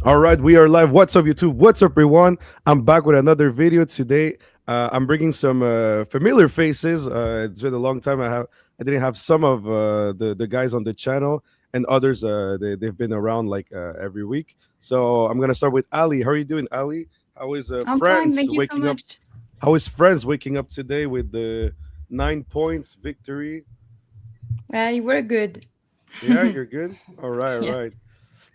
All right, we are live. What's up, YouTube? What's up, everyone? I'm back with another video today. I'm bringing some familiar faces. It's been a long time. I didn't have some of the guys on the channel, and others they've been around like every week. So I'm gonna start with Ali. How are you doing, Ali? How is I'm fine, France thank you so waking up? much. How is France waking up today with the 9 points victory? You were good. Yeah, you're good. All Yeah, right.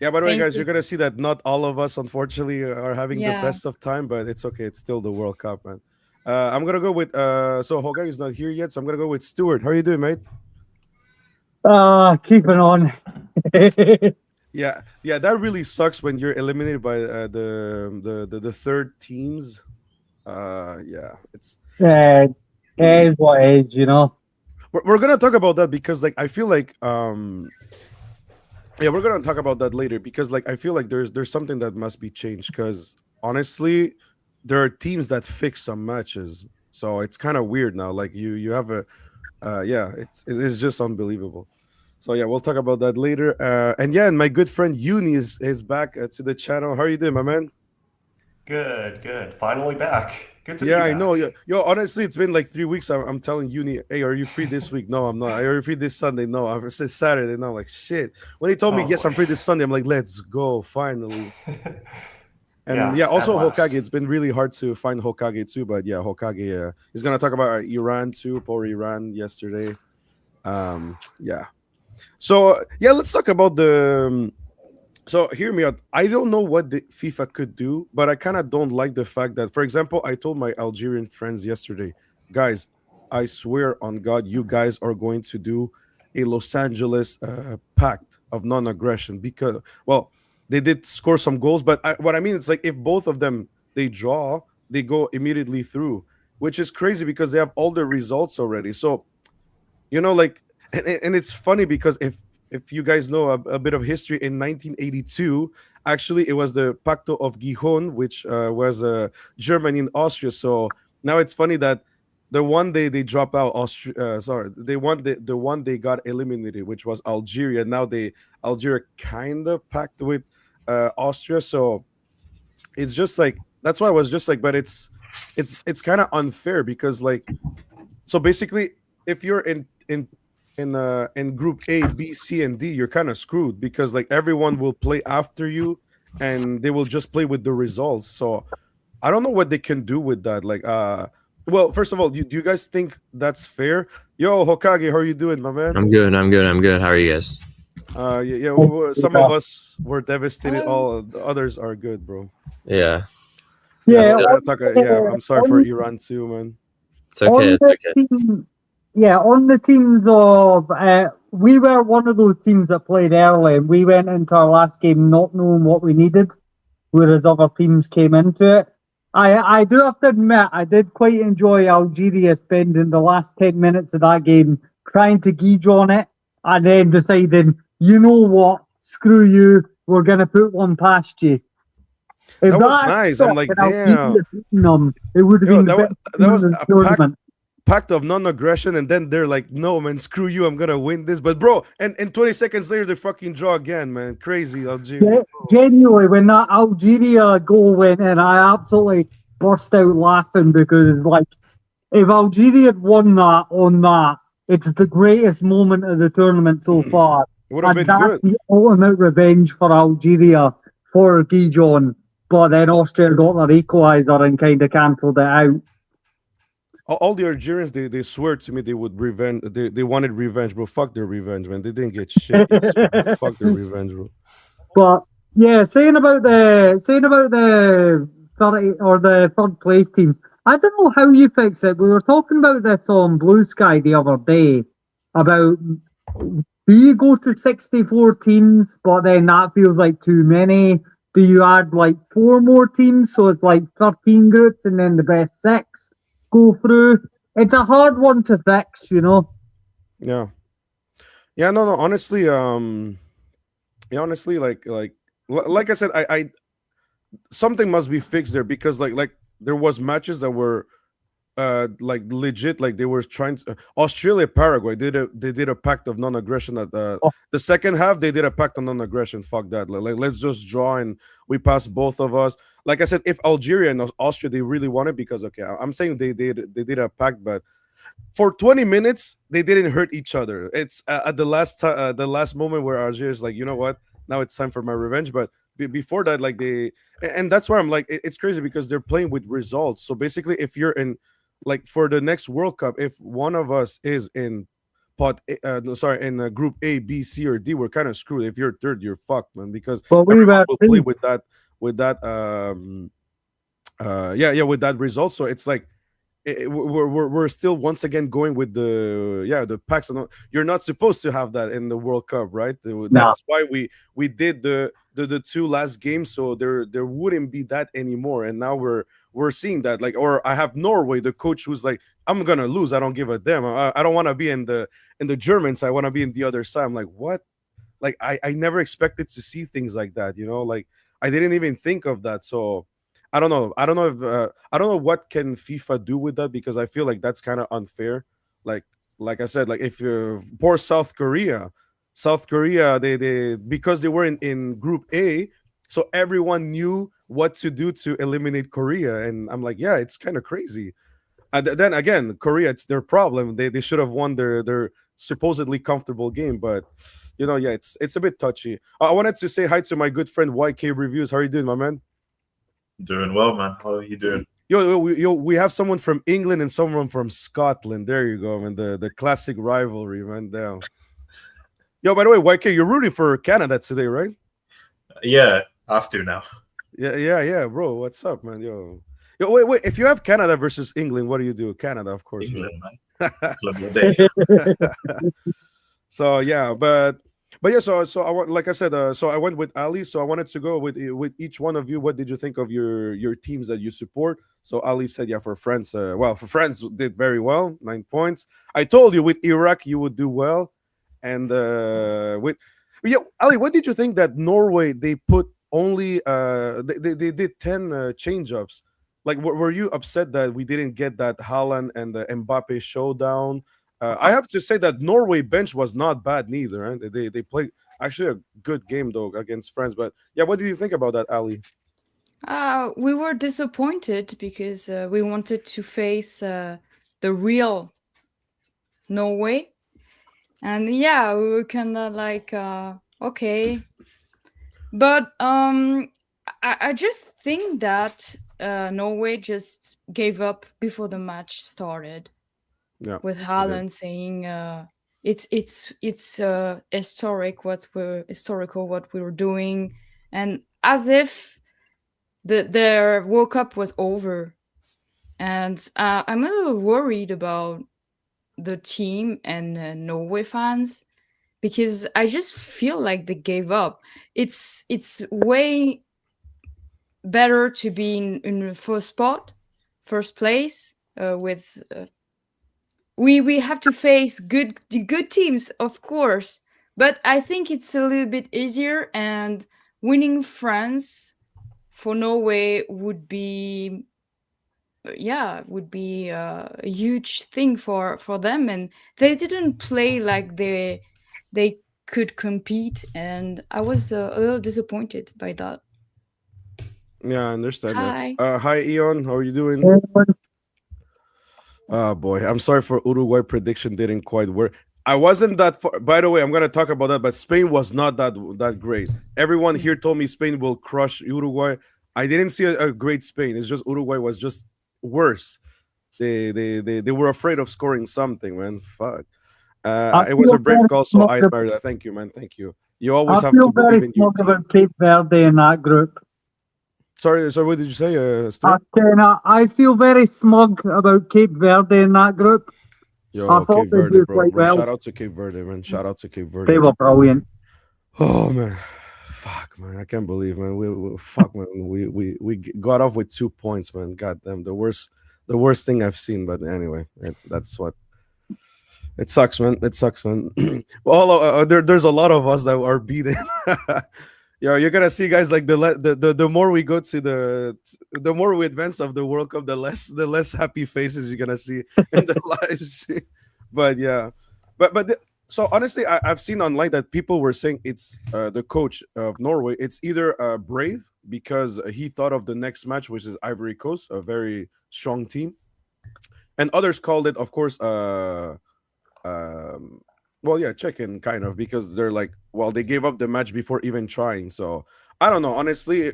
Yeah, by the way, thank guys, you. you're gonna see that not all of us, unfortunately, are having the Yeah, best of time, but it's okay. It's still the World Cup, man. I'm gonna go with so Hogak is not here yet, so I'm gonna go with Stuart. How are you doing, mate? Keeping on. Yeah, that really sucks when you're eliminated by the third teams. Yeah, it's uh, it is what it is, you know. we're gonna talk about that because like I feel like yeah, we're gonna talk about that later because like I feel like there's something that must be changed because honestly, there are teams that fix some matches, so it's kind of weird now. Like you have a yeah, it's just unbelievable. So yeah, we'll talk about that later. And yeah, and my good friend Uni is back to the channel. How are you doing, my man? Good, good. Finally back. Good to be Yeah, I know. back. Yo, honestly, it's been like 3 weeks. I'm telling Uni, hey, are you free this week? No, I'm not. Are you free this Sunday? No, I'm since Saturday. No, I'm like shit. When he told me Oh yes, I'm boy. free this Sunday, I'm like, let's go, finally. And Yeah, yeah, at also Hokage. last. It's been really hard to find Hokage too, but yeah, Hokage. He's gonna talk about Iran too. Poor Iran yesterday. Yeah. So yeah, let's talk about the. So hear me out. I don't know what the FIFA could do, but I kind of don't like the fact that, for example, I told my Algerian friends yesterday, guys, I swear on God, you guys are going to do a Los Angeles pact of non-aggression because, well, they did score some goals, but what I mean is like if both of them they draw, they go immediately through, which is crazy because they have all the results already. So like and it's funny because if you guys know a bit of history in 1982, actually it was the Pacto of Gijón, which was Germany and Austria. So now it's funny that the one they drop out Austria, sorry, they won the one they got eliminated, which was Algeria. Now they Algeria kind of packed with Austria. So it's just like that's why I was just like, but it's kind of unfair because like so basically, if you're in group A, B, C, and D, you're kind of screwed because like everyone will play after you, and they will just play with the results. So I don't know what they can do with that. Like, well, first of all, do you guys think that's fair? Yo, Hokage, how are you doing, my man? I'm good. I'm good. I'm good. How are you guys? Yeah, some of Yeah, us were devastated. hello. All the others are good, bro. Yeah. Yeah, yeah. we're So gonna talk. Yeah, I'm sorry for On, Iran too, man. it's okay. on It's the okay. team, yeah, on the teams of, we were one of those teams that played early. We went into our last game not knowing what we needed, whereas other teams came into it. I do have to admit, I did quite enjoy Algeria spending the last 10 minutes of that game trying to gauge on it and then deciding, you know what, screw you, we're going to put one past you. If That was that had nice. I'm stuck like, and damn. Algeria beaten them, it would have Yo, been the best that moment was of a the tournament. pact of non-aggression, and then they're like, "No, man, screw you. I'm gonna win this." But bro, and 20 seconds later, they fucking draw again, man. Crazy Algeria. Genuinely, when that Algeria goal went in, I absolutely burst out laughing because, like, if Algeria had won that on that, it's the greatest moment of the tournament so It far. would have And been that's good. the ultimate revenge for Algeria for Gijon. But then Austria got their equaliser and kind of cancelled it out. All the Algerians, they swear to me they would revenge. They wanted revenge, bro. Fuck their revenge, man. They didn't get shit yesterday, bro. Fuck their revenge, bro. But yeah, saying about the 30 or the third place teams. I don't know how you fix it. We were talking about this on Blue Sky the other day about do you go to 64 teams, but then that feels like too many? Do you add like four more teams so it's like 13 groups and then the best six go through? It's a hard one to fix, you know. Yeah, yeah. No, no. Honestly, yeah, honestly, like I said, I something must be fixed there because like there was matches that were like legit, like they were trying to Australia, Paraguay they did a pact of non-aggression at Oh. the second half. They did a pact of non-aggression. Fuck that. Like, let's just draw and we pass both of us. Like I said, if Algeria and Austria they really wanted, because okay, I'm saying they did a pact, but for 20 minutes they didn't hurt each other. It's at the last moment where Algeria is like, you know what, now it's time for my revenge. But before that, like and that's why I'm like, it's crazy because they're playing with results. So basically, if you're in, like, for the next World Cup, if one of us is in no, sorry, in group A, B, C, or D, we're kind of screwed. If you're third, you're fucked, man, because But we everyone were will play too. with that yeah, with that result. So it's like we're still once again going with the packs. You're not supposed to have that in the World Cup, right? No. That's why we did the two last games, so there wouldn't be that anymore. And now we're seeing that, like, or I have Norway, the coach who's like, I'm gonna lose, I don't give a damn. I don't want to be in the Germans, I want to be in the other side. I'm like, what? Like, I never expected to see things like that, like I didn't even think of that. So I don't know if I don't know what can FIFA do with that, because I feel like that's kind of unfair. Like like I said, like, if you poor South Korea, they because they were in group A, so everyone knew what to do to eliminate Korea. And I'm like, yeah, it's kind of crazy. And then again, Korea, it's their problem. They should have won their supposedly comfortable game. But yeah, it's a bit touchy. I wanted to say hi to my good friend YK Reviews. How are you doing, my man? Doing well, man. How are you doing? We have someone from England and someone from Scotland. There you go, man. The classic rivalry, man. Down. Yo, by the way, YK, you're rooting for Canada today, right? Yeah, I have to now. Yeah, bro. What's up, man? Yo, wait. If you have Canada versus England, what do you do? Canada, of course. England, man. Right? Club of the day. So yeah, but yeah. So I want, like I said, so I went with Ali. So I wanted to go with each one of you. What did you think of your teams that you support? So Ali said, yeah, for France. Well, for France did very well, 9 points. I told you with Iraq you would do well, and with Ali, what did you think that Norway they put only they did 10 change ups? Like, were you upset that we didn't get that Haaland and the Mbappe showdown? I have to say that Norway bench was not bad neither. Right? They played actually a good game though against France. But yeah, what do you think about that, Ali? We were disappointed because we wanted to face the real Norway, and yeah, we were kind of like okay, but I just think that Norway just gave up before the match started. Yeah, with Haaland saying it's historical what we were doing, and as if their World Cup was over. And I'm a little worried about the team and Norway fans, because I just feel like they gave up. It's way better to be in the first place with. We have to face good teams, of course, but I think it's a little bit easier, and winning France for Norway would be a huge thing for them, and they didn't play like they could compete, and I was a little disappointed by that. Yeah, I understand Hi. that. Hi, Eon. How are you doing? Oh boy, I'm sorry for Uruguay prediction didn't quite work. I wasn't that far. By the way, I'm gonna talk about that, but Spain was not that great. Everyone here told me Spain will crush Uruguay. I didn't see a great Spain. It's just Uruguay was just worse. They were afraid of scoring something, man. Fuck. It was a brave call, so I admire that. Thank you, man. Thank you. You always I have to feel believe very in your smug team. about Cape Verde in that group. Sorry. What did you say, Stuart? I feel very smug about Cape Verde in that group. Yo, I thought Cape they Verde, did bro. quite well. Shout out to Cape Verde, man. Shout out to Cape Verde. They were brilliant. Oh man, fuck, man. I can't believe, man. Fuck, man. We got off with 2 points, man. God damn, the worst thing I've seen. But anyway, that's what. It sucks, man. It sucks, man. Well, there's a lot of us that are beaten. Yeah, you're gonna see, guys. Like the more we go to the more we advance of the World Cup, the less happy faces you're gonna see in the live stream. But yeah, so honestly, I've seen online that people were saying it's the coach of Norway. It's either brave because he thought of the next match, which is Ivory Coast, a very strong team, and others called it, of course, um well, yeah, chicken, kind of, because they're like, well, they gave up the match before even trying. So I don't know, honestly.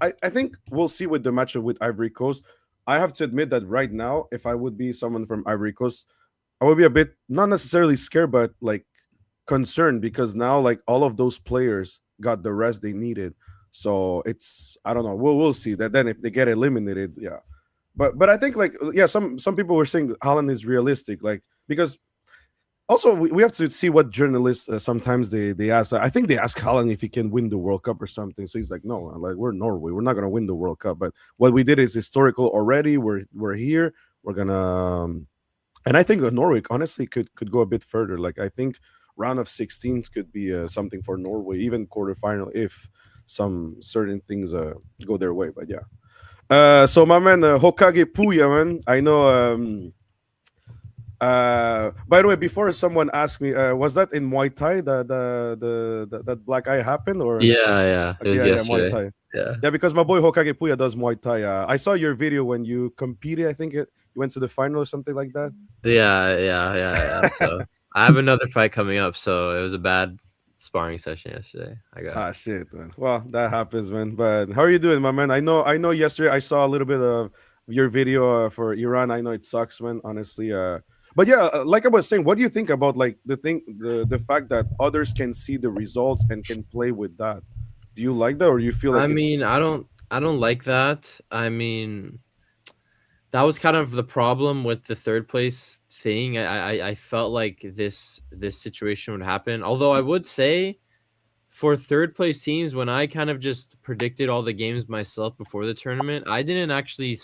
I think we'll see with the match with Ivory Coast. I have to admit that right now, if I would be someone from Ivory Coast, I would be a bit, not necessarily scared, but like concerned, because now like all of those players got the rest they needed. So it's, I don't know, we'll see that then if they get eliminated. Yeah, but I think, like, yeah, some people were saying Holland is realistic, like, because also we have to see what journalists sometimes they ask. I think they ask Holland if he can win the World Cup or something. So he's like, no, like, we're Norway, we're not gonna win the World Cup. But what we did is historical already. We're here. We're gonna and I think Norway honestly could go a bit further. Like, I think round of 16s could be something for Norway, even quarterfinal, if some certain things go their way. But yeah. So my man, Hokage Puya, man. I know. By the way, before someone asked me, was that in Muay Thai that black eye happened, or Yeah. It was yeah, Muay yesterday. Thai. Yeah. Yeah, because my boy Hokage Puya does Muay Thai. I saw your video when you competed. I think you went to the final or something like that. Yeah. So I have another fight coming up. So it was a bad sparring session yesterday. I got. Ah, shit, man. Well, that happens, man. But how are you doing, my man? I know. Yesterday I saw a little bit of your video for Iran. I know it sucks, man. Honestly, but yeah, like I was saying, what do you think about, like, the fact that others can see the results and can play with that? Do you like that, or you feel like I mean, it's I don't like that. I mean, that was kind of the problem with the third place thing. I felt like this situation would happen. Although I would say, for third place teams, when I kind of just predicted all the games myself before the tournament, I didn't actually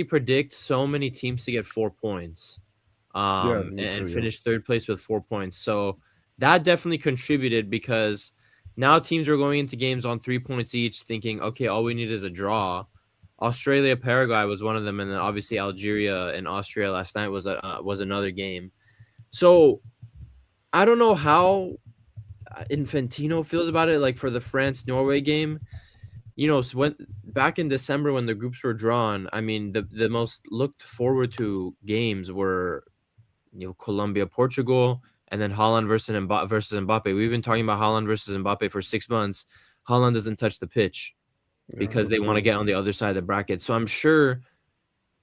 predict so many teams to get 4 points yeah, me too, and yeah. finish third place with 4 points. So that definitely contributed, because now teams are going into games on 3 points each, thinking, okay, all we need is a draw. Australia, Paraguay was one of them, and then obviously Algeria and Austria last night was another game. So I don't know how Infantino feels about it. Like, for the France-Norway game, so when back in December when the groups were drawn, I mean, the most looked forward to games were, Colombia, Portugal, and then Holland versus Mbappe. We've been talking about Holland versus Mbappe for 6 months. Holland doesn't touch the pitch because they want to get on the other side of the bracket. So I'm sure,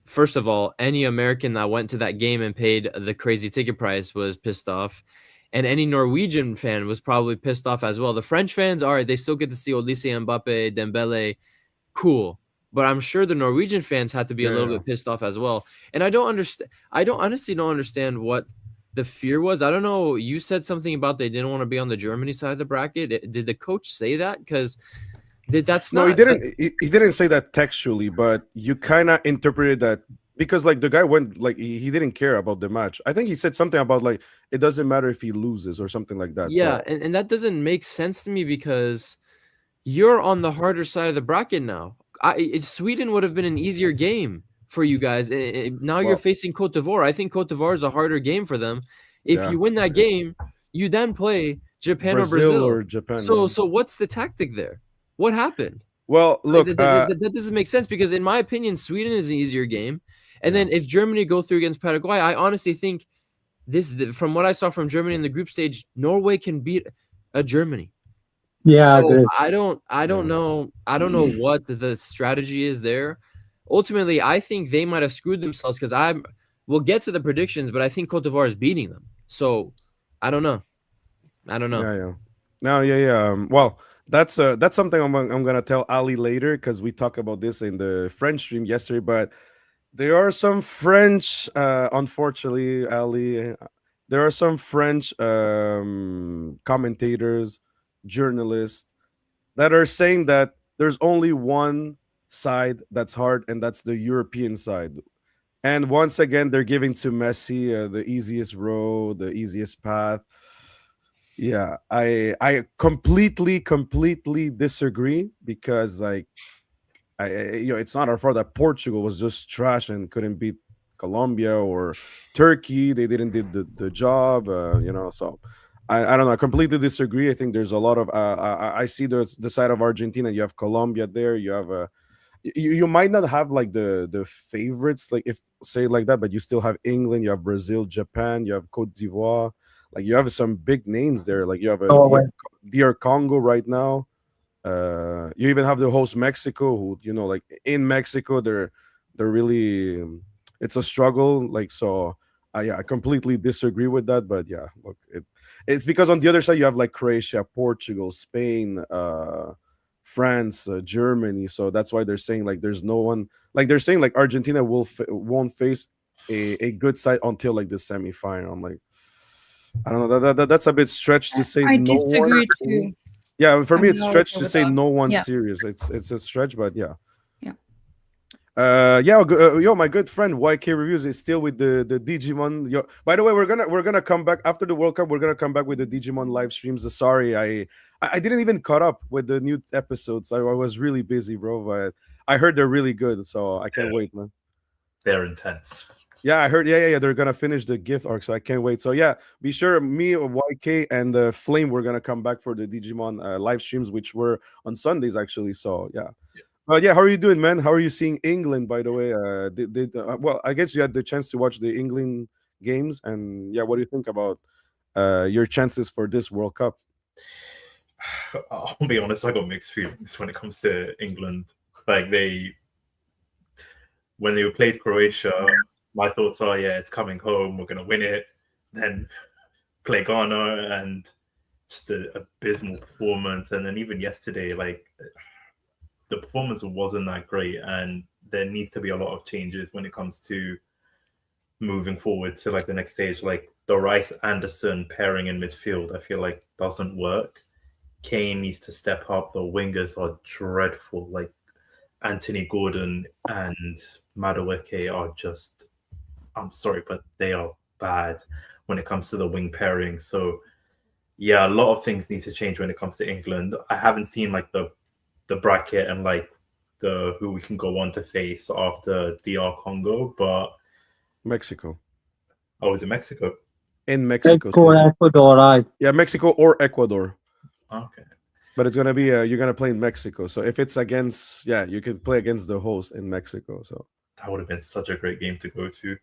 first of all, any American that went to that game and paid the crazy ticket price was pissed off. And any Norwegian fan was probably pissed off as well. The French fans, all right, they still get to see Olise, Mbappe, Dembele. Cool. But I'm sure the Norwegian fans had to be a little bit pissed off as well. And I honestly don't understand what the fear was. I don't know. You said something about they didn't want to be on the Germany side of the bracket. Did the coach say that? Because that's No, not. he didn't. He didn't say that textually, but you kind of interpreted that, because, like, the guy went, like, he didn't care about the match. I think he said something about, like, it doesn't matter if he loses or something like that. Yeah, So and that doesn't make sense to me, because you're on the harder side of the bracket now. Sweden would have been an easier game for you guys. Now you're well, facing Cote d'Ivoire. I think Cote d'Ivoire is a harder game for them. If yeah, you win that game, you then play Japan or Brazil Brazil. or Japan. So Yeah. what's the tactic there? What happened? Well, look, That doesn't make sense, because in my opinion, Sweden is an easier game. And then if Germany go through against Paraguay, I honestly think from what I saw from Germany in the group stage, Norway can beat Germany. Yeah, I So agree. I don't know what the strategy is there. Ultimately, I think they might have screwed themselves, because we'll get to the predictions, but I think Cote d'Ivoire is beating them. So I don't know. Yeah. No, yeah. Well, that's something I'm gonna tell Ali later, because we talked about this in the French stream yesterday. But there are some French, unfortunately, Ali. There are some French commentators, journalists, that are saying that there's only one side that's hard, and that's the European side. And once again, they're giving to Messi the easiest road, the easiest path. Yeah, I completely disagree because like it's not our fault that Portugal was just trash and couldn't beat Colombia or Turkey. They didn't did the job, So I don't know. I completely disagree. I think there's a lot of I see the side of Argentina. You have Colombia there. You have you might not have like the favorites, like if say it like that, but you still have England. You have Brazil, Japan. You have Cote d'Ivoire. Like you have some big names there. Like you have a Norway. DR Congo right now. You even have the host Mexico, who like in Mexico, they're really it's a struggle. Like so, I completely disagree with that. But yeah, look, it's because on the other side you have like Croatia, Portugal, Spain, France, Germany. So that's why they're saying like there's no one, like they're saying like Argentina won't face a good side until like the semifinal. I'm like, I don't know, that's a bit stretched to say I no one. disagree too. Yeah, for me I'm it's not stretched okay to with say that. no one Yeah. serious. It's a stretch, but yeah. Yeah. Yo, my good friend YK Reviews is still with the Digimon. Yo, by the way, we're gonna come back after the World Cup. We're gonna come back with the Digimon live streams. Sorry, I didn't even caught up with the new episodes. I was really busy, bro. But I heard they're really good, so I can't wait, man. They're intense. Yeah, I heard. Yeah. They're gonna finish the gift arc, so I can't wait. So yeah, be sure me, YK, and Flame, we're gonna come back for the Digimon live streams, which were on Sundays actually. So yeah. Yeah, how are you doing, man? How are you seeing England, by the way? Well, I guess you had the chance to watch the England games, and yeah, what do you think about your chances for this World Cup? I'll be honest, I got mixed feelings when it comes to England. Like when they played Croatia, my thoughts are, yeah, it's coming home, we're gonna win it. Then play Ghana and just an abysmal performance. And then even yesterday, like the performance wasn't that great, and there needs to be a lot of changes when it comes to moving forward to like the next stage. Like the Rice Anderson pairing in midfield, I feel like doesn't work. Kane needs to step up. The wingers are dreadful. Like Anthony Gordon and Madueke are just, I'm sorry, but they are bad when it comes to the wing pairing. So yeah, a lot of things need to change when it comes to England. I haven't seen like the bracket and like the who we can go on to face after DR Congo, but Mexico. Oh, is it Mexico? In Mexico. Mexico, Ecuador, aye. Yeah, Mexico or Ecuador. Okay. But it's gonna be you're gonna play in Mexico. So if it's against, yeah, you can play against the host in Mexico. So that would have been such a great game to go to.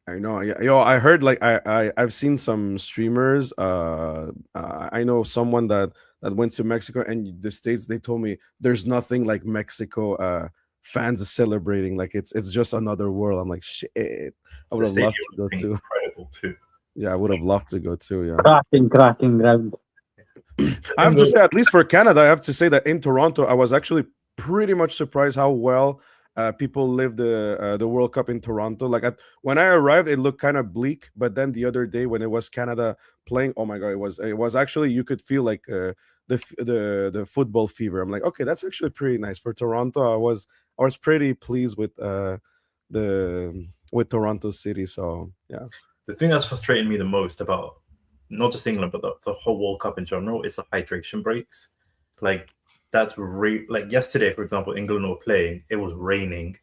I know. Yeah, yo, I heard like I've seen some streamers. I know someone that went to Mexico and the States. They told me there's nothing like Mexico fans celebrating. Like it's just another world. I'm like, shit. I would have loved to go too. Incredible too. Yeah, I would have loved to go too. Yeah. Cracking ground. I have to say, at least for Canada, I have to say that in Toronto, I was actually pretty much surprised how well people lived the World Cup in Toronto. Like when I arrived, it looked kind of bleak, but then the other day when it was Canada playing, oh my god, it was actually, you could feel like the football fever. I'm like, okay, that's actually pretty nice for Toronto. I was pretty pleased with Toronto City. So yeah, the thing that's frustrating me the most about not just England but the whole World Cup in general is the hydration breaks. Like that's like yesterday, for example, England were playing, it was raining,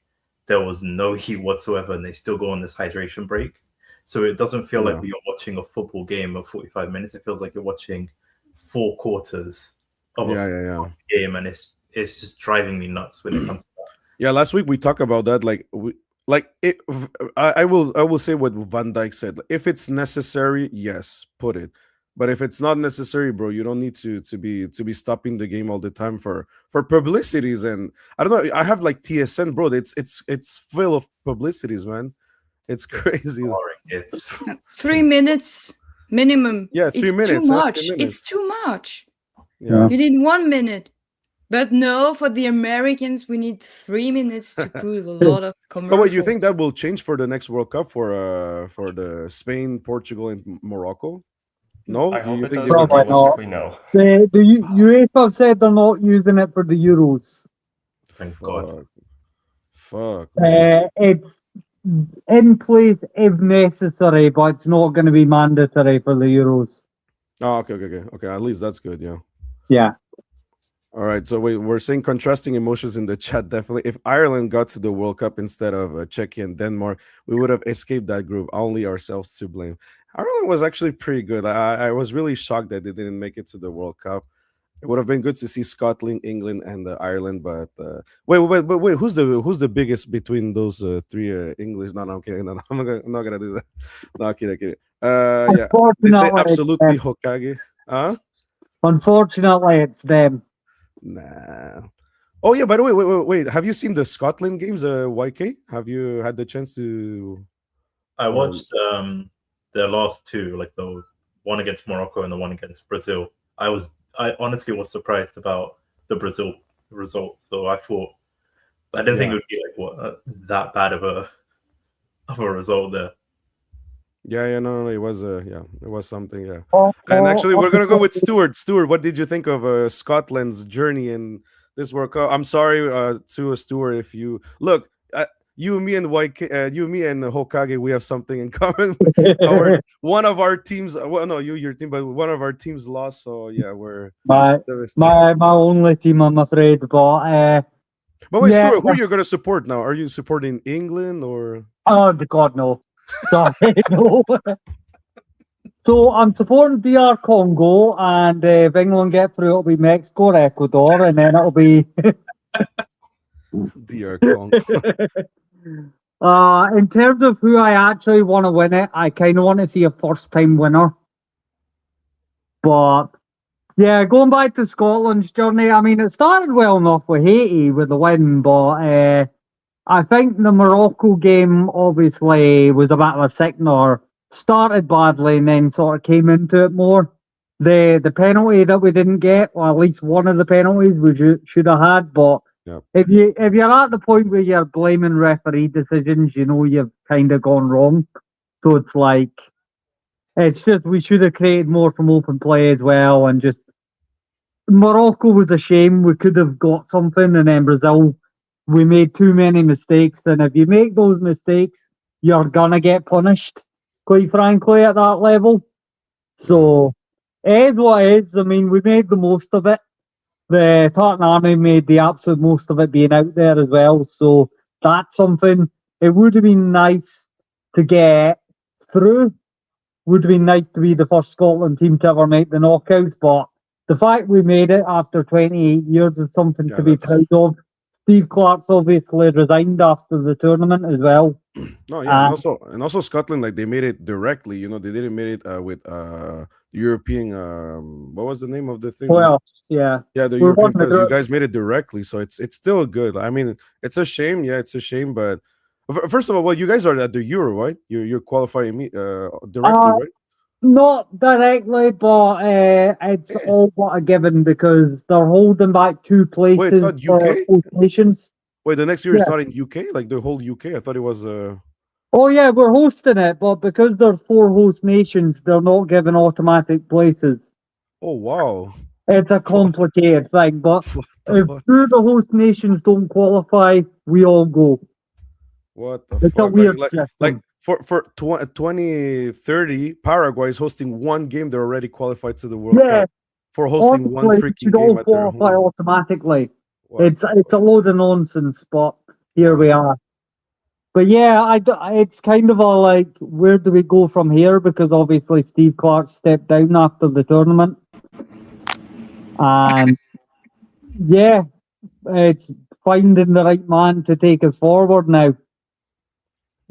there was no heat whatsoever, and they still go on this hydration break. So it doesn't feel like you're watching a football game of 45 minutes. It feels like you're watching 4 quarters of a game, and it's just driving me nuts when it comes to that. Yeah, last week we talked about that. I will say what Van Dijk said. If it's necessary, yes, put it. But if it's not necessary, bro, you don't need to be stopping the game all the time for publicities. And I don't know. I have like TSN, bro. It's full of publicities, man. It's crazy. It's 3 minutes minimum. Yeah, 3 minutes. Too much. 3 minutes. It's too much. Yeah. You need 1 minute. But no, for the Americans, we need 3 minutes to put a lot of commercials. But wait, you think that will change for the next World Cup for the Spain, Portugal, and Morocco? No, I hope you it think does. Realistically, no. The UEFA said they're not using it for the Euros. Thank God. Fuck. It's in place if necessary, but it's not going to be mandatory for the Euros. Oh, okay. At least that's good. Yeah. Yeah. All right. So we're seeing contrasting emotions in the chat. Definitely, if Ireland got to the World Cup instead of Czechia and Denmark, we would have escaped that group. Only ourselves to blame. Ireland was actually pretty good. I was really shocked that they didn't make it to the World Cup. It would have been good to see Scotland, England, and Ireland. But wait, who's the biggest between those three? English? No, I'm kidding. No, I'm not gonna do that. No, kidding. Yeah, they say Unfortunately, it's absolutely them. Hokage. Huh? Unfortunately, it's them. Nah. Oh yeah. By the way, wait. Have you seen the Scotland games? YK. Have you had the chance to? I watched the last two, like the one against Morocco and the one against Brazil. I honestly was surprised about the Brazil result. So I didn't think it would be like that bad of a result there. Yeah, no, it was it was something, yeah. Oh, And actually, we're gonna go with obviously- Stuart. Stuart, what did you think of Scotland's journey in this World Cup? I'm sorry to Stuart if you look. You, me, and YK, you, me, and Hokage, we have something in common. One of our teams, well, no, your team, but one of our teams lost. So yeah, we're my only team, I'm afraid. But wait, yeah. Stuart, who you're gonna support now? Are you supporting England or? Oh God, no. Sorry, no. So I'm supporting DR Congo, and if England get through, it'll be Mexico or Ecuador, and then it'll be DR Congo. In terms of who I actually want to win it, I kind of want to see a first-time winner. But yeah, going back to Scotland's journey, I mean, it started well enough with Haiti with the win, but I think the Morocco game obviously was a bit of a sickener. Started badly and then sort of came into it more. The penalty that we didn't get, or at least one of the penalties we should have had, but Yep. if you're at the point where you're blaming referee decisions, you know you've kind of gone wrong. So it's like, it's just we should have created more from open play as well, and just Morocco was a shame. We could have got something, and then Brazil, we made too many mistakes, and if you make those mistakes, you're gonna get punished, quite frankly, at that level. So it is what it is. I mean, we made the most of it. The Tartan Army made the absolute most of it being out there as well. So that's something. It would have been nice to get through. Would have been nice to be the first Scotland team to ever make the knockouts, but the fact we made it after 28 years is something to be proud of. Steve Clark's obviously resigned after the tournament as well. No, yeah, and also Scotland, like they made it directly. You know, they didn't make it with European. What was the name of the thing? Well, yeah, the European players. You guys made it directly, so it's still good. I mean, it's a shame. Yeah, it's a shame, but first of all, well, you guys are at the Euro, right? You're qualifying me directly, right? Not directly, but it's all but a given because they're holding back 2 places. Wait, it's not UK? Nations. Wait, the next year it's not in UK, like the whole UK. I thought it was. Oh yeah, we're hosting it, but because there's 4 host nations, they're not given automatic places. Oh wow! It's a complicated thing, but if 2 of the host nations don't qualify, we all go. What the it's fuck? A weird like for 2030, Paraguay is hosting one game. They're already qualified to the World Cup for hosting one freaking game at their home. Qualify automatically. What it's a load of nonsense, but here we are. But yeah, it's kind of a like, where do we go from here? Because obviously Steve Clark stepped down after the tournament. And yeah, it's finding the right man to take us forward now.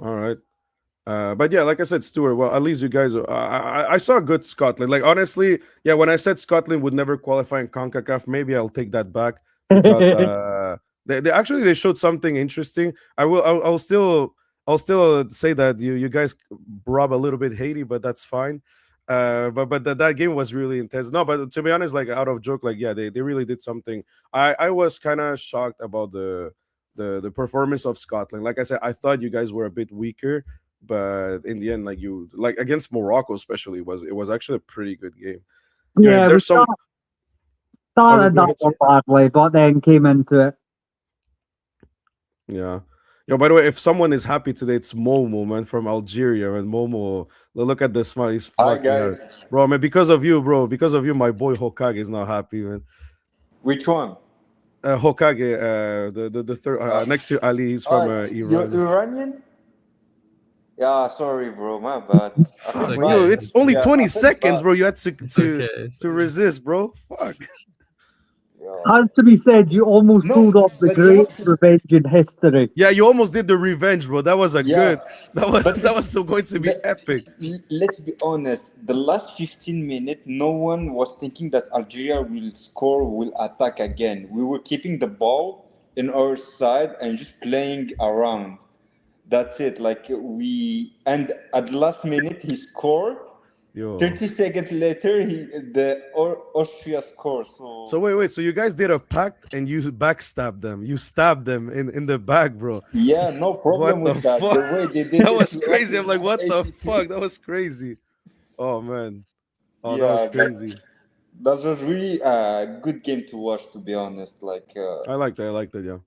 All right. But yeah, like I said, Stuart, well, at least you guys, I saw good Scotland. Like, honestly, yeah, when I said Scotland would never qualify in CONCACAF, maybe I'll take that back. Because they showed something interesting. I'll still say that you guys rob a little bit Haiti, but that's fine. But that game was really intense. No, but to be honest, like out of joke, like yeah, they really did something. I was kind of shocked about the performance of Scotland. Like I said, I thought you guys were a bit weaker, but in the end, like against Morocco, especially, it was actually a pretty good game. Yeah, there's some started that badly, but then came into it. Yeah. Yo, by the way, if someone is happy today, it's Momo, man, from Algeria. And Momo, look at the smile. He's Hi fucking guys. bro, man, because of you, bro. Because of you, my boy Hokage is not happy, man. Which one? Hokage, the third next to Ali, he's from You're Iran. Iranian? Yeah, sorry, bro. My bad. I Fuck, felt man, yo, bad. it's only Yeah, 20 I felt seconds, bad. bro. You had to okay. to resist, bro. Fuck. Yeah. Has to be said, you almost No, pulled off the but you great have to- revenge in history. Yeah, you almost did the revenge, bro. That was a Yeah, good. but That was still going to be Let- epic. Let's be honest. The last 15 minutes, no one was thinking that Algeria will score, will attack again. We were keeping the ball in our side and just playing around. That's it. Like and at the last minute he scored. Yo. 30 seconds later, Austria scored. So wait. So you guys did a pact and you backstabbed them. You stabbed them in the back, bro. Yeah, no problem What with the that. fuck? The way they did That it was to crazy. us I'm like, what the 82. fuck? That was crazy. Oh man. Oh, that Yeah, was crazy. that was really a good game to watch, to be honest. Like, I like that. Yeah.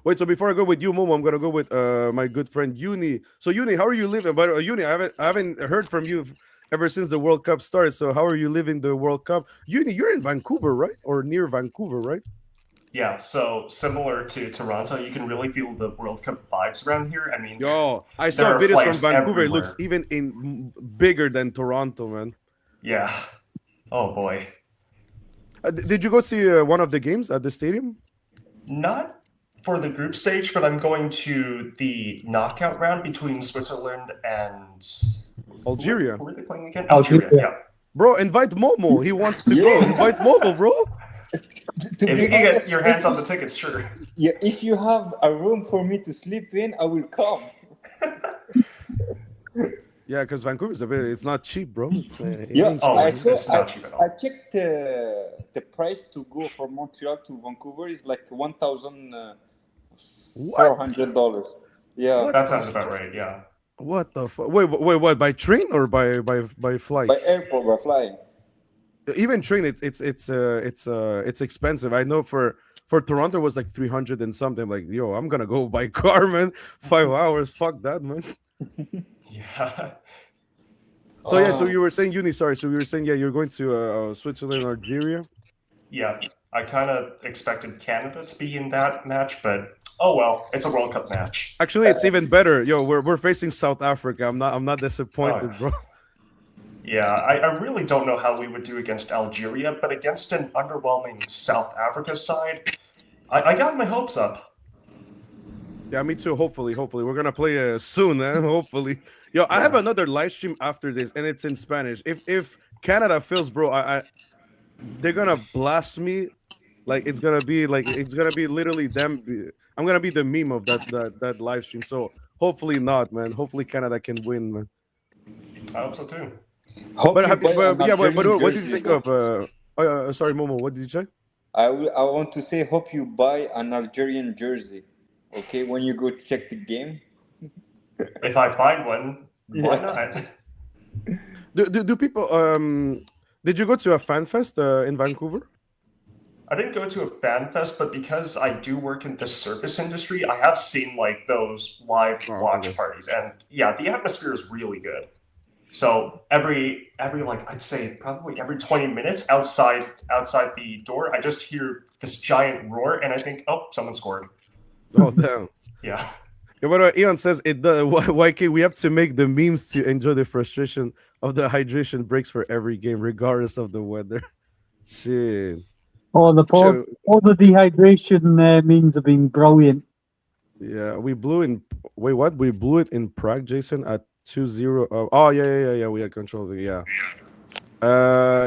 Wait. So before I go with you, Momo, I'm gonna go with my good friend Uni. So Uni, how are you living? But Uni, I haven't heard from you ever since the World Cup started. So how are you living the World Cup? Uni, you're in Vancouver, right? Or near Vancouver, right? Yeah, so similar to Toronto, you can really feel the World Cup vibes around here. I mean, Yo, I there saw are videos from flags Vancouver. It everywhere. looks even bigger than Toronto, man. Yeah. Oh boy. Did you go see one of the games at the stadium? Not for the group stage, but I'm going to the knockout round between Switzerland and Algeria. Who are they playing again? Algeria. Algeria. Yeah. Bro, invite Momo. He wants to go. Invite Momo, bro. to If be you can honest, get your hands on the tickets, sure. Yeah, if you have a room for me to sleep in, I will come. Yeah, because Vancouver's it's not cheap, bro. It's, it Yeah, ain't Oh, cheap. it's not cheap at all. I checked the price to go from Montreal to Vancouver is like $1,400. Yeah, What? That sounds about right, yeah. What the fuck? Wait, what? By train or by flight? by airport, by flying. Even train, it's expensive. I know for Toronto it was like 300 and something. Like, yo, I'm gonna go by car, man. 5 hours. Fuck that, man. Yeah. So yeah, so you were saying Uni, sorry. So you were saying, yeah, you're going to Switzerland, Algeria. Yeah. I kind of expected Canada to be in that match, but oh well, it's a World Cup match. Actually, it's even better. Yo, we're facing South Africa. I'm not disappointed, bro. Yeah, I really don't know how we would do against Algeria, but against an underwhelming South Africa side, I got my hopes up. Yeah, me too. Hopefully, we're gonna play soon. Hopefully, yo, I have another live stream after this, and it's in Spanish. If Canada fails, bro, they're gonna blast me. Like it's gonna be literally them. I'm gonna be the meme of that live stream. So hopefully not, man. Hopefully Canada can win, man. I hope so too. Hope But you buy an what Algerian did you jersey, think bro. of? Sorry, Momo. What did you say? I want to say, hope you buy an Algerian jersey. Okay, when you go to check the game. If I find one, why Yeah. not? Do people did you go to a fan fest in Vancouver? I didn't go to a fan fest, but because I do work in the service industry, I have seen like those live watch okay. parties, and yeah, the atmosphere is really good. So every like I'd say probably every 20 minutes outside the door, I just hear this giant roar, and I think, oh, someone scored. Oh damn. Yeah. Yeah, but Ian says it does. YK, we have to make the memes to enjoy the frustration of the hydration breaks for every game, regardless of the weather. Shit. Oh, all the dehydration means have been brilliant. Yeah, we blew in. Wait, what? We blew it in Prague, Jason, at 2-0. Oh, yeah. We had control of it. Yeah.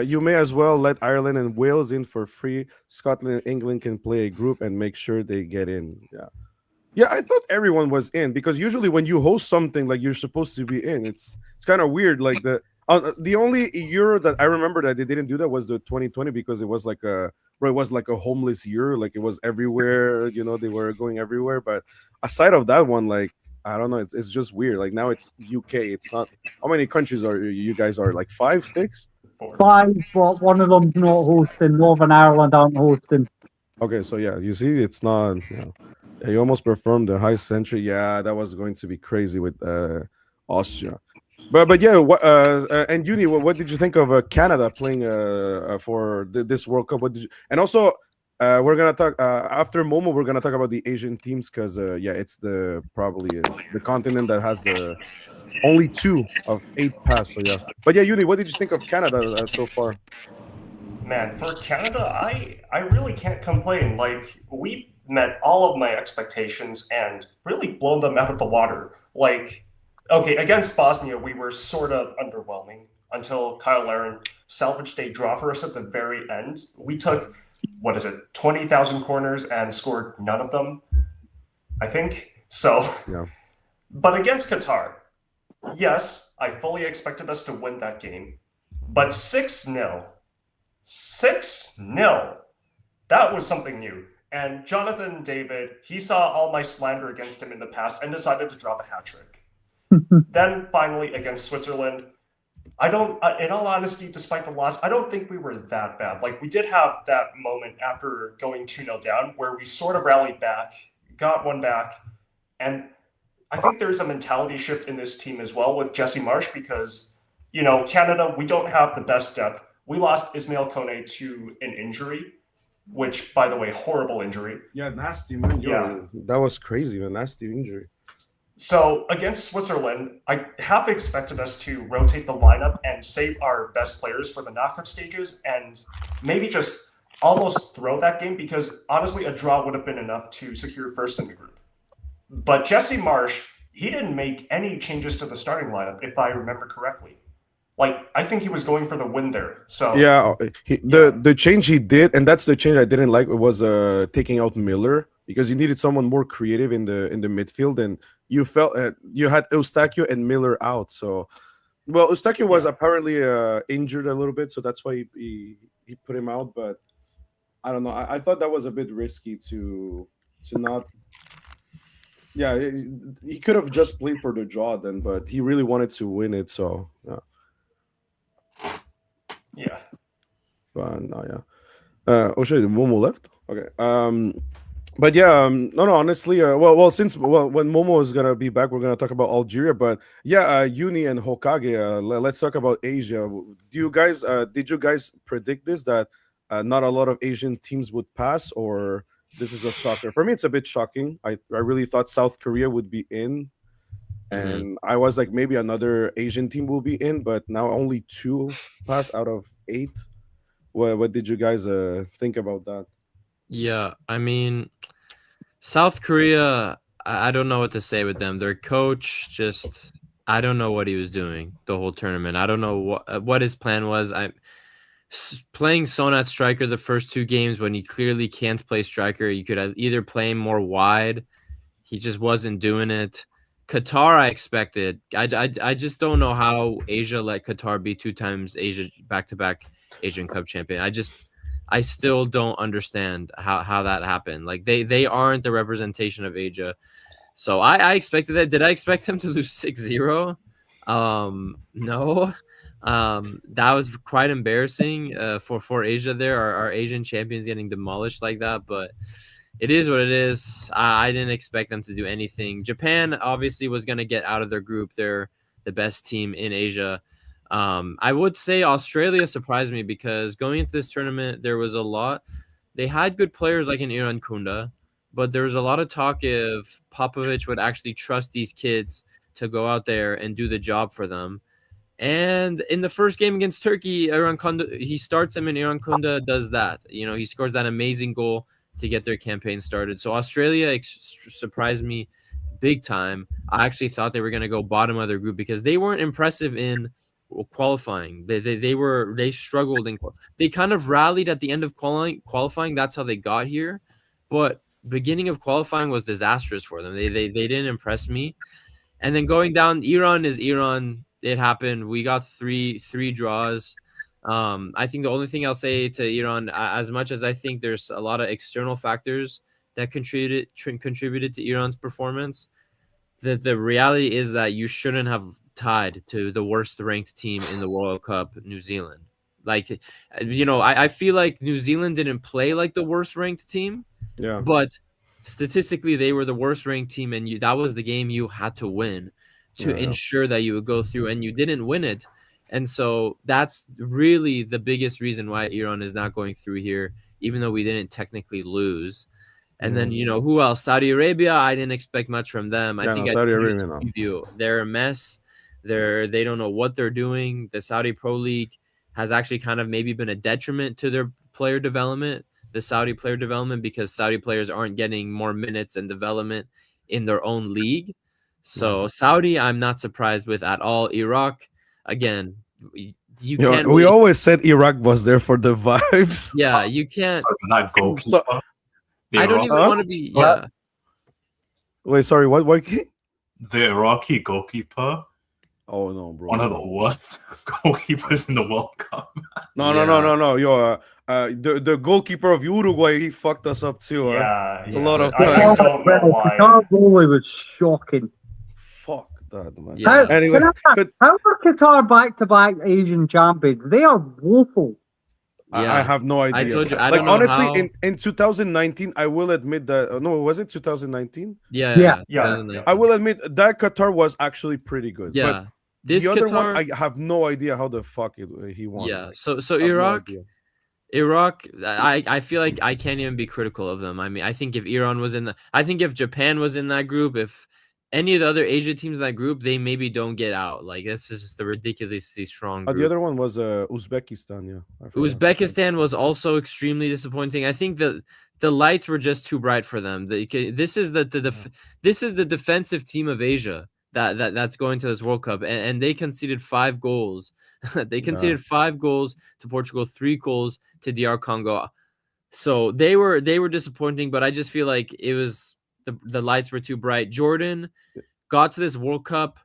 You may as well let Ireland and Wales in for free. Scotland and England can play a group and make sure they get in. Yeah. Yeah, I thought everyone was in because usually when you host something like you're supposed to be in, it's kind of weird. Like the only Euro that I remember that they didn't do that was the 2020 because it was like a homeless year. Like it was everywhere. You know, they were going everywhere. But aside of that one, like I don't know, it's just weird. Like now it's UK. It's not. How many countries are you guys are? Like 5, 6? 5, but one of them's not hosting. Northern Ireland aren't hosting. Okay, so yeah, you see, it's not. You know. Yeah, you almost performed the high century. Yeah, that was going to be crazy with Austria. But yeah, and Uni, what did you think of Canada playing for this World Cup? What did you, and also we're gonna talk after Momo. We're gonna talk about the Asian teams because yeah, it's the probably the continent that has the only 2 of 8 pass. So yeah, but yeah, Uni, what did you think of Canada so far? Man, for Canada, I really can't complain. Like, we met all of my expectations and really blown them out of the water. Like, okay, against Bosnia, we were sort of underwhelming until Kyle Larin salvaged a draw for us at the very end. We took, what is it, 20,000 corners and scored none of them, I think. So, Yeah. but against Qatar, yes, I fully expected us to win that game, but 6-0. 6-0. That was something new. And Jonathan David, he saw all my slander against him in the past and decided to drop a hat trick. Then finally against Switzerland, in all honesty, despite the loss, I don't think we were that bad. Like, we did have that moment after going 2-0 down where we sort of rallied back, got one back, and I think there's a mentality shift in this team as well with Jesse Marsh because, Canada, we don't have the best depth. We lost Ismail Kone to an injury, which, by the way, horrible injury. Yeah, nasty man. Yeah. That was crazy, man. Nasty injury. So against Switzerland, I half expected us to rotate the lineup and save our best players for the knockout stages and maybe just almost throw that game because honestly, a draw would have been enough to secure first in the group. But Jesse Marsh, he didn't make any changes to the starting lineup, if I remember correctly. Like, I think he was going for the win there. So yeah, the change he did, and that's the change I didn't like, was taking out Miller because you needed someone more creative in the midfield, and you felt you had Eustachio and Miller out. So, well, Eustachio was apparently injured a little bit, so that's why he put him out. But I don't know. I thought that was a bit risky to not. Yeah, he could have just played for the draw then, but he really wanted to win it. So yeah. Yeah. But no, yeah. Oh shit, Momo left. Okay. But yeah, no, honestly, since when Momo is gonna be back, we're gonna talk about Algeria. But yeah, Uni and Hokage. Let's talk about Asia. Did you guys predict this that not a lot of Asian teams would pass, or this is a shocker? For me, it's a bit shocking. I really thought South Korea would be in, and I was like, maybe another Asian team will be in, but now only 2 pass out of 8. What did you guys think about that? Yeah, I mean, South Korea, I don't know what to say with them. Their coach just, I don't know what he was doing the whole tournament. I don't know what his plan was. Playing Sonat striker the first 2 games when he clearly can't play striker. You could either play him more wide. He just wasn't doing it. Qatar, I expected. I just don't know how Asia let Qatar be 2 times Asia back-to-back Asian Cup champion. I still don't understand how that happened. Like, they aren't the representation of Asia. So I expected that. Did I expect them to lose 6-0? No. That was quite embarrassing for Asia there. Our Asian champions getting demolished like that, but it is what it is. I didn't expect them to do anything. Japan obviously was going to get out of their group. They're the best team in Asia. I would say Australia surprised me because going into this tournament, there was a lot. They had good players like in Iran Kunda, but there was a lot of talk if Popovich would actually trust these kids to go out there and do the job for them. And in the first game against Turkey, Iran Kunda, he starts him and Iran Kunda does that. He scores that amazing goal to get their campaign started. So Australia surprised me big time. I actually thought they were going to go bottom of their group because they weren't impressive in qualifying. They struggled and they kind of rallied at the end of qualifying. That's how they got here. But beginning of qualifying was disastrous for them. They didn't impress me. And then going down, Iran is Iran. It happened. We got three draws. I think the only thing I'll say to Iran, as much as I think there's a lot of external factors that contributed to Iran's performance, the reality is that you shouldn't have tied to the worst ranked team in the World Cup, New Zealand. Like, I feel like New Zealand didn't play like the worst ranked team. Yeah. But statistically they were the worst ranked team, and that was the game you had to win to ensure that you would go through, and you didn't win it. And so that's really the biggest reason why Iran is not going through here, even though we didn't technically lose. And then, who else? Saudi Arabia, I didn't expect much from them. I think Saudi Arabia, no. They're a mess. They don't know what they're doing. The Saudi Pro League has actually kind of maybe been a detriment to their player development, the Saudi player development, because Saudi players aren't getting more minutes and development in their own league. So Saudi, I'm not surprised with at all. Iraq, again, you can't. We always said Iraq was there for the vibes. Yeah, you can't. That goalkeeper. I don't even want to be. Yeah. Wait, sorry. What? The Iraqi goalkeeper. Oh no, bro! One of the worst goalkeepers in the World Cup. No. Yo, the goalkeeper of Uruguay, he fucked us up too. Yeah, a lot of I times. don't know why. Qatar goalie was shocking. Fuck that, man. Yeah. Anyway, how are Qatar back-to-back Asian champions? They are woeful. I have no idea. I told you, I like don't know honestly, how... in 2019, I will admit that. No, was it 2019? Yeah. I will admit that Qatar was actually pretty good. Yeah. But this the other Qatar... one, I have no idea how the fuck he won. Yeah. Like, So Iraq, I feel like I can't even be critical of them. I mean, I think if Iran was I think if Japan was in that group, if any of the other Asia teams in that group, they maybe don't get out. Like, this is just a ridiculously strong group. The other one was Uzbekistan. Yeah, Uzbekistan was also extremely disappointing. I think that the lights were just too bright for them. This is the defensive team of Asia that's going to this World Cup, and they conceded 5 goals. They conceded 5 goals to Portugal, 3 goals to DR Congo. So they were disappointing, but I just feel like it was the lights were too bright. Jordan got to this World Cup,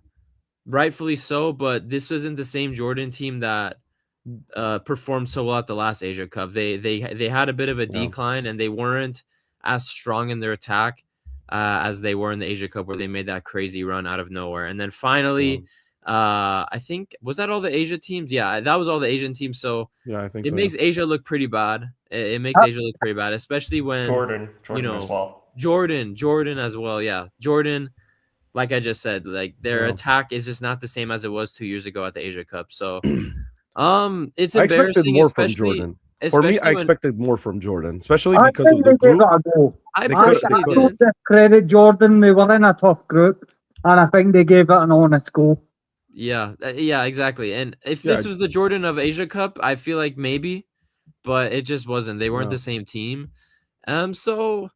rightfully so, but this wasn't the same Jordan team that performed so well at the last Asia Cup. They had a bit of a decline, and they weren't as strong in their attack as they were in the Asia Cup, where they made that crazy run out of nowhere. And then finally, I think, was that all the Asia teams? Yeah, that was all the Asian teams. So yeah, I think it makes Asia look pretty bad. It makes Asia look pretty bad, especially when Jordan as well. Jordan as well. Yeah, Jordan. Like I just said, like their attack is just not the same as it was 2 years ago at the Asia Cup. So, it's I expected embarrassing, more from Jordan. For me, I expected more from Jordan, especially because of the group. I don't discredit Jordan. They were in a tough group, and I think they gave it an honest go. Yeah, exactly. And if this was the Jordan of Asia Cup, I feel like maybe, but it just wasn't. They weren't the same team. So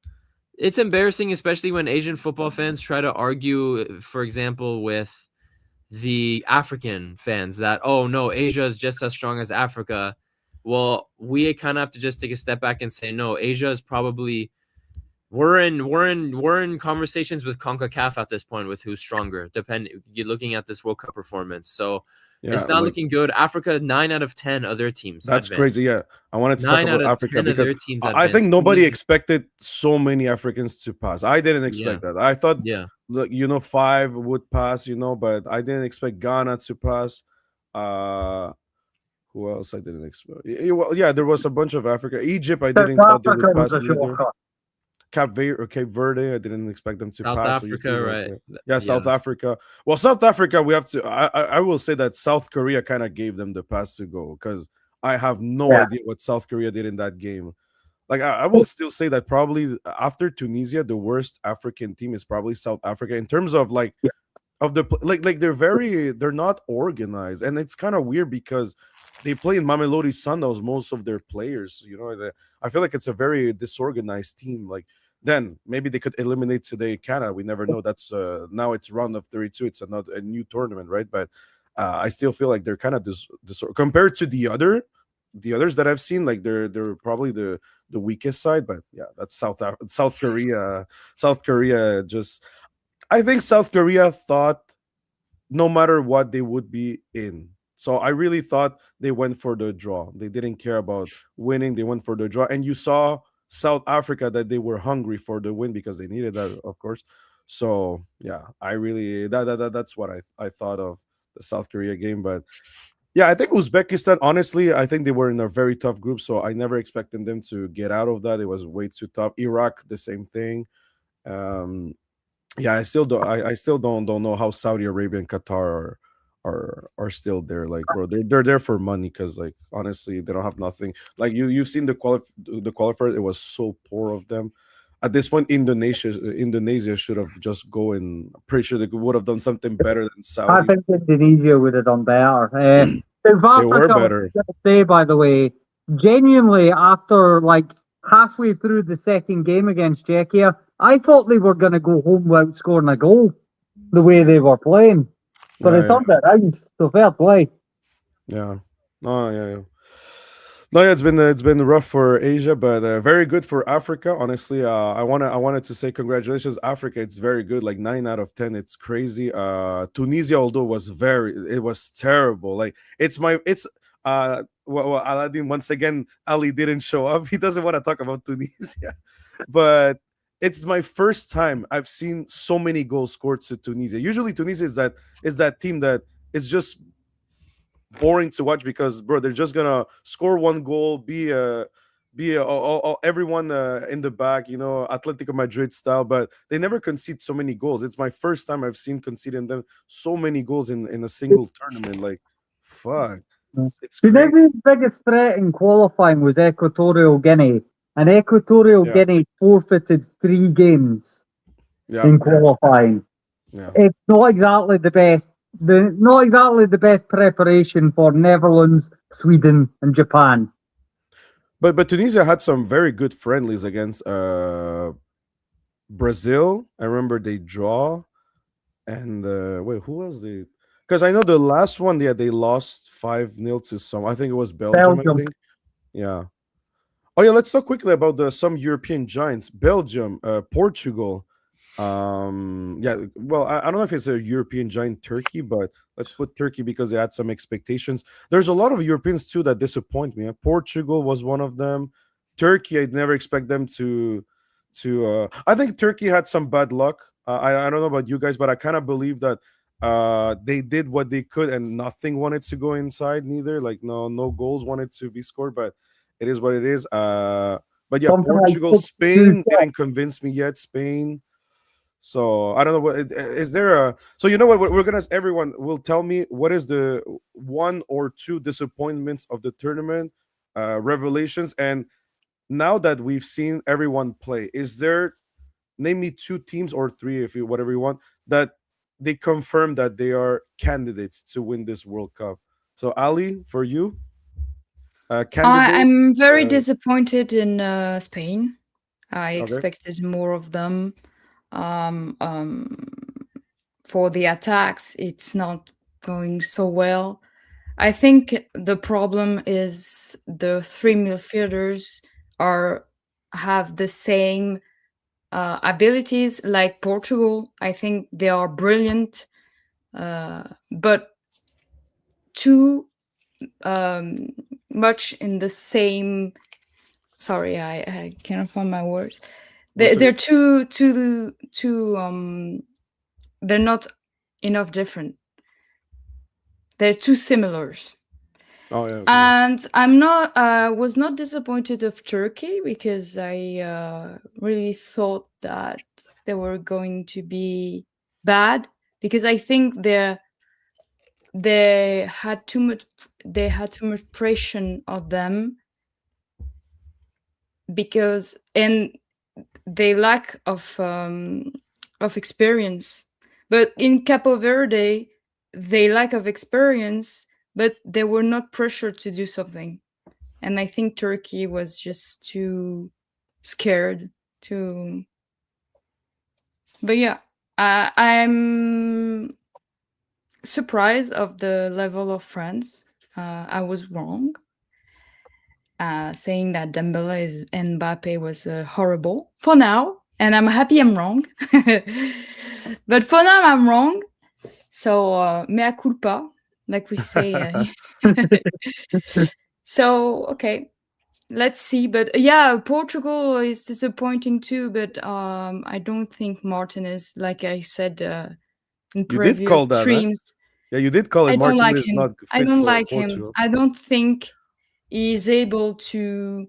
it's embarrassing, especially when Asian football fans try to argue, for example, with the African fans that, oh no, Asia is just as strong as Africa. Well, we kind of have to just take a step back and say, no, Asia is probably we're in conversations with CONCACAF at this point with who's stronger. You're looking at this World Cup performance, so it's not looking good. Africa, 9 out of 10 other teams. That's crazy. Yeah, I wanted to talk about Africa because teams I think nobody expected so many Africans to pass. I didn't expect that. I thought, 5 would pass, but I didn't expect Ghana to pass. Who else I didn't expect? Well, yeah, there was a bunch of Africa. Egypt, I didn't thought they would pass either. Cape Verde, I didn't expect them to pass. South Africa, right? Yeah, South Africa. Well, South Africa, we have to. I will say that South Korea kind of gave them the pass to go because I have no idea what South Korea did in that game. Like I will still say that probably after Tunisia, the worst African team is probably South Africa in terms of they're not organized, and it's kind of weird because they play in Mamelodi Sundowns, most of their players. I feel like it's a very disorganized team. Like, then maybe they could eliminate today Canada. We never know. That's now it's round of 32. It's a new tournament, right? But I still feel like they're kind of compared to the others that I've seen. Like they're probably the weakest side. But yeah, that's South Korea. South Korea just. I think South Korea thought no matter what they would be in. So I really thought they went for the draw. They didn't care about winning. They went for the draw. And you saw South Africa that they were hungry for the win because they needed that, of course. So yeah, I really that's what I thought of the South Korea game. But yeah, I think Uzbekistan, honestly, I think they were in a very tough group. So I never expected them to get out of that. It was way too tough. Iraq, the same thing. Um, yeah, I still don't. I still don't know how Saudi Arabia and Qatar are still there. Like, bro, they're there for money because, like, honestly, they don't have nothing. Like you've seen the qualifier. It was so poor of them. At this point, Indonesia should have just go and pretty sure they would have done something better than I Saudi. think Indonesia would have done better. South They were Africa, I was better. going to say, by the way, genuinely, after like halfway through the second game against Czechia, I thought they were going to go home without scoring a goal the way they were playing. But Yeah, they turned it around, so fair play. yeah. Oh, yeah. No, yeah, it's been rough for Asia, but very good for Africa. Honestly, I wanted to say congratulations, Africa. It's very good, like 9 out of 10. It's crazy. Tunisia, although it was terrible. Like it's well, Aladdin once again. Ali didn't show up. He doesn't want to talk about Tunisia, but it's my first time I've seen so many goals scored to Tunisia. Usually, Tunisia is that team that is just boring to watch because bro they're just gonna score one goal everyone in the back, you know, Atletico Madrid style, but they never concede so many goals. It's my first time I've seen conceding them so many goals in a single tournament. Like fuck, it's crazy. Tunisia's biggest threat in qualifying was Equatorial Guinea, and Equatorial Yeah. Guinea forfeited 3 games Yeah, in qualifying. yeah. It's not exactly the best. Not exactly the best preparation for Netherlands, Sweden, and Japan. But Tunisia had some very good friendlies against Brazil. I remember they draw. And wait, who was the? Because I know the last one, yeah, they lost 5-0 to some. I think it was Belgium. I Belgium. think, yeah. Oh yeah, let's talk quickly about the some European giants. Belgium, Portugal. Yeah. Well, I don't know if it's a European giant, Turkey, but let's put Turkey because they had some expectations. There's a lot of Europeans too that disappoint me. Portugal was one of them. Turkey, I'd never expect them to. I think Turkey had some bad luck. I don't know about you guys, but I kind of believe that they did what they could and nothing wanted to go inside. Neither, like no goals wanted to be scored, but it is what it is. But yeah, Something like Portugal, 6-2. Spain didn't convince me yet. Spain. So I don't know what is there a. So you know what we're gonna ask everyone will tell me what is the one or two disappointments of the tournament, revelations, and now that we've seen everyone play, is there name me 2 teams or 3 if you whatever you want that they confirm that they are candidates to win this World Cup. So Ali, for you, candidate. I'm very disappointed in Spain. I Okay. expected more of them. For the attacks, it's not going so well. I think the problem is the 3 midfielders have the same abilities like Portugal. I think they are brilliant, but too much in the same. Sorry, I cannot find my words. They're too they're not enough different. They're too similar. Oh yeah. Okay. And was not disappointed of Turkey because I really thought that they were going to be bad because I think they had too much pressure on them because and they lack of experience. But in Capo Verde, they lack of experience, but they were not pressured to do something. And I think Turkey was just too scared to. But yeah, I'm surprised of the level of France. I was wrong. Saying that Dembele and Mbappe was horrible for now, and I'm happy I'm wrong. But for now, I'm wrong. So mea culpa, like we say. So okay, let's see. But yeah, Portugal is disappointing too. But I don't think Martinez, like I said in previous did call that, huh? streams. Yeah, you did call it. I don't like Martinez him. not I fit don't for like Portugal. him. I don't think is able to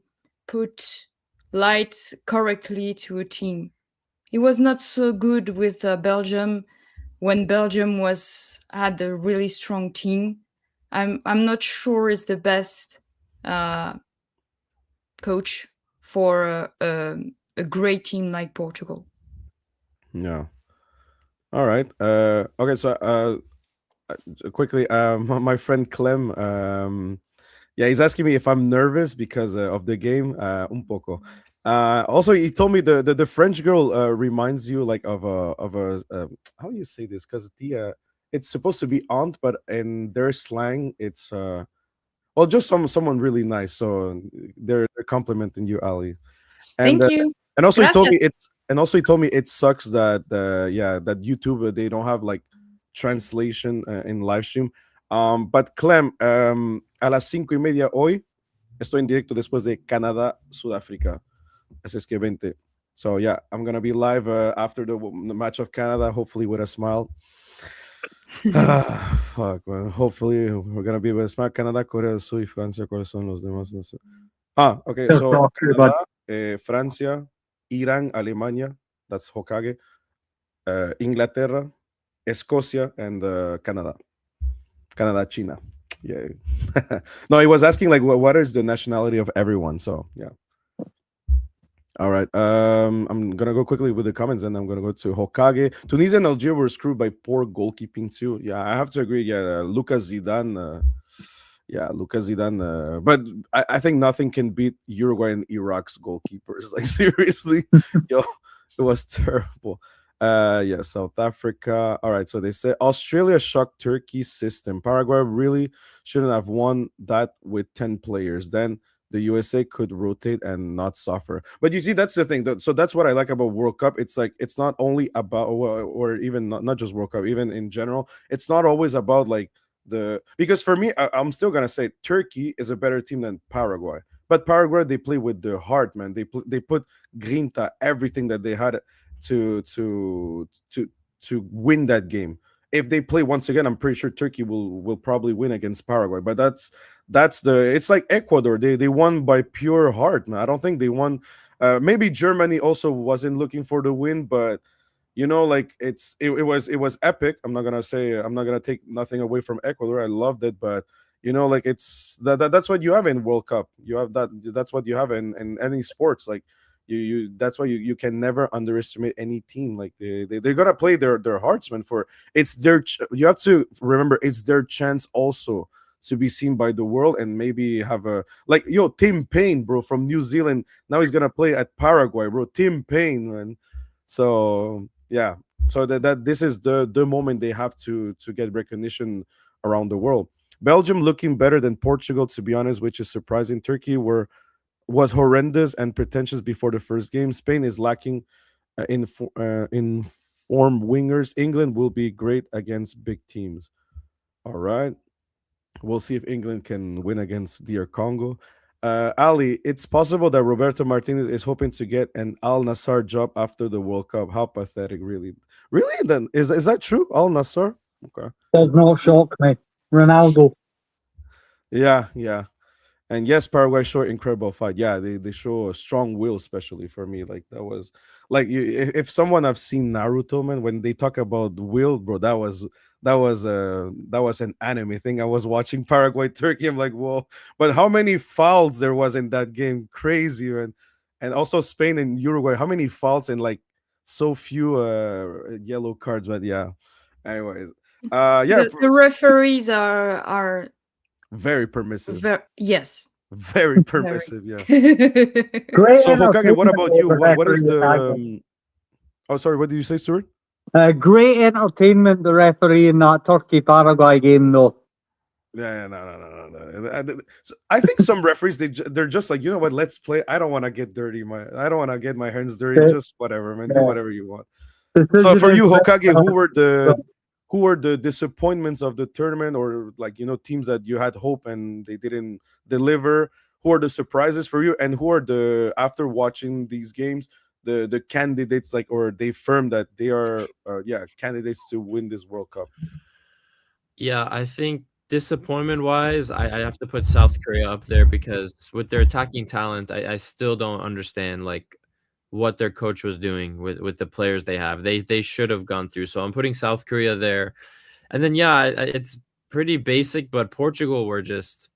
put light correctly to a team. he was not so good with Belgium when Belgium had a really strong team. I'm not sure is the best coach for a great team like Portugal. Yeah. All right. Okay. So quickly, my friend Clem, yeah, he's asking me if I'm nervous because of the game. Un poco. Also, he told me the French girl reminds you like of a how do you say this? Because it's supposed to be aunt, but in their slang, it's well, just someone really nice. So they're complimenting you, Ali. And Thank you. and also he told Gracias. me it sucks that yeah, that YouTube they don't have like translation in live stream. But Clem, a las 5:30 hoy estoy en directo después de Canadá Sudáfrica. Así es que 20. So yeah, I'm gonna be live after the match of Canada, hopefully with a smile. Fuck, man. Hopefully we're gonna be with a smile. Canadá, Corea del Sur y Francia. ¿Cuáles son los demás? No sé. Okay. They're So soccer, but Canadá, Francia, Irán, Alemania. That's Hokage. Inglaterra, Escocia, and Canada. Canada, China. Yeah. No, he was asking like, what is the nationality of everyone? So yeah. All right. I'm gonna go quickly with the comments, and I'm gonna go to Hokage. Tunisia and Algeria were screwed by poor goalkeeping too. Yeah, I have to agree. Yeah, Lucas Zidane. Yeah, Lucas Zidane. But I think nothing can beat Uruguay and Iraq's goalkeepers. Like seriously, yo, it was terrible. Yeah, South Africa. All right, so they say Australia shocked Turkey's system. Paraguay really shouldn't have won that with 10 players. Then the USA could rotate and not suffer. But you see, that's the thing. So that's what I like about World Cup. It's like it's not only about, or even not just World Cup, even in general. It's not always about like because for me, I'm still gonna say Turkey is a better team than Paraguay. But Paraguay, they play with their heart, man. They put grinta, everything that they had to to win that game. If they play once again, I'm pretty sure Turkey will probably win against Paraguay. But it's like Ecuador. They won by pure heart, man. I don't think they won. Maybe Germany also wasn't looking for the win, but like it was epic. I'm not gonna take nothing away from Ecuador. I loved it, but like it's that's what you have in World Cup. You have that's what you have in any sports. Like you that's why you can never underestimate any team. Like they're gonna play their hearts, man. For it's you have to remember it's their chance also to be seen by the world and maybe have a like Tim Payne, bro, from New Zealand. Now he's gonna play at Paraguay, bro. Tim Payne, man. So yeah, so that this is the moment they have to get recognition around the world. Belgium looking better than Portugal, to be honest, which is surprising. Turkey was horrendous and pretentious before the first game. Spain is lacking in form wingers. England will be great against big teams. All right, we'll see if England can win against DR Congo. Ali, it's possible that Roberto Martinez is hoping to get an Al Nassr job after the World Cup. How pathetic, really. Really? Then is that true? Al Nassr? Okay. does not shock me. Ronaldo. Yeah. And yes, Paraguay show incredible fight. Yeah, they show a strong will, especially for me. Like that was like if someone I've seen Naruto, man, when they talk about will, bro, that was an anime thing. I was watching Paraguay Turkey. I'm like, whoa! But how many fouls there was in that game? Crazy, man. And also Spain and Uruguay. How many fouls and like so few yellow cards? But yeah. Anyways, yeah, The referees are very permissive. yes. Very permissive, yeah. Great So Hokage, what entertainment about you? the What is referee the attacked. oh, sorry, what did you say, Stuart? Great entertainment the referee in that Turkey Paraguay game though. Yeah, no. So I think some referees they're just like, you know what, let's play. I don't want to get dirty. I don't want to get my hands dirty. Yeah. Just whatever, man. Do Yeah. whatever you want. So for you, Hokage, who were the disappointments of the tournament, or like teams that you had hope and they didn't deliver? Who are the surprises for you, and who are after watching these games the candidates, like, or they firm that they are candidates to win this World Cup? Yeah, I think disappointment wise, I have to put South Korea up there because with their attacking talent, I still don't understand like what their coach was doing with the players they have. They should have gone through. So I'm putting South Korea there. And then, yeah, it's pretty basic, but Portugal were just,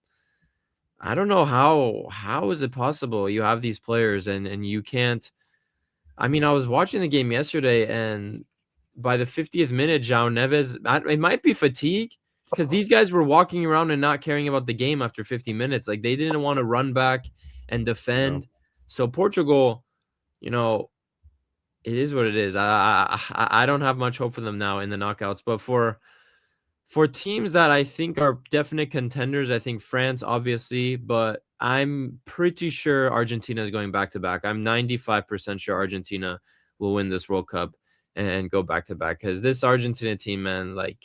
I don't know how is it possible you have these players and you can't. I mean, I was watching the game yesterday, and by the 50th minute, João Neves, it might be fatigue, because these guys were walking around and not caring about the game after 50 minutes. Like, they didn't want to run back and defend. No. So Portugal, you know, it is what it is. I don't have much hope for them now in the knockouts, but for teams that I think are definite contenders, I think France, obviously, but I'm pretty sure Argentina is going back to back. I'm 95% sure Argentina will win this World Cup and go back to back, because this Argentina team, man, like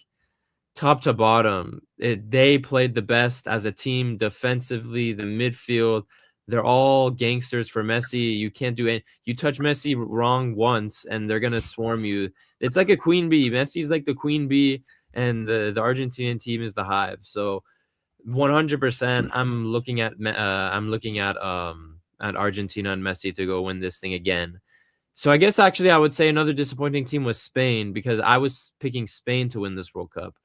top to bottom, they played the best as a team defensively, the midfield. They're all gangsters for Messi. You can't do it. You touch Messi wrong once, and they're going to swarm you. It's like a queen bee. Messi's like the queen bee, and the Argentinian team is the hive. So 100%, I'm looking at Argentina and Messi to go win this thing again. So I guess actually I would say another disappointing team was Spain, because I was picking Spain to win this World Cup,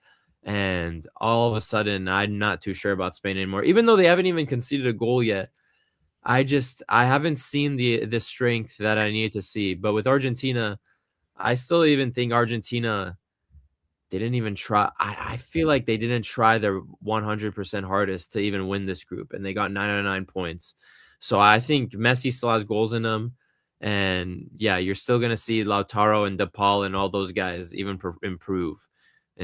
and all of a sudden I'm not too sure about Spain anymore, even though they haven't even conceded a goal yet. I haven't seen the strength that I need to see. But with Argentina, I still even think Argentina didn't even try. I feel like they didn't try their 100% hardest to even win this group, and they got 99 points. So I think Messi still has goals in him. And yeah, you're still going to see Lautaro and DePaul and all those guys even improve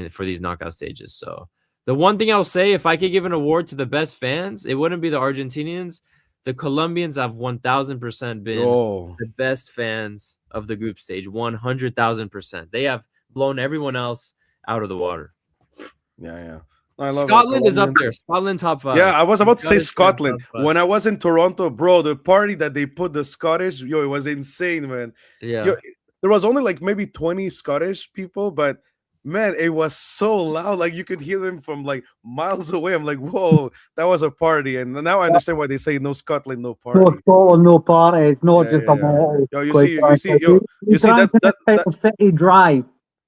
for these knockout stages. So the one thing I'll say, if I could give an award to the best fans, it wouldn't be the Argentinians. The Colombians have 1,000% been the best fans of the group stage. 100,000%. They have blown everyone else out of the water. Yeah. I love Scotland is up there. Scotland top 5. Yeah, I was about to say Scotland. When I was in Toronto, bro, the party that they put the Scottish, it was insane, man. Yeah. There was only like maybe 20 Scottish people, but man, it was so loud. Like you could hear them from like miles away. I'm like, whoa, that was a party. And now I understand why they say no Scotland, no party. No Scotland, no party. It's not just a motto. You see that city dry.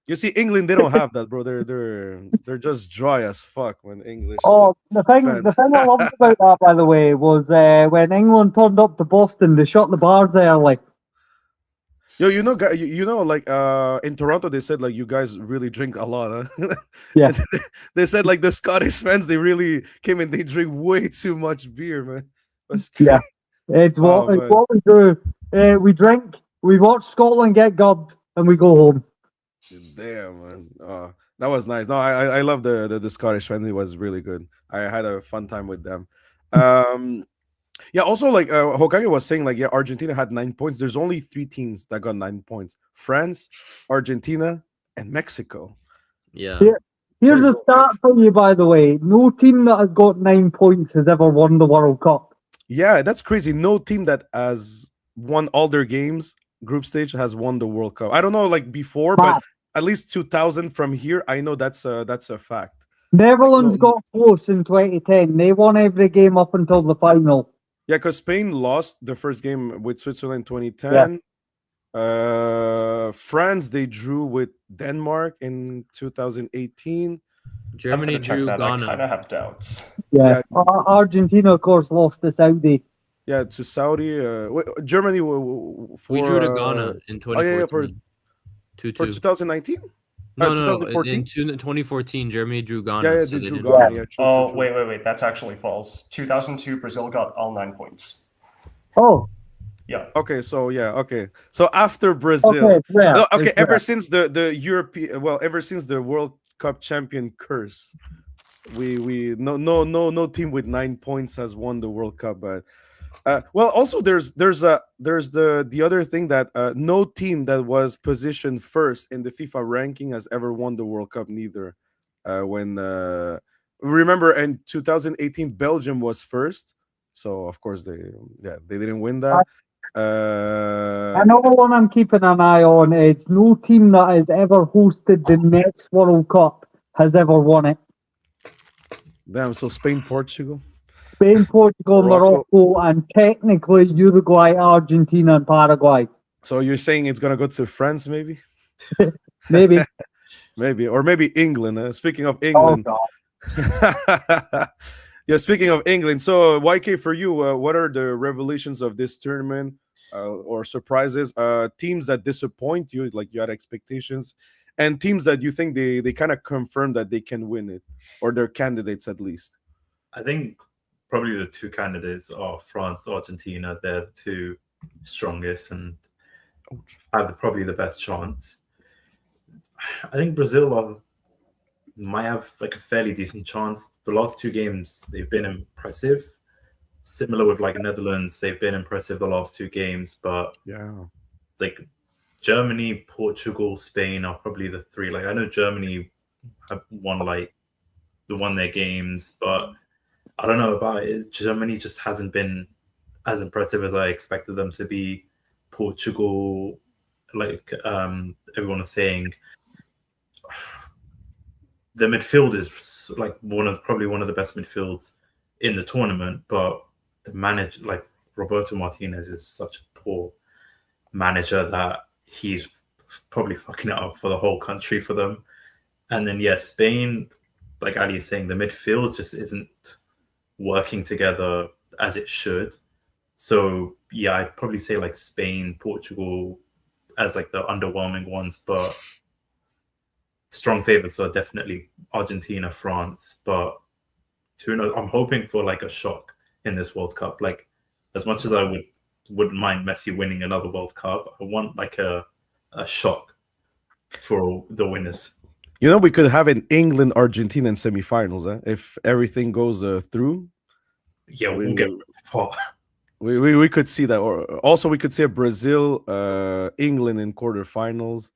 You see, England, they don't have that, bro. They're just dry as fuck when English. Oh, the thing I loved about that, by the way, was when England turned up to Boston, they shut the bars early. Yo, like in Toronto, they said like you guys really drink a lot, huh? Yeah. They said like the Scottish fans, they really came and they drink way too much beer, man. Yeah, it's what we do. We drink, we watch Scotland get gubbed, and we go home. Damn, man. That was nice. No, I love the Scottish fan. It was really good. I had a fun time with them. Yeah, also like Hokage was saying, like, yeah, Argentina had 9 points. There's only 3 teams that got 9 points: France, Argentina, and Mexico. Yeah. Here's a stat for you, by the way. No team that has got 9 points has ever won the World Cup. Yeah, that's crazy. No team that has won all their games, group stage, has won the World Cup. I don't know, like before, but at least 2000 from here, I know that's a fact. Netherlands got close in 2010. They won every game up until the final. Yeah, because Spain lost the first game with Switzerland 2010. Yeah. France, they drew with Denmark in 2018. Germany drew Ghana. I kind of have doubts. Yeah. Argentina, of course, lost to Saudi. Yeah, to Saudi. Germany. We drew to Ghana in 2014. For 2019? No, 2014? In 2014, Germany drew Ghana. Yeah, they drew Ghana. Yeah, true. Wait. That's actually false. 2002, Brazil got all 9 points. Oh. Yeah. Okay, so So after Brazil. Ever since the European, ever since the World Cup champion curse, we no team with 9 points has won the World Cup, but also there's the other thing that no team that was positioned first in the FIFA ranking has ever won the World Cup neither. Remember in 2018 Belgium was first, so of course they didn't win that. Another one I'm keeping an eye on is no team that has ever hosted the next World Cup has ever won it. Damn, so Spain, Portugal, Morocco, and technically Uruguay, Argentina, and Paraguay. So you're saying it's gonna go to France, maybe? Maybe. Maybe, or maybe England. Speaking of Oh England, God. yeah. Speaking of England, so YK, for you, what are the revelations of this tournament or surprises? Teams that disappoint you, like you had expectations, and teams that you think they kind of confirm that they can win it, or they're candidates at least. I think probably the two candidates are France, Argentina. They're the two strongest and have probably the best chance. I think Brazil might have like a fairly decent chance. The last two games they've been impressive. Similar with like Netherlands, they've been impressive the last two games, but Yeah, like Germany, Portugal, Spain are probably the three. Like I know Germany have won their games, but I don't know about it. Germany just hasn't been as impressive as I expected them to be. Portugal, like everyone is saying, the midfield is like probably one of the best midfields in the tournament, but the manager, like Roberto Martinez, is such a poor manager that he's probably fucking it up for the whole country for them. And then Spain, like Ali is saying, the midfield just isn't working together as it should. So I'd probably say like Spain, Portugal as like the underwhelming ones, but strong favorites are definitely Argentina, France. But who knows? I'm hoping for like a shock in this World Cup. Like as much as I wouldn't mind Messi winning another World Cup, I want like a shock for the winners. you know, we could have an England Argentina in semifinals, if everything goes through. Yeah, we'll get far. We could see that, or also we could see a Brazil England in quarterfinals.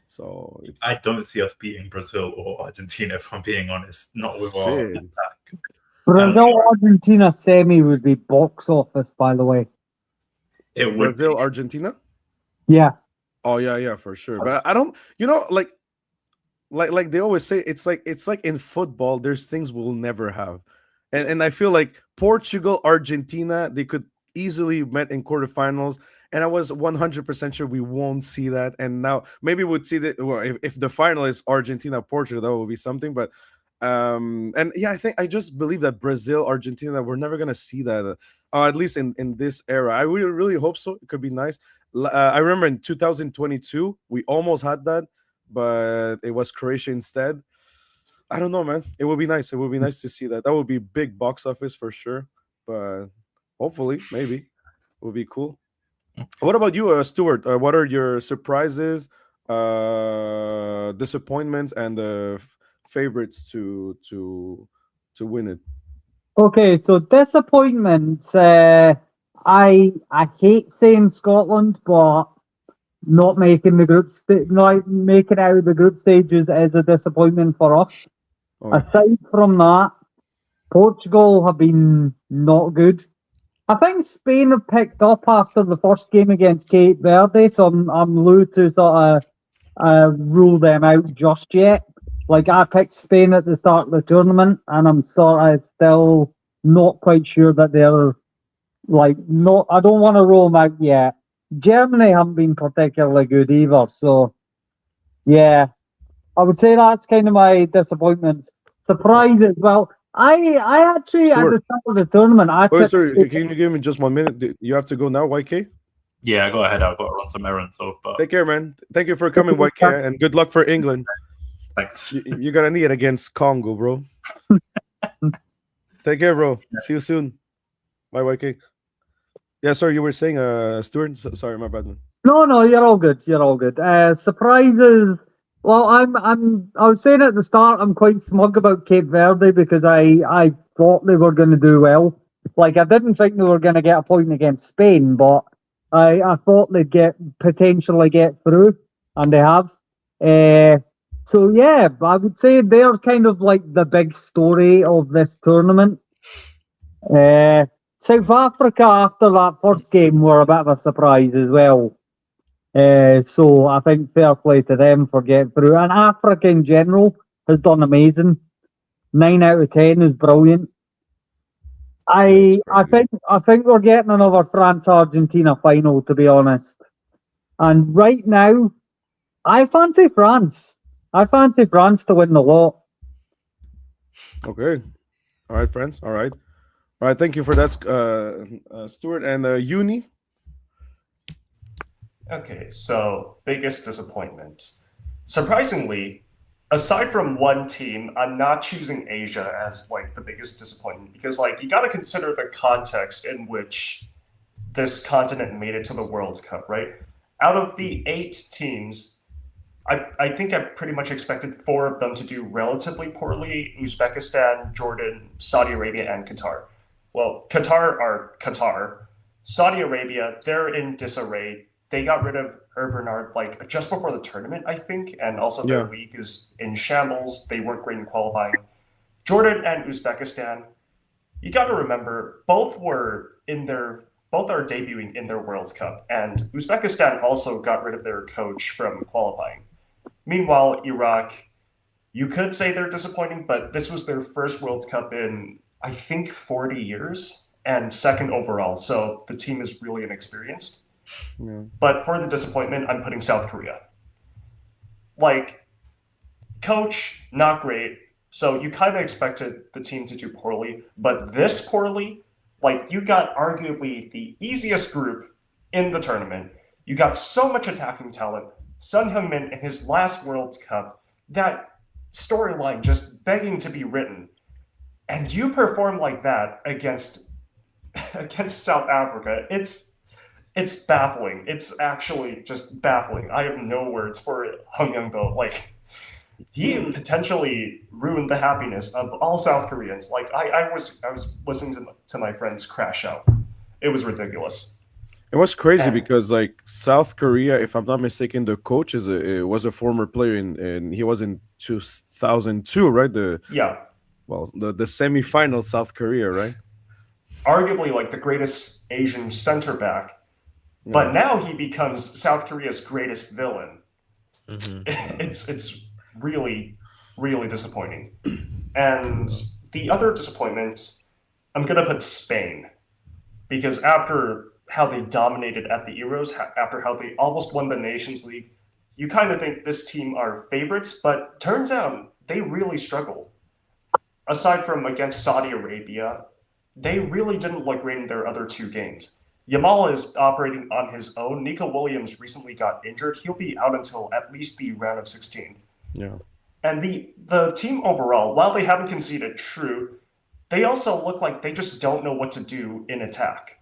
So I don't see us beating Brazil or Argentina, if I'm being honest. Not with our Shit. attack. Brazil Argentina semi would be box office, by the way. It would Brazil be. Argentina. Yeah. Oh yeah, for sure. But I don't, like they always say, it's like in football, there's things we'll never have, and I feel like Portugal, Argentina, they could easily met in quarterfinals, and I was 100% sure we won't see that. And now maybe we'd see that. Well, if the final is Argentina, Portugal, that would be something. But and yeah, I just believe that Brazil, Argentina, we're never gonna see that. At least in this era, I really hope so. It could be nice. I remember in 2022 we almost had that, but it was Croatia instead. I don't know, man. It would be nice. It would be nice to see that. That would be big box office for sure. But hopefully, maybe it would be cool. What about you, Stuart? What are your surprises, disappointments, and favorites to win it? Okay, so disappointments. I hate saying Scotland, but not making the not making it out of the group stages is a disappointment for us. Oh, Aside from that, Portugal have been not good. I think Spain have picked up after the first game against Cape Verde, so I'm loath to sort of rule them out just yet. Like I picked Spain at the start of the tournament, and I'm sort of still not quite sure that they're like not. I don't want to rule them out yet. Germany haven't been particularly good either, so yeah, I would say that's kind of my disappointment. Surprise as well. I actually at the start of the tournament, wait, sorry, can you give me just 1 minute? You have to go now, YK. Yeah, go ahead. I've got to run some errands. So, but Take care, man. Thank you for coming, YK, and good luck for England. thanks. You're gonna need it against Congo, bro. Take care, bro. See you soon. Bye, YK. Yeah, sorry, you were saying, Stuart. Sorry, my bad, man. No, you're all good. You're all good. Surprises. Well, I was saying at the start, I'm quite smug about Cape Verde because I thought they were going to do well. Like I didn't think they were going to get a point against Spain, but I thought they'd potentially get through, and they have. So yeah, I would say they're kind of like the big story of this tournament. South Africa after that first game were a bit of a surprise as well. So I think fair play to them for getting through. And Africa in general has done amazing. 9 out of 10 is brilliant. I think we're getting another France Argentina final, to be honest. And right now, I fancy France. I fancy France to win the lot. Okay. All right, friends. All right. All right. Thank you for that, Stuart. And Uni. Okay, so biggest disappointment. Surprisingly, aside from one team, I'm not choosing Asia as like the biggest disappointment because like you got to consider the context in which this continent made it to the World Cup, right? Out of the 8 teams, I think I pretty much expected 4 of them to do relatively poorly: Uzbekistan, Jordan, Saudi Arabia, and Qatar. Well, Qatar are Qatar. Saudi Arabia, they're in disarray. They got rid of Bernard like just before the tournament, I think, and also their Yeah. league is in shambles. They weren't great in qualifying. Jordan and Uzbekistan, you got to remember both are debuting in their World Cup, and Uzbekistan also got rid of their coach from qualifying. Meanwhile, Iraq, you could say they're disappointing, but this was their first World Cup in, I think, 40 years and second overall. So the team is really inexperienced. Yeah. But for the disappointment, I'm putting South Korea. Like, coach, not great. So you kind of expected the team to do poorly. But this poorly, like, you got arguably the easiest group in the tournament. You got so much attacking talent. Son Heung-min in his last World Cup, that storyline just begging to be written. And you perform like that against South Africa. It's baffling. It's actually just baffling. I have no words for Hung Young-bo. Like, he potentially ruined the happiness of all South Koreans. Like, I was listening to my friends crash out. It was ridiculous. It was crazy And because like South Korea, if I'm not mistaken, the coach was a former player and he was in 2002, right? yeah, The semi-final South Korea, right? arguably like the greatest Asian center back. But now he becomes South Korea's greatest villain. Mhm. It's really, really disappointing. And the other disappointment, I'm gonna put Spain, because after how they dominated at the Euros, after how they almost won the Nations League, you kind of think this team are favorites, but turns out they really struggled. Aside from against Saudi Arabia, they really didn't look great in their other 2 games. Yamal is operating on his own. Nico Williams recently got injured. He'll be out until at least the round of 16. Yeah. And the team overall, while they haven't conceded, true, they also look like they just don't know what to do in attack,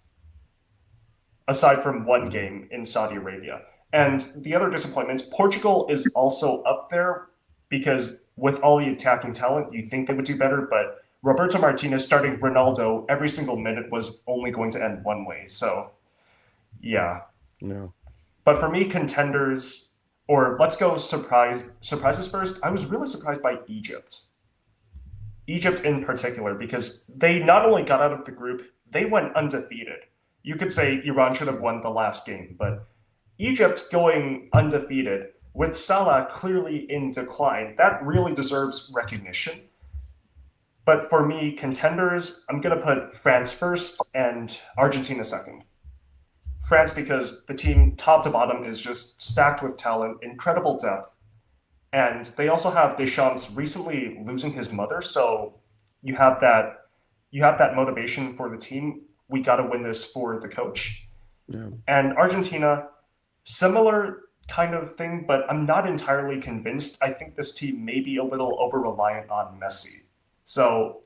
aside from one game in Saudi Arabia. And the other disappointments, Portugal is also up there because with all the attacking talent, you think they would do better, but Roberto Martinez starting Ronaldo every single minute was only going to end one way. So, yeah. Yeah. But for me, contenders, or let's go surprises first. I was really surprised by Egypt. Egypt in particular, because they not only got out of the group, they went undefeated. You could say Iran should have won the last game, but Egypt going undefeated with Salah clearly in decline, that really deserves recognition. But for me, contenders, I'm going to put France first and Argentina second. France, because the team top to bottom is just stacked with talent, incredible depth. And they also have Deschamps recently losing his mother, so you have that motivation for the team. We got to win this for the coach. Yeah. And Argentina, similar kind of thing, but I'm not entirely convinced. I think this team may be a little over reliant on Messi. So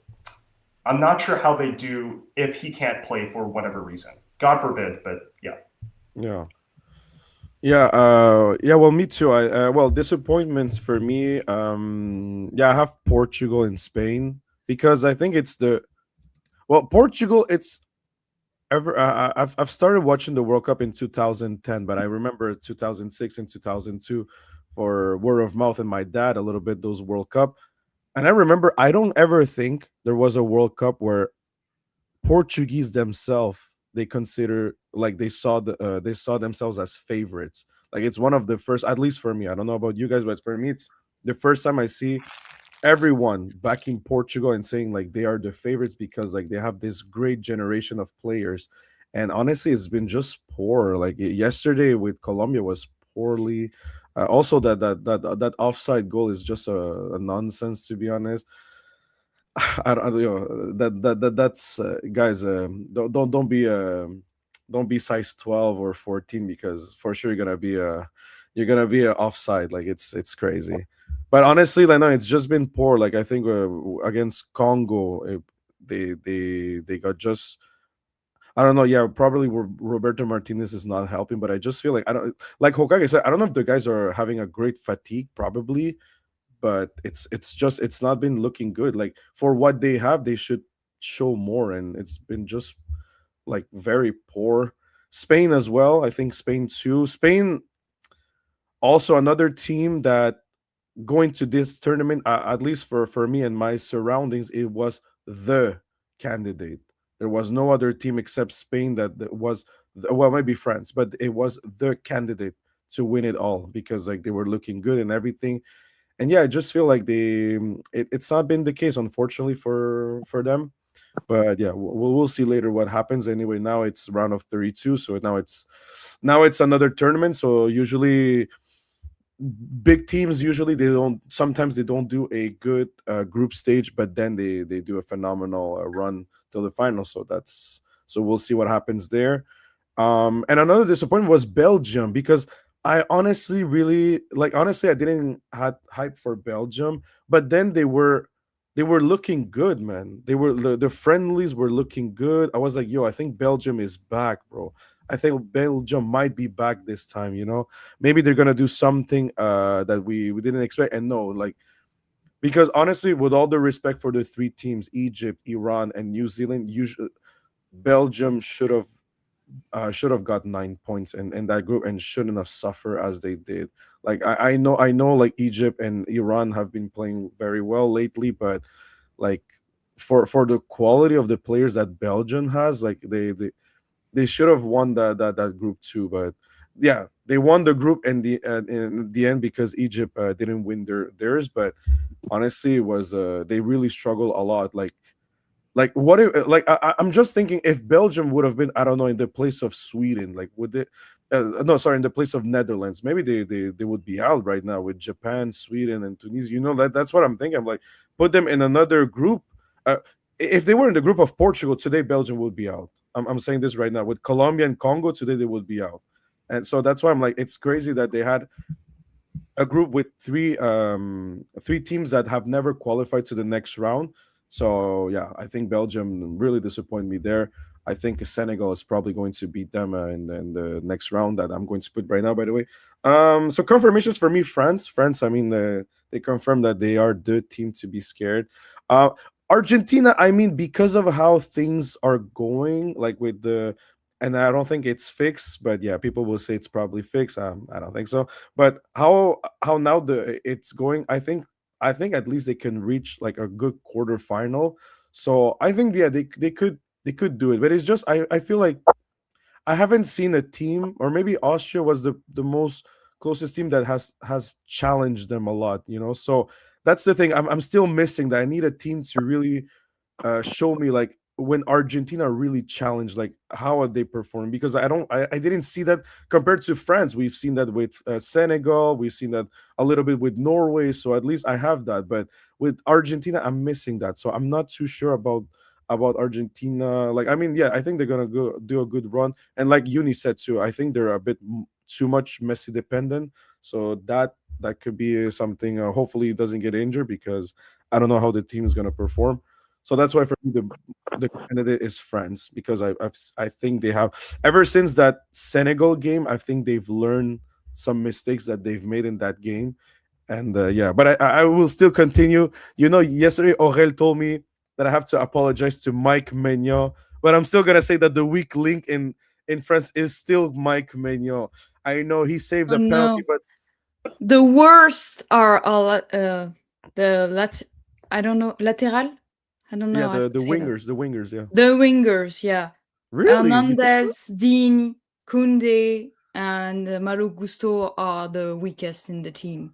I'm not sure how they do if he can't play for whatever reason. God forbid, but yeah. Yeah. Yeah, yeah, well, me too. Well, disappointments for me. Yeah, I have Portugal and Spain because I think it's Portugal. It's I've started watching the World Cup in 2010, but I remember 2006 and 2002 for word of mouth and my dad a little bit those World Cup, and I remember I don't ever think there was a World Cup where Portuguese themselves they consider like they saw themselves as favorites. Like it's one of the first, at least for me. I don't know about you guys, but for me, it's the first time I see everyone backing Portugal and saying like they are the favorites because like they have this great generation of players. and honestly, it's been just poor. Like yesterday with Colombia was poorly. Also, that offside goal is just a nonsense, to be honest. I don't know that's guys. Don't be size 12 or 14, because for sure you're gonna be offside. Like it's crazy. But honestly, like no, it's just been poor. Like I think against Congo, they got just. I don't know. Yeah, probably Roberto Martinez is not helping, but I just feel like I don't like Hokage said. I don't know if the guys are having a great fatigue, probably, but it's just it's not been looking good. Like for what they have, they should show more, and it's been just like very poor. Spain as well. I think Spain too. Spain also another team that going to this tournament, at least for me and my surroundings, it was the candidate. There was no other team except Spain that was well, maybe France, but it was the candidate to win it all, because like they were looking good and everything. And yeah, I just feel like it's not been the case, unfortunately, for them. But yeah, we'll see later what happens. Anyway, now it's round of 32, so now it's another tournament. So usually big teams, usually they don't, sometimes they don't do a good group stage, but then they do a phenomenal run till the final. So that's, so we'll see what happens there. And another disappointment was Belgium, because I honestly really like, honestly I didn't had hype for Belgium, but then they were looking good, man. They were the friendlies were looking good. I was like, yo, I think Belgium is back, bro. I think Belgium might be back this time, you know. Maybe they're gonna do something that we didn't expect. And no, like, because honestly, with all the respect for the three teams, Egypt, Iran, and New Zealand, usually Belgium should have got 9 points in that group and shouldn't have suffered as they did. Like I know like Egypt and Iran have been playing very well lately, but like for the quality of the players that Belgium has, like they should have won that group too. But yeah, they won the group in the end, because Egypt didn't win theirs. But honestly, it was they really struggle a lot. Like what if, like I'm just thinking, if Belgium would have been, I don't know, in the place of Sweden, like would they no, sorry, in the place of Netherlands, maybe they would be out right now with Japan, Sweden, and Tunisia. You know, that's what I'm thinking. I'm like, put them in another group. If they were in the group of Portugal today, Belgium would be out. I'm saying this right now. With Colombia and Congo today, they would be out. And so that's why I'm like, it's crazy that they had a group with three teams that have never qualified to the next round. So yeah, I think Belgium really disappointed me there. I think Senegal is probably going to beat them in the next round that I'm going to put right now. By the way, so confirmations for me, France. France. I mean, they confirmed that they are the team to be scared. Uh, Argentina. I mean, because of how things are going, like with the, and I don't think it's fixed, but yeah, people will say it's probably fixed. I don't think so. But how now the it's going? I think at least they can reach like a good quarterfinal. So I think yeah, they could do it. But it's just I feel like I haven't seen a team, or maybe Austria was the most closest team that has challenged them a lot, you know. So that's the thing. I'm still missing that. I need a team to really show me like when Argentina really challenged, like how are they performing? Because I didn't see that compared to France. We've seen that with Senegal, we've seen that a little bit with Norway, so at least I have that. But with Argentina, I'm missing that, so I'm not too sure about Argentina. Like, I mean, yeah, I think they're gonna go do a good run, and like Uni said too, I think they're a bit too much Messi dependent, so that could be something. Hopefully, he doesn't get injured, because I don't know how the team is gonna perform. So that's why for me the candidate is France, because I think they have, ever since that Senegal game, I think they've learned some mistakes that they've made in that game. And yeah, but I will still continue. You know, yesterday Aurel told me that I have to apologize to Mike Maignan, but I'm still gonna say that the weak link in France is still Mike Maignan. I know he saved Oh a penalty, no. but The worst are I don't know, lateral. I don't yeah, know how to the say that. wingers, yeah. The wingers, yeah. Really, you think so? Hernandez, Dean, Kunde, and Malo Gusto are the weakest in the team.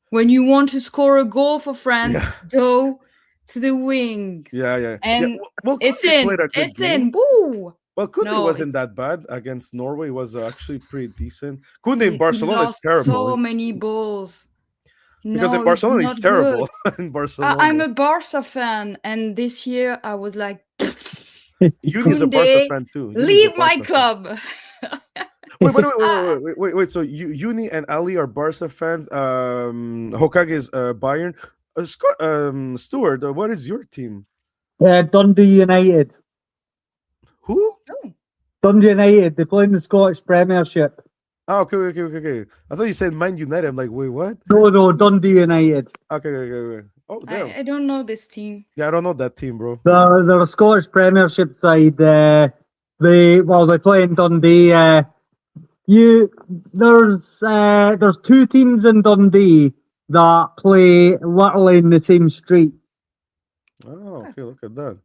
When you want to score a goal for France, Yeah. go to the wing. Yeah. And Well, it's Kunde in. played a good It's in. game. Woo! Well, Kunde No, wasn't that bad against Norway. It was actually pretty decent. Kunde in he Barcelona is lost terrible so many balls. because in No, he's Barcelona he's not good. terrible. In Barcelona, I'm a Barca fan, and this year I was like, Uni's a Barca Kunde, fan too. Uni's a leave my Barca fan. club. Wait. So Uni and Ali are Barca fans. Hokage is Bayern. Stuart, what is your team? Dundee United. Who? Oh, Dundee United. They play in the Scottish Premiership. Oh, okay. I thought you said Man United. I'm like, wait, what? No, Dundee United. Okay. Oh, damn. I don't know this team. Yeah, I don't know that team, bro. They're a Scottish Premiership side. They play in Dundee. There's two teams in Dundee that play literally in the same street. Oh, okay, look at that.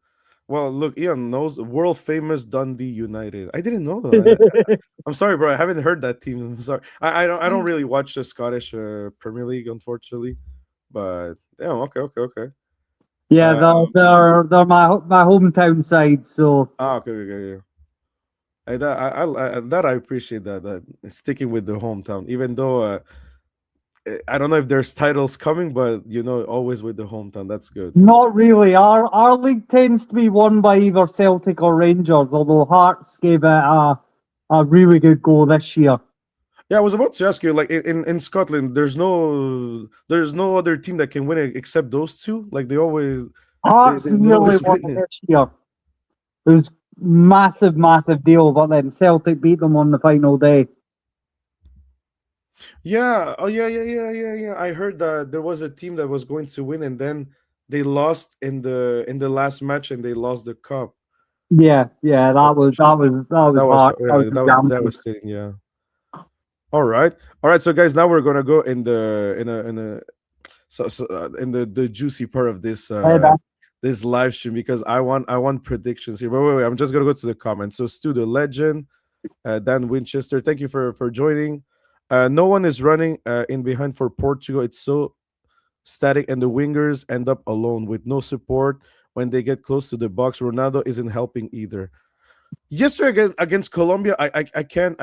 Well, look, Ian knows world famous Dundee United. I didn't know that. I'm sorry, bro. I haven't heard that team. I'm sorry. I don't really watch the Scottish Premier League, unfortunately. But yeah, okay. Yeah, they're my hometown side. So Okay. I appreciate that sticking with the hometown, even though I don't know if there's titles coming, but always with the hometown. That's good. not really. Our league tends to be won by either Celtic or Rangers. Although Hearts gave it a really good go this year. Yeah, I was about to ask you, like in Scotland, there's no other team that can win it except those two. Like they always Hearts they nearly always won win it. this year. It was massive deal, but then Celtic beat them on the final day. Yeah. Oh yeah. I heard that there was a team that was going to win, and then they lost in the last match, and they lost the cup. Yeah, that was That was hard. that was devastating. Yeah. All right. So guys, now we're gonna go in the juicy part of this this live stream, because I want predictions here. But wait, I'm just gonna go to the comments. So Stu the Legend, Dan Winchester, thank you for joining. No one is running in behind for Portugal. It's so static, and the wingers end up alone with no support when they get close to the box. Ronaldo isn't helping either. Yesterday against Colombia, I can't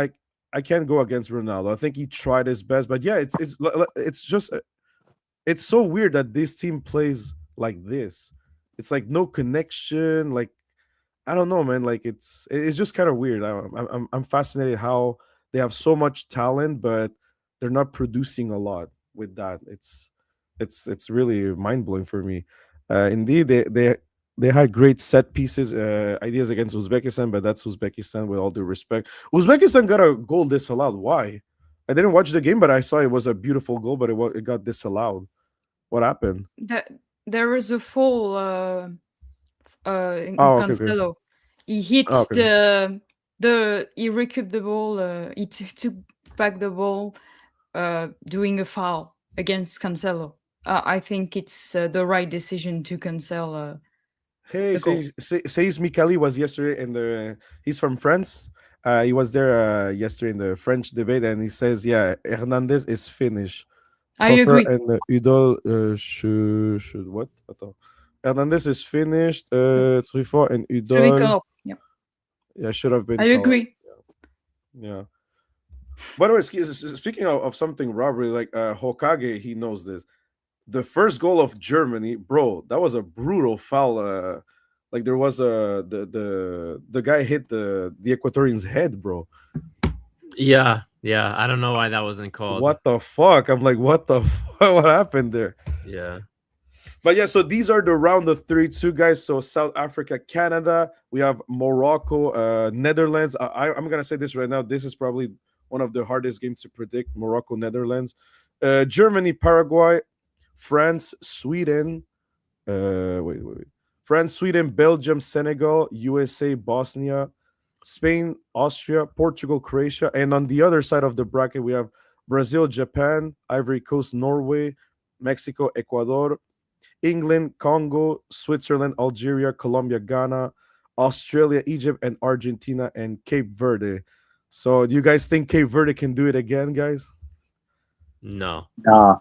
go against Ronaldo. I think he tried his best, but yeah, it's just it's so weird that this team plays like this. It's like no connection. Like I don't know, man. Like it's just kind of weird. I'm fascinated how they have so much talent, but they're not producing a lot with that. It's really mind blowing for me. Indeed, they had great set pieces, ideas against Uzbekistan, but that's Uzbekistan with all due respect. Uzbekistan got a goal disallowed. Why? I didn't watch the game, but I saw it was a beautiful goal, but it got disallowed. What happened? There was a fall in Okay. Cancelo. He hit Okay. he recouped the ball. He took back the ball, doing a foul against Cancelo. I think it's the right decision to cancel. Hey, The goal. says Mikali was yesterday in the. He's from France. He was there yesterday in the French debate, and he says, "Yeah, Hernandez is finished. I Troffer agree. and Udol should what? Attends. Hernandez is finished. Truffaut and Should be Udol, called. Yeah, yeah, should have been I called. agree. Yeah. By the way, speaking of something robbery, like Hokage, he knows this. The first goal of Germany, bro, that was a brutal foul. Like there was the guy hit the Equatorian's head, bro. Yeah. I don't know why that wasn't called. What the fuck? I'm like, what the fuck? What happened there? Yeah. But yeah, so these are the round of 32, guys. So South Africa, Canada, we have Morocco, Netherlands. I'm gonna say this right now. This is probably one of the hardest games to predict. Morocco, Netherlands, Germany, Paraguay, France, Sweden. Wait. France, Sweden, Belgium, Senegal, USA, Bosnia, Spain, Austria, Portugal, Croatia, and on the other side of the bracket we have Brazil, Japan, Ivory Coast, Norway, Mexico, Ecuador, England, Congo, Switzerland, Algeria, Colombia, Ghana, Australia, Egypt, and Argentina, and Cape Verde. So do you guys think Cape Verde can do it again, guys? No. Nah.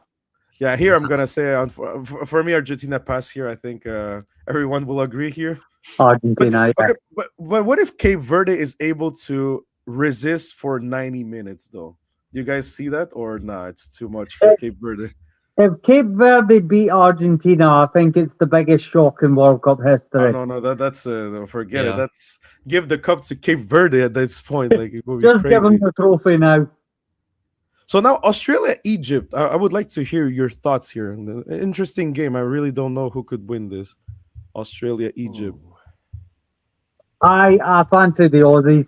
Yeah, here I'm gonna say for me, Argentina pass here. I think everyone will agree here. But Argentina, yeah. okay, but what if Cape Verde is able to resist for 90 minutes though? Do you guys see that or nah? It's too much for Cape Verde. If Cape Verde beat Argentina, I think it's the biggest shock in World Cup Oh history. no, that's forget it. Yeah. That's give the cup to Cape Verde at this point. Like it will be Just give them crazy. the trophy now. So now Australia, Egypt. I would like to hear your thoughts here. Interesting game. I really don't know who could win this. Australia, Egypt. Ooh. I fancy the Aussies.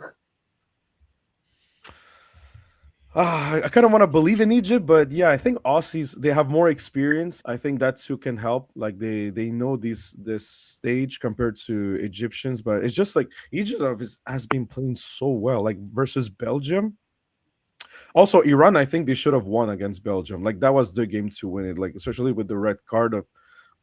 I kind of want to believe in Egypt, but yeah, I think Aussies they have more experience. I think that's who can help. Like they know this stage compared to Egyptians, but it's just like Egypt has been playing so well. Like versus Belgium. Also, Iran, I think they should have won against Belgium. Like that was the game to win it. Like especially with the red card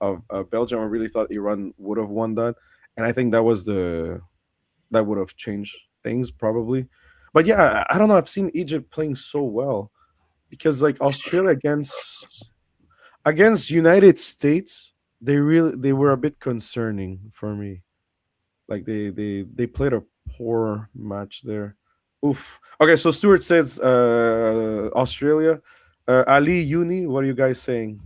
of Belgium, I really thought Iran would have won that, and I think that would have changed things probably. But yeah, I don't know. I've seen Egypt playing so well because like Australia against United States, they were a bit concerning for me. Like they played a poor match there. Oof. Okay, so Stuart says Australia. Ali, Uni, what are you guys saying?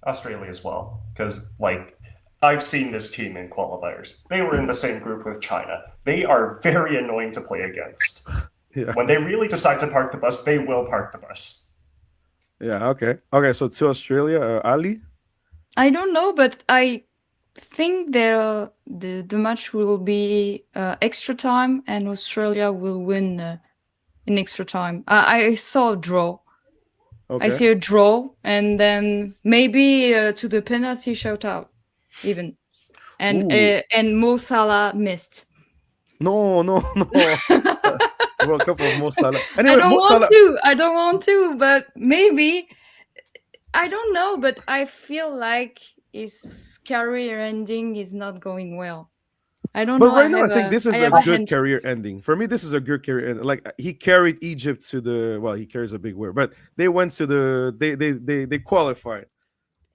Australia as well, because like I've seen this team in qualifiers. They were in the same group with China. They are very annoying to play against. Yeah. When they really decide to park the bus, they will park the bus. Yeah. Okay. Okay. So to Australia, Ali. I don't know, but I think the match will be extra time, and Australia will win in extra time. I saw a draw. Okay. I see a draw, and then maybe to the penalty shootout, even, and Mo Salah missed. No. World Cup of Mo Salah. Anyway, I don't Mo want Salah. to. I don't want to, but maybe. I don't know, but I feel like his career ending is not going well. I don't But know. right now, I think this is I a have a good hint. career ending. For me, this is a good career ending. Like he carried Egypt to the he carries a big word, but they went to they qualified.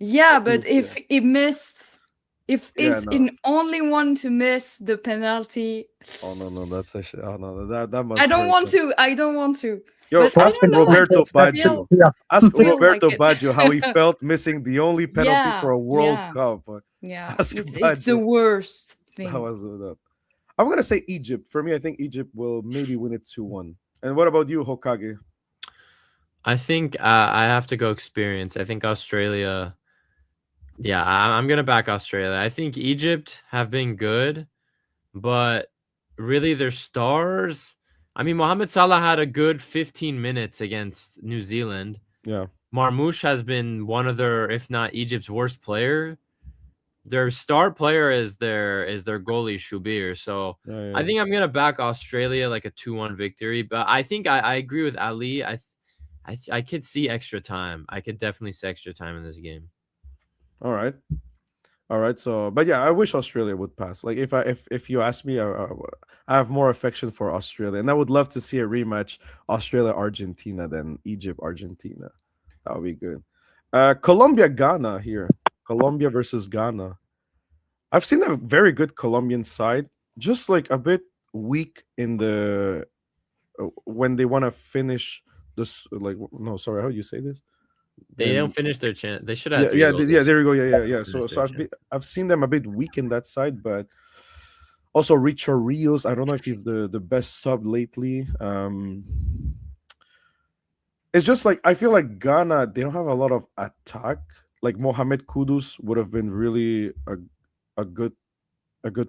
Yeah, At but least, if he missed, if Yeah, he's no. in only one to miss the penalty, Oh no, that's actually that must. I don't hurt, want man. to. I don't want to. Yo, But I ask don't know. I Roberto just Baggio. feel, Ask feel Roberto like it. Baggio how he felt missing the only penalty Yeah, for a World yeah. Cup. Yeah, Ask it's the Baggio. worst How thing. was that? I'm gonna say Egypt. For me, I think Egypt will maybe win it 2-1. And what about you, Hokage? I think I have to go experience. I think Australia. Yeah, I'm gonna back Australia. I think Egypt have been good, but really their stars. I mean, Mohamed Salah had a good 15 minutes against New Zealand. Yeah. Marmoush has been one of their, if not Egypt's worst player. Their star player is their goalie Shubir. So Yeah. I think I'm gonna back Australia like a 2-1 victory. But I think I agree with Ali. I could see extra time. I could definitely see extra time in this game. All right. So, but yeah, I wish Australia would pass. Like, if you ask me, I have more affection for Australia, and I would love to see a rematch Australia Argentina than Egypt Argentina. That would be good. Colombia Ghana here. Colombia versus Ghana. I've seen a very good Colombian side, just like a bit weak in the when they want to finish this. Like, no, sorry, how do you say this? They And don't finish their chance. They should have yeah, 3 yeah, goals. there you go. Yeah. Finish So their chance. I've seen them a bit weak in that side, but also Richard Rios. I don't know if he's the best sub lately. It's just like I feel like Ghana they don't have a lot of attack. Like Mohamed Kudus would have been really a good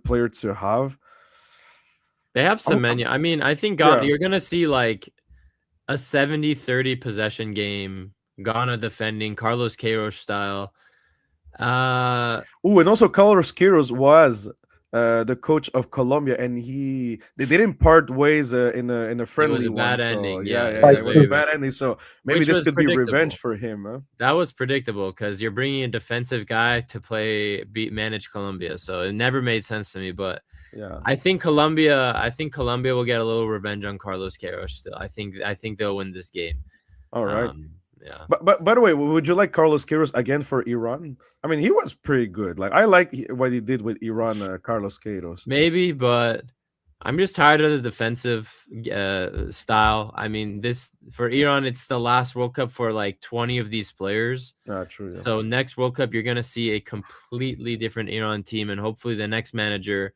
player to have. They have I'm- Semenya. I mean, I think Yeah. you're gonna see like a 70-30 possession game. Ghana defending Carlos Queiroz style. Oh, and also Carlos Queiroz was the coach of Colombia, and they didn't part ways in a friendly a bad one. So ending, yeah, yeah, it was a very bad ending. So maybe Which this was could be revenge predictable. for him. Huh? That was predictable because you're bringing a defensive guy to manage Colombia, so it never made sense to me. But Yeah. I think Colombia will get a little revenge on Carlos Queiroz. Still, I think they'll win this game. All right. Yeah. But by the way, would you like Carlos Queiroz again for Iran? I mean, he was pretty good. Like I like what he did with Iran, Carlos Queiroz. Maybe, but I'm just tired of the defensive style. I mean, this for Iran, it's the last World Cup for like 20 of these players. True. Yeah. So next World Cup, you're gonna see a completely different Iran team, and hopefully the next manager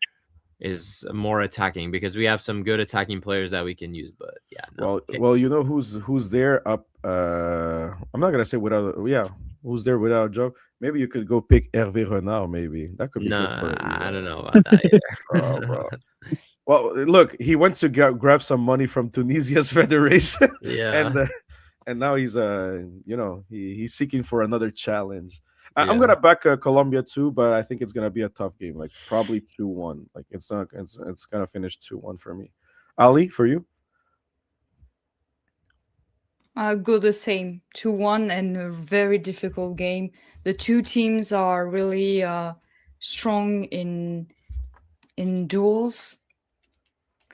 is more attacking because we have some good attacking players that we can use. But yeah, no. Well, you know who's there up. I'm not gonna say without. Yeah, who's there without a job? Maybe you could go pick Hervé Renard. Maybe that could be good No, for I Iran. don't know about that either. Oh, bro. Well, look, he went to grab some money from Tunisia's federation, Yeah. and now he's he's seeking for another challenge. I'm Yeah. gonna back Colombia too, but I think it's gonna be a tough game, like probably 2-1. Like it's not, it's gonna finish 2-1 for me. Ali, for you? I'll go the same, 2-1, and a very difficult game. The two teams are really strong in duels.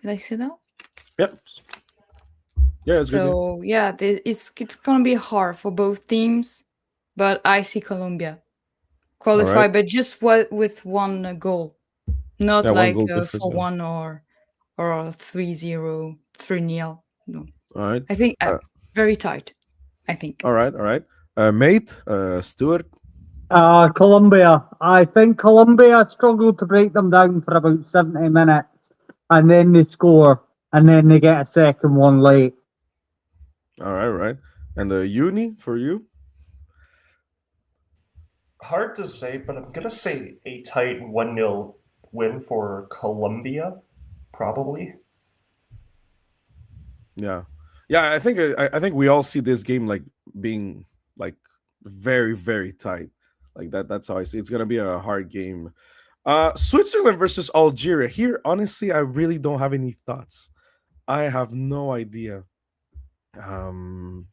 Did I say that? Yep. Yeah, it's good. So yeah, it's gonna be hard for both teams, but I see Colombia qualify, but just with one goal, not Yeah, one like goal difference, yeah. 4-1 or 3-0, 3-0. No, All right. I think very tight. I think. All right. Mate, Stuart. Colombia. I think Colombia struggled to break them down for about 70 minutes, and then they score, and then they get a second one late. All right. And the Uni for you? Hard to say, but I'm gonna say a tight 1-0 win for Colombia, probably. Yeah. I think we all see this game like being like very, very tight. Like that's how I see it. It's gonna be a hard game. Switzerland versus Algeria. Here, honestly, I really don't have any thoughts. I have no idea. I'm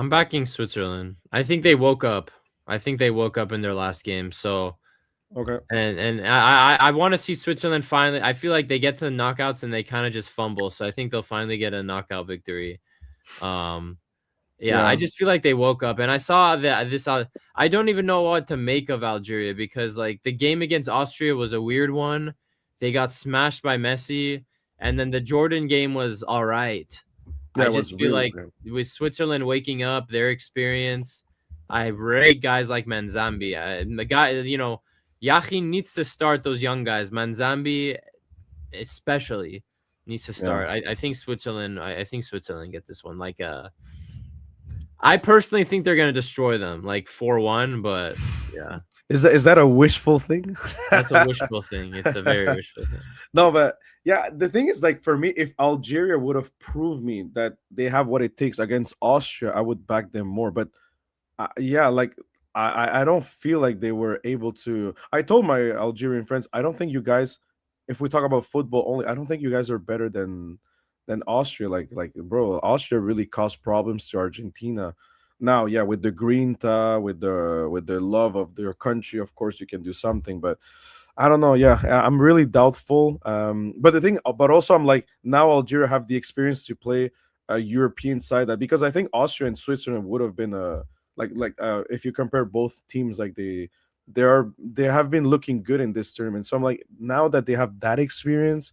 backing Switzerland. I think they woke up. I think they woke up in their last game. So okay. And I want to see Switzerland finally. I feel like they get to the knockouts and they kind of just fumble. So I think they'll finally get a knockout victory. I just feel like they woke up, and I saw that this. I don't even know what to make of Algeria because like the game against Austria was a weird one. They got smashed by Messi, and then the Jordan game was all right. Yeah, I just feel like with Switzerland waking up, their experience, I rate guys like Manzambi. The guy, Yachin needs to start those young guys. Manzambi, especially, needs to start. Yeah. I think Switzerland. I think Switzerland get this one. Like, I personally think they're gonna destroy them, like 4-1. But yeah, is that a wishful thing? That's a wishful thing. It's a very wishful thing. No, but yeah, the thing is, like for me, if Algeria would have proved me that they have what it takes against Austria, I would back them more. But I don't feel like they were able to. I told my Algerian friends, I don't think you guys, if we talk about football only, I don't think you guys are better than Austria. Like bro, Austria really caused problems to Argentina. Now, yeah, with the grinta, with the love of their country, of course you can do something, but I don't know. Yeah, I'm really doubtful. But also I'm like, now Algeria have the experience to play a European side, that because I think Austria and Switzerland would have been if you compare both teams, like they have been looking good in this tournament. So I'm like, now that they have that experience,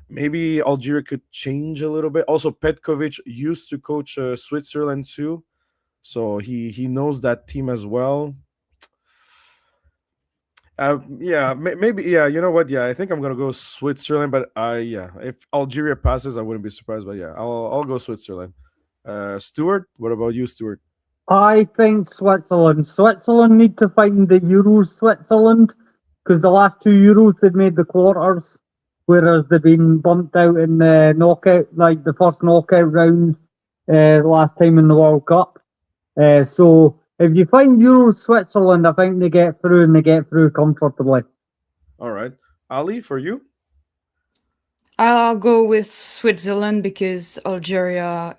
maybe Algeria could change a little bit. Also, Petkovic used to coach Switzerland too, so he knows that team as well. Maybe. Yeah, you know what? Yeah, I think I'm gonna go Switzerland. But if Algeria passes, I wouldn't be surprised. But yeah, I'll go Switzerland. Stuart, what about you, Stuart? I think Switzerland. Switzerland need to find the Euros. Switzerland, because the last two Euros they've made the quarters, whereas they've been bumped out in the knockout, like the first knockout round last time in the World Cup. So if you find Euros Switzerland, I think they get through, and they get through comfortably. All right, Ali, for you? I'll go with Switzerland because Algeria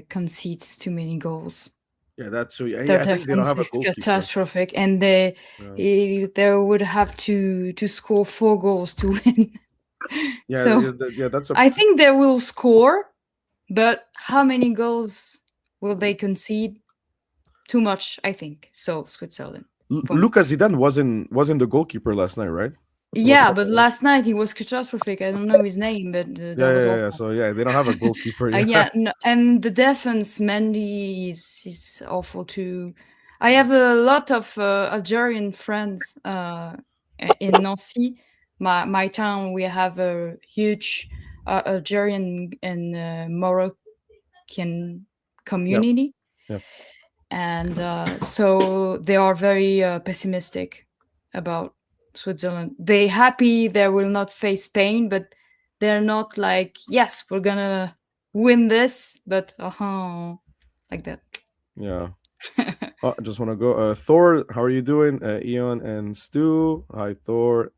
concedes too many goals. Yeah, that's so. Yeah, Their I think they don't defense have a is goalkeeper. catastrophic, and they would have to score 4 goals to win. Yeah, so that's. I think they will score, but how many goals will they concede too much? I think so. Switzerland. for me. Lucas Zidane wasn't the goalkeeper last night, right? It was Yeah, someone but else. last night he was catastrophic. I don't know his name, but that was Yeah. awful. So yeah, they don't have a goalkeeper. Yeah, no, and the defense, Mendy is awful too. I have a lot of Algerian friends in Nancy, my town. We have a huge Algerian and Moroccan community, Yep. and so they are very pessimistic about Switzerland. They happy they will not face Spain, but they're not like, yes, we're gonna win this, but like that. Yeah. Oh, I just want to go. Thor, how are you doing? Eon and Stu. Hi, Thor.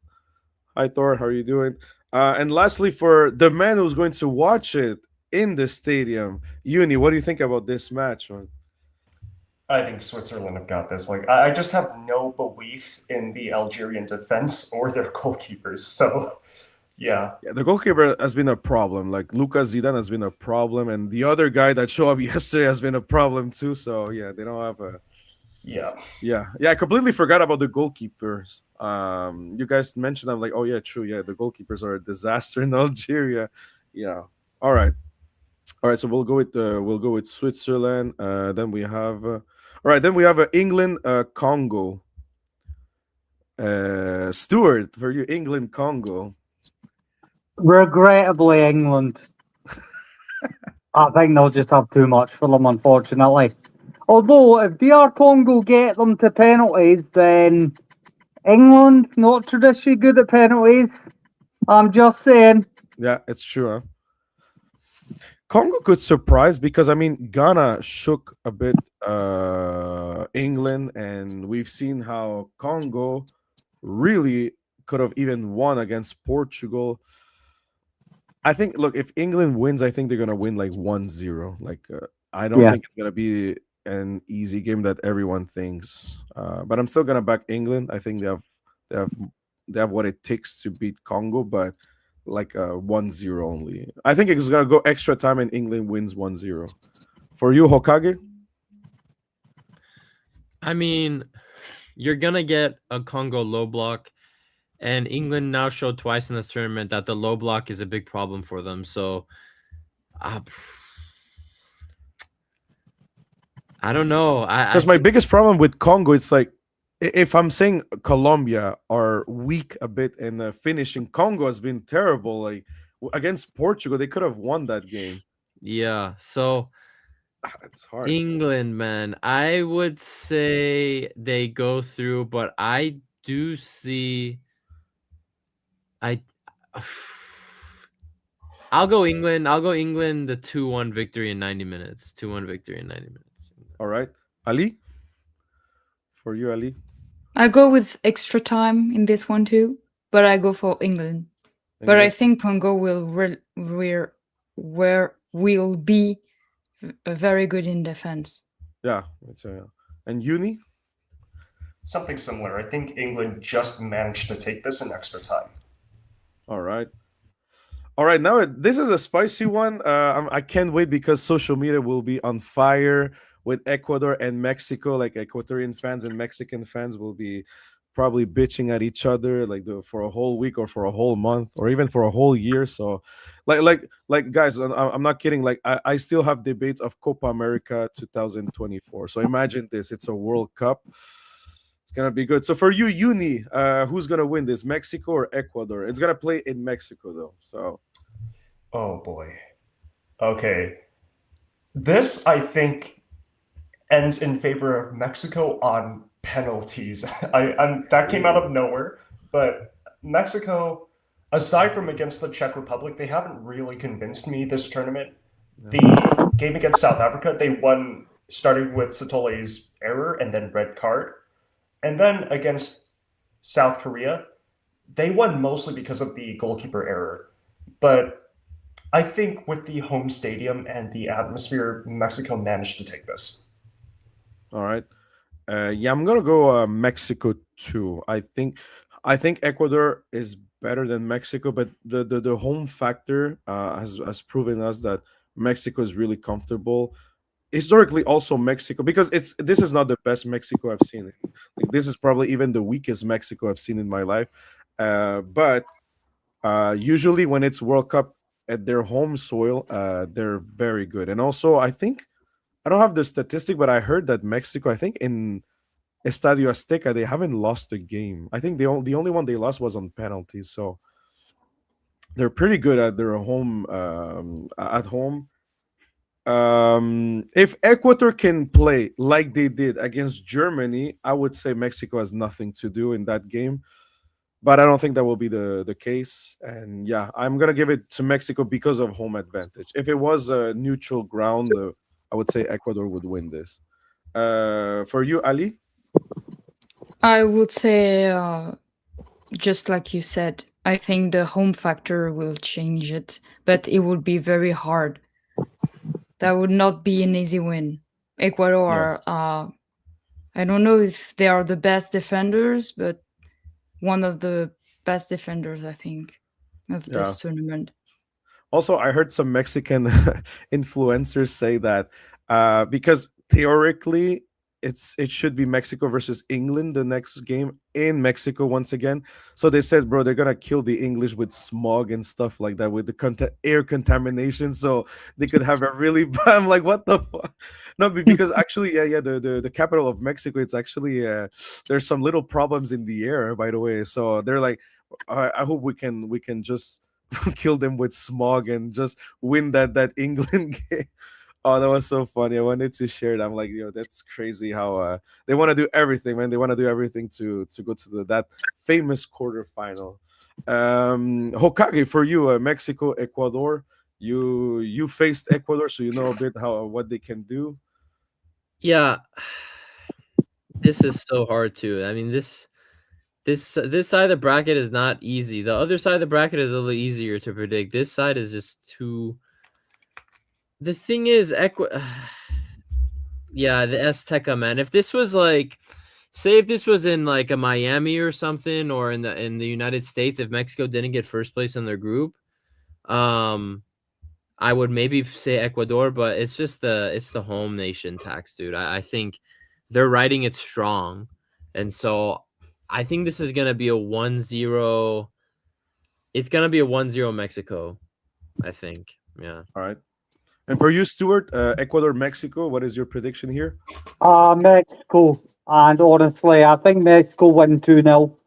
Hi, Thor. How are you doing? And lastly, for the man who's going to watch it in the stadium, Uni, what do you think about this match, man? I think Switzerland have got this. Like, I just have no belief in the Algerian defense or their goalkeepers. So, yeah. Yeah, the goalkeeper has been a problem. Like Lucas Zidane has been a problem, and the other guy that showed up yesterday has been a problem too. So yeah, they don't have a. Yeah. Yeah. I completely forgot about the goalkeepers. You guys mentioned, I'm like, oh yeah, true. Yeah, the goalkeepers are a disaster in Algeria. Yeah. All right. So we'll go with Switzerland. Then we have. All right. Then we have England, Congo. Stuart, for you, England, Congo. Regrettably, England. I think they'll just have too much for them, unfortunately. Although, if DR Congo get them to penalties, then England, not traditionally good at penalties. I'm just saying. Yeah, it's true. Huh? Congo could surprise because I mean Ghana shook a bit England, and we've seen how Congo really could have even won against Portugal. I think, look, if England wins, I think they're gonna win like 1-0. Like I don't think it's gonna be an easy game that everyone thinks. But I'm still gonna back England. I think they have what it takes to beat Congo, but like 1-0 only. I think it's gonna go extra time and England wins 1-0. For you, Hokage? I mean, you're gonna get a Congo low block, and England now showed twice in this tournament that the low block is a big problem for them. So, I don't know. Because my biggest problem with Congo, it's like if I'm saying Colombia are weak a bit in finishing, Congo has been terrible. Like against Portugal, they could have won that game. Yeah, so it's hard. England, man, I would say they go through, but I do see. I'll go England. I'll go England. The 2-1 victory in 90 minutes. 2-1 victory in 90 minutes. All right, Ali. For you, Ali. I go with extra time in this one too, but I go for England. But I think Congo will be very good in defense. Yeah, and Uni. Something similar. I think England just managed to take this in extra time. All right. Now this is a spicy one. I can't wait because social media will be on fire with Ecuador and Mexico. Like Ecuadorian fans and Mexican fans will be probably bitching at each other like for a whole week or for a whole month or even for a whole year. So like guys, I'm not kidding. Like I still have debates of Copa America 2024. So imagine this, it's a World Cup. It's gonna be good. So for you, Uni, who's gonna win this, Mexico or Ecuador? It's gonna play in Mexico though. So oh boy. Okay. This I think ends in favor of Mexico on penalties. That came out of nowhere, but Mexico, aside from against the Czech Republic, they haven't really convinced me this tournament. The game against South Africa, they won starting with Satole's error and then red card. And then against South Korea, they won mostly because of the goalkeeper error. But I think with the home stadium and the atmosphere, Mexico managed to take this. All right. Yeah, I'm gonna go Mexico too. I think Ecuador is better than Mexico, but the home factor has proven us that Mexico is really comfortable. historically also Mexico, because this is not the best Mexico I've seen. Like, this is probably even the weakest Mexico I've seen in my life. But usually when it's World Cup at their home soil, they're very good. And also, I think I don't have the statistic, but I heard that Mexico, I think in Estadio Azteca, they haven't lost a game. I think the only one they lost was on penalties. So they're pretty good at their home at home. If Ecuador can play like they did against Germany, I would say Mexico has nothing to do in that game. But I don't think that will be the case. And yeah, I'm gonna give it to Mexico because of home advantage. If it was a neutral ground, I would say Ecuador would win this. For you, Ali? I would say, just like you said, I think the home factor will change it, but it would be very hard. That would not be an easy win. Ecuador, I don't know if they are the best defenders, but one of the best defenders, I think, of this tournament. Also, I heard some Mexican influencers say that because theoretically it should be Mexico versus England the next game in Mexico once again. So they said, bro, they're gonna kill the English with smog and stuff like that, with the air contamination, so they could have a really I'm like, what the fuck? No, because actually, the capital of Mexico, it's actually there's some little problems in the air, by the way. So they're like, I hope we can just kill them with smog and just win that England game. Oh, that was so funny. I wanted to share it. I'm like, yo, that's crazy how they want to do everything, man. They want to do everything to go to that famous quarterfinal. Hokage, for you, Mexico, Ecuador. You faced Ecuador, so you know a bit what they can do. Yeah, this is so hard too. I mean, this side of the bracket is not easy. The other side of the bracket is a little easier to predict. This side is just too. The thing is, yeah, the Azteca, man. If this was like, say, if this was in like a Miami or something, or in the United States, if Mexico didn't get first place in their group, I would maybe say Ecuador, but it's just the home nation tax, dude. I think they're riding it strong, and so I think this is gonna be a 1-0. It's gonna be a 1-0 Mexico, I think. Yeah. All right. And for you, Stuart, Ecuador, Mexico, what is your prediction here? Mexico. And honestly, I think Mexico win 2-0.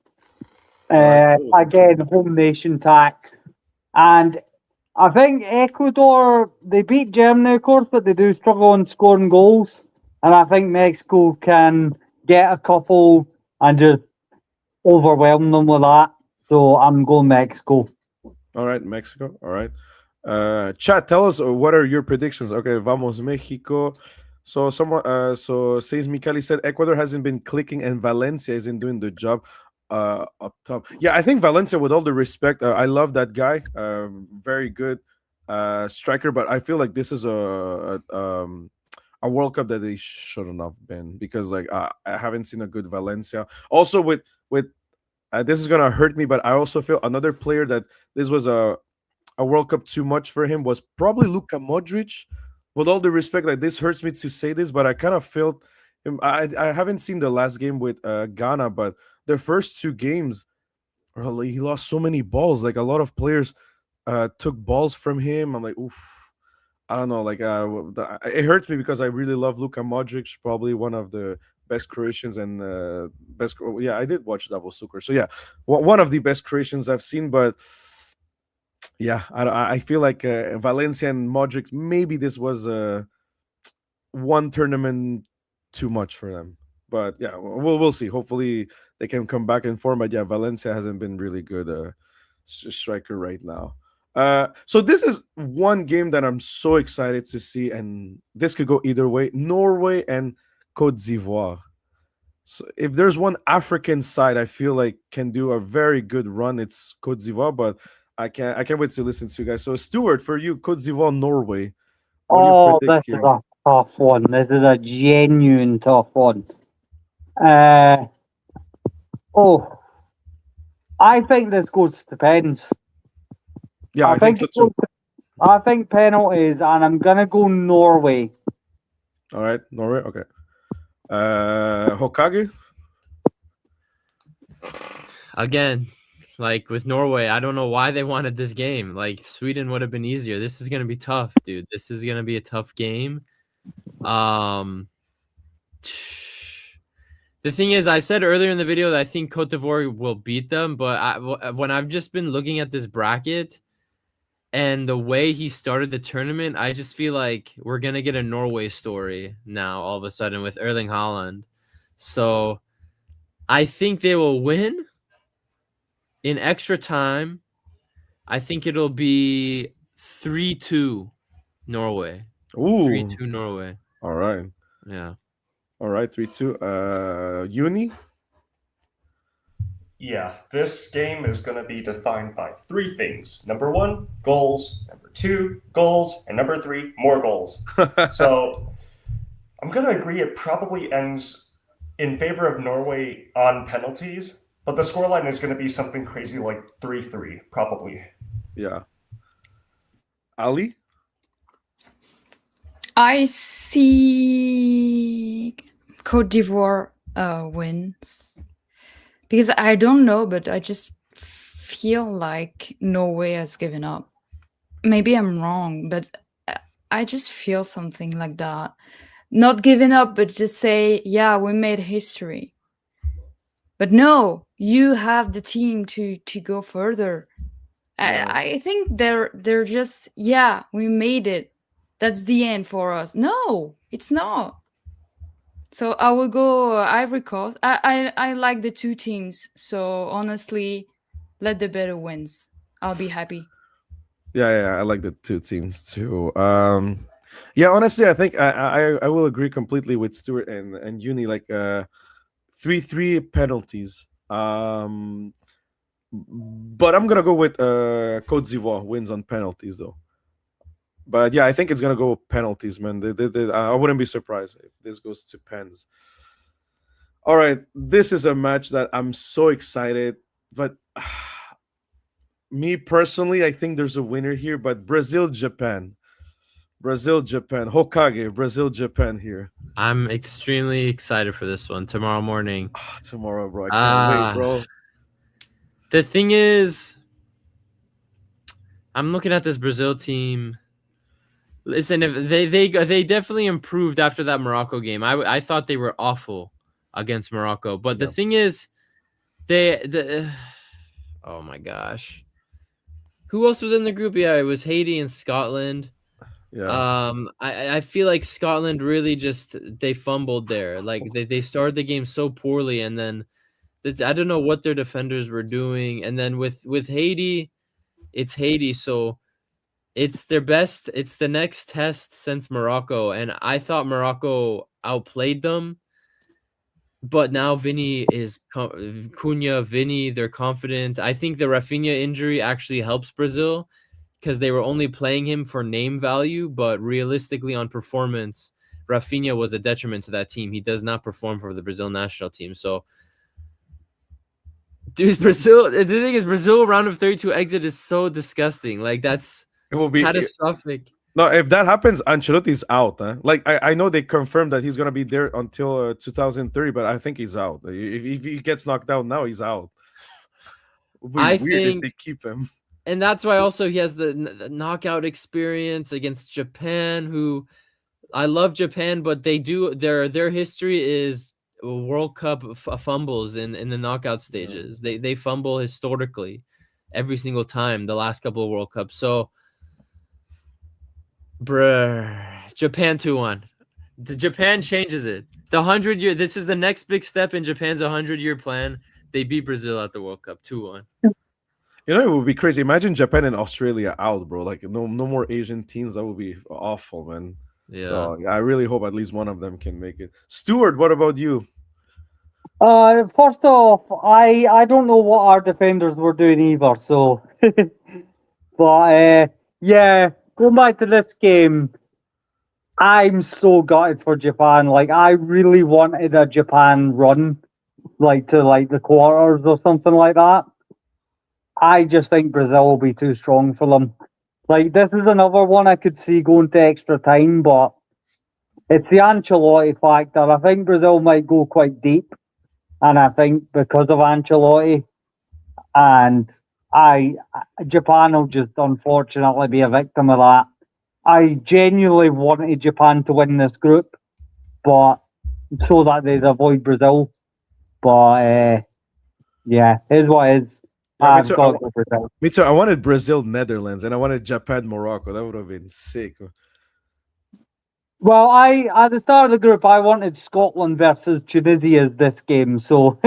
Right. Again, home nation tax. And I think Ecuador, they beat Germany, of course, but they do struggle on scoring goals. And I think Mexico can get a couple and just overwhelm them with that. So I'm going Mexico. All right, Mexico. All right. Chat, tell us what are your predictions. Okay, vamos Mexico. So someone so says Mikali said Ecuador hasn't been clicking and Valencia isn't doing the job up top. Yeah, I think Valencia, with all the respect, I love that guy. Very good striker, but I feel like this is a World Cup that they shouldn't have been, because like I haven't seen a good Valencia. Also with this is gonna hurt me, but I also feel another player that this was a World Cup too much for him was probably Luka Modric. With all the respect, like, this hurts me to say this, but I kind of felt him. I haven't seen the last game with Ghana, but the first two games, really, he lost so many balls. Like, a lot of players took balls from him. I'm like, oof. I don't know. Like, it hurts me because I really love Luka Modric, probably one of the best Croatians and best. Yeah, I did watch Davos Suker, so yeah, one of the best Croatians I've seen, but. Yeah, I feel like Valencia and Modric, maybe this was one tournament too much for them. But yeah, we'll see. Hopefully they can come back in form. But yeah, Valencia hasn't been really good striker right now. So this is one game that I'm so excited to see, and this could go either way. Norway and Cote d'Ivoire. So if there's one African side I feel like can do a very good run, it's Cote d'Ivoire, but I can't wait to listen to you guys. So Stuart, for you, Cote d'Ivoire, Norway. Oh, this is a tough one. This is a genuine tough one. I think this goes to pens. Yeah, I think so too. I think penalties, and I'm gonna go Norway. All right, Norway. Okay. Hokage. Again, like with Norway, I don't know why they wanted this game. Like Sweden would have been easier. This is gonna be tough, dude. This is gonna be a tough game. The thing is, I said earlier in the video that I think Cote d'Ivoire will beat them, but when I've just been looking at this bracket and the way he started the tournament, I just feel like we're gonna get a Norway story now all of a sudden with Erling Haaland. So I think they will win in extra time. I think it'll be 3-2 Norway. Ooh. 3-2 Norway. All right. Yeah. All right. 3-2. Uni. Yeah, this game is going to be defined by three things. Number one, goals. Number two, goals. And number three, more goals. So I'm going to agree it probably ends in favor of Norway on penalties, but the scoreline is going to be something crazy like 3-3, probably. Yeah. Ali. I see Cote d'Ivoire wins. Because I don't know, but I just feel like Norway has given up. Maybe I'm wrong, but I just feel something like that. Not giving up, but just say, yeah, we made history. But no, you have the team to go further. Yeah. I think they're just, yeah, we made it. That's the end for us. No, it's not. So I will go Ivory Coast. I like the two teams. So honestly, let the better wins. I'll be happy. Yeah, I like the two teams too. Yeah, honestly, I think I will agree completely with Stuart and Uni. Like 3-3 penalties. But I'm gonna go with Cote d'Ivoire wins on penalties though. But yeah, I think it's gonna go penalties, man. I wouldn't be surprised if this goes to pens. All right, this is a match that I'm so excited, but me personally, I think there's a winner here. But Brazil-Japan, Hokage, Brazil-Japan here. I'm extremely excited for this one tomorrow morning. Tomorrow, bro. I can't wait, bro. The thing is, I'm looking at this Brazil team. Listen, if they definitely improved after that Morocco game. I thought they were awful against Morocco, but the thing is, oh my gosh, who else was in the group? Yeah, it was Haiti and Scotland. Yeah. I feel like Scotland really just they fumbled there. Like they started the game so poorly, and then I don't know what their defenders were doing. And then with Haiti, it's Haiti, so it's their best. It's the next test since Morocco, and I thought Morocco outplayed them. But now Vinny is Cunha, Vinny. They're confident. I think the Rafinha injury actually helps Brazil because they were only playing him for name value, but realistically on performance, Rafinha was a detriment to that team. He does not perform for the Brazil national team. So, dude, Brazil. The thing is, Brazil round of 32 exit is so disgusting. Like it will be catastrophic. No, if that happens, Ancelotti's out. Huh? Like I know they confirmed that he's gonna be there until 2030, but I think he's out. If he gets knocked out now, he's out. I think they keep him, and that's why also he has the knockout experience against Japan. Who I love Japan, but they do their history is World Cup fumbles in the knockout stages. Yeah. They fumble historically every single time the last couple of World Cups. So. Japan 2-1. The Japan changes it. The 100-year. This is the next big step in Japan's 100-year plan. They beat Brazil at the World Cup 2-1. You know, it would be crazy. Imagine Japan and Australia out, bro. Like no more Asian teams. That would be awful, man. Yeah. So I really hope at least one of them can make it. Stuart, what about you? First off, I don't know what our defenders were doing either. So, but yeah. Going back to this game, I'm so gutted for Japan. Like, I really wanted a Japan run, like to like the quarters or something like that. I just think Brazil will be too strong for them. Like, this is another one I could see going to extra time, but It's the Ancelotti factor. I think Brazil might go quite deep, and I think because of Ancelotti, and Japan will just unfortunately be a victim of that. I genuinely wanted Japan to win this group, but so that they'd avoid Brazil. But yeah, here's what it is. Yeah, me I've too. got to go Brazil. Me too. I wanted Brazil, Netherlands, and I wanted Japan, Morocco. That would have been sick. Well, at the start of the group, I wanted Scotland versus Tunisia as this game. So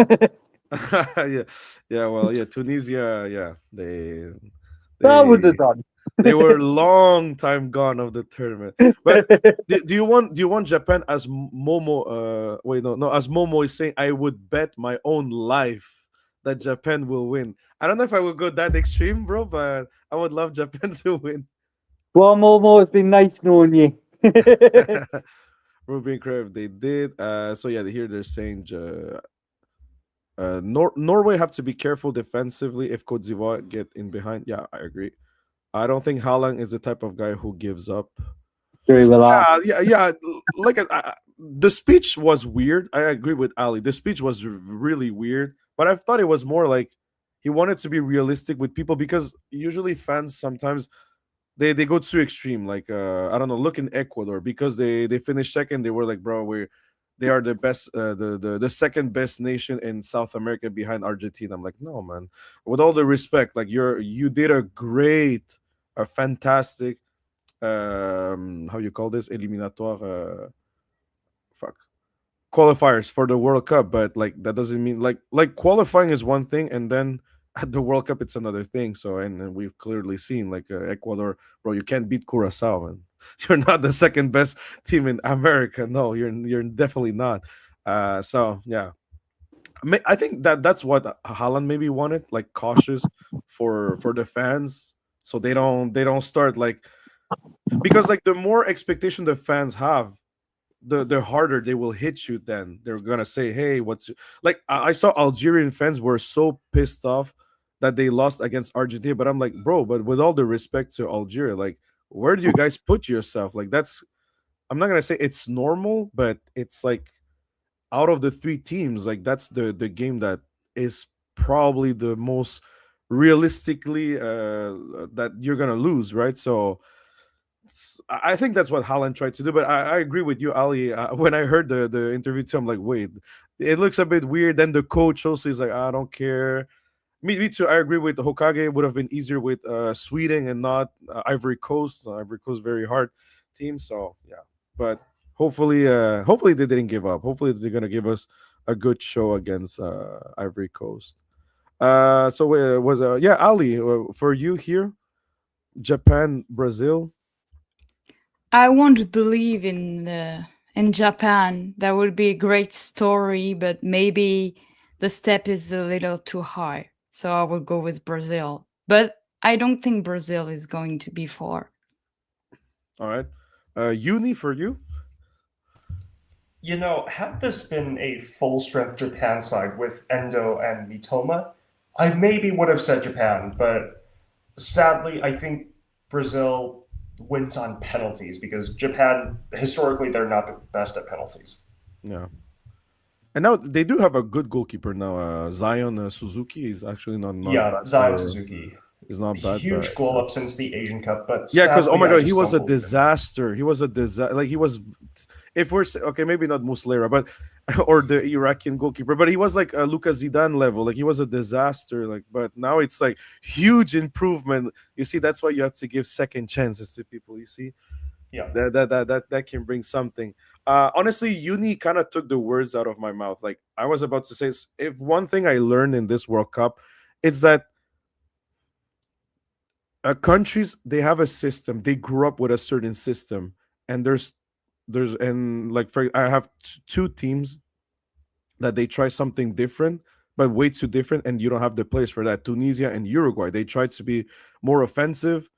Yeah, yeah. Well, yeah. Tunisia. Yeah, that would they have done. they were long time gone of the tournament. But do you want Japan as Momo? Wait, no. As Momo is saying, I would bet my own life that Japan will win. I don't know if I would go that extreme, bro, but I would love Japan to win. Well, Momo, it's been nice knowing you. Ruby Crave, they did. So yeah, here they're saying Norway have to be careful defensively if Cote d'Ivoire get in behind. Yeah, I agree. I don't think Haaland is the type of guy who gives up. Agree with that. Yeah. Like the speech was weird. I agree with Ali. The speech was really weird, but I thought it was more like he wanted to be realistic with people because usually fans sometimes they go too extreme. Like I don't know. Look in Ecuador because they finished second. They were like, bro, they are the best, the second best nation in South America behind Argentina. I'm like, no, man. With all the respect, like you did a fantastic, how you call this eliminatoire, fuck, qualifiers for the World Cup, but like that doesn't mean like qualifying is one thing, and then at the World Cup it's another thing. So and we've clearly seen like Ecuador, bro, you can't beat Curacao, man. You're not the second best team in America. No, you're definitely not. So yeah, I think that's what Haaland maybe wanted, like cautious for the fans, so they don't start like because like the more expectation the fans have, the harder they will hit you. Then they're gonna say, "Hey, what's like?" I saw Algerian fans were so pissed off that they lost against Argentina, but I'm like, bro, but with all the respect to Algeria, like, where do you guys put yourself? Like, that's I'm not gonna say it's normal, but it's like out of the three teams, like that's the game that is probably the most realistically that you're gonna lose, right? So I think that's what Haaland tried to do, but I agree with you, Ali. When I heard the interview too, I'm like, wait, it looks a bit weird. Then the coach also is like, I don't care. Me too. I agree with Hokage. It would have been easier with Sweden and not Ivory Coast. Ivory Coast very hard team. So yeah, but hopefully they didn't give up. Hopefully they're gonna give us a good show against Ivory Coast. So was yeah, Ali, for you here, Japan, Brazil. I want to believe in Japan. That would be a great story, but maybe the step is a little too high. So I will go with Brazil. But I don't think Brazil is going to be far. All right, Uni for you. You know, had this been a full strength Japan side with Endo and Mitoma, I maybe would have said Japan, but sadly, I think Brazil wins on penalties because Japan, historically, they're not the best at penalties. Yeah. And now they do have a good goalkeeper now. Zion Suzuki is actually not Yeah, bad Zion for, Suzuki. is not bad, Huge but goal up since the Asian Cup, but yeah, because oh sadly, my I god, he just was don't a believe him. disaster. He was a disaster. Like he was, if we're okay, maybe not Muslera, but or the Iraqi goalkeeper, but he was like a Lucas Zidane level. Like he was a disaster. Like, but now it's like huge improvement. You see, that's why you have to give second chances to people. You see, Yeah. that can bring something. Honestly, Uni kind of took the words out of my mouth. Like I was about to say, if one thing I learned in this World Cup, it's that countries they have a system. They grew up with a certain system, and there's and like for I have two teams that they try something different, but way too different, and you don't have the place for that. Tunisia and Uruguay, they try to be more offensive.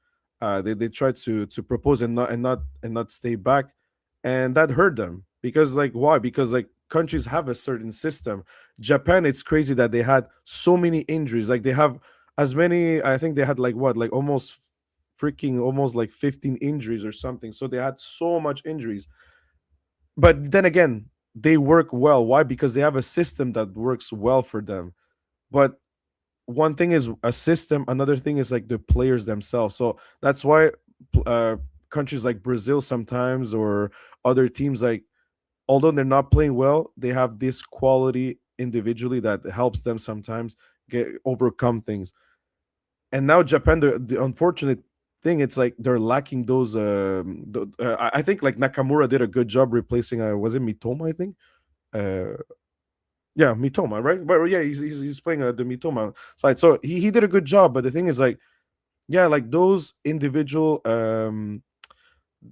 They try to propose and not stay back, and that hurt them because like why? Because like countries have a certain system. Japan, it's crazy that they had so many injuries. Like they have as many. I think they had like what, like almost freaking almost like 15 injuries or something. So they had so much injuries but then again, they work well. Why? Because they have a system that works well for them. But one thing is a system, another thing is like the players themselves. So that's why uh, countries like Brazil sometimes, or other teams, like, although they're not playing well, they have this quality individually that helps them sometimes get overcome things. And now Japan, the unfortunate thing, it's like they're lacking those. I think like Nakamura did a good job replacing. Was it Mitoma? I think. Uh, yeah, Mitoma, right? But yeah, he's playing the Mitoma side, so he did a good job. But the thing is, like, yeah, like those individual,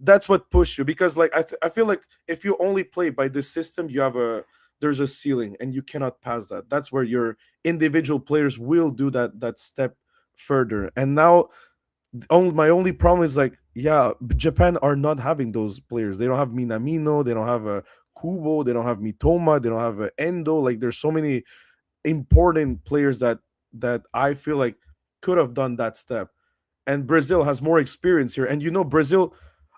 that's what push you, because like I feel like if you only play by this system, you have a there's a ceiling and you cannot pass that. That's where your individual players will do that step further. And now my only problem is like, yeah, Japan are not having those players. They don't have Minamino, they don't have a Kubo, they don't have Mitoma, they don't have a Endo. Like, there's so many important players that I feel like could have done that step. And Brazil has more experience here. And Brazil,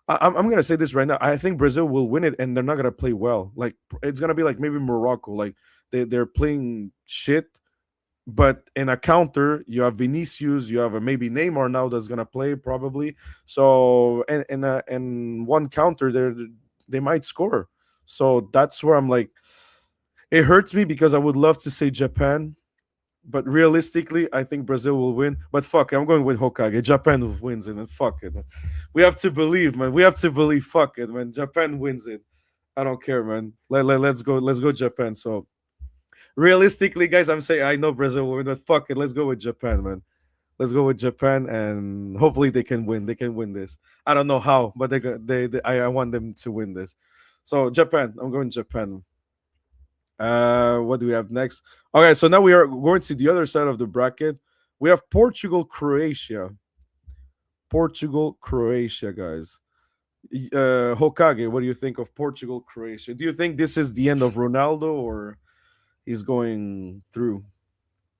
I'm gonna say this right now. I think Brazil will win it, and they're not gonna play well. Like, it's gonna be like maybe Morocco. Like, they're playing shit, but in a counter, you have Vinicius, you have a maybe Neymar now that's gonna play probably. So, and one counter, they might score. So that's where I'm like, it hurts me because I would love to say Japan, but realistically, I think Brazil will win. But fuck it, I'm going with Hokage. Japan wins it, and fuck it, man. We have to believe, man. We have to believe. Fuck it, man. Japan wins it. I don't care, man. Let's go. Let's go, Japan. So realistically, guys, I'm saying I know Brazil will win, but fuck it. Let's go with Japan, man. Let's go with Japan, and hopefully they can win. They can win this. I don't know how, but I want them to win this. So Japan. I'm going Japan. What do we have next? Okay, so now we are going to the other side of the bracket. We have Portugal, Croatia. Portugal, Croatia, guys. Hokage, what do you think of Portugal, Croatia? Do you think this is the end of Ronaldo, or he's going through?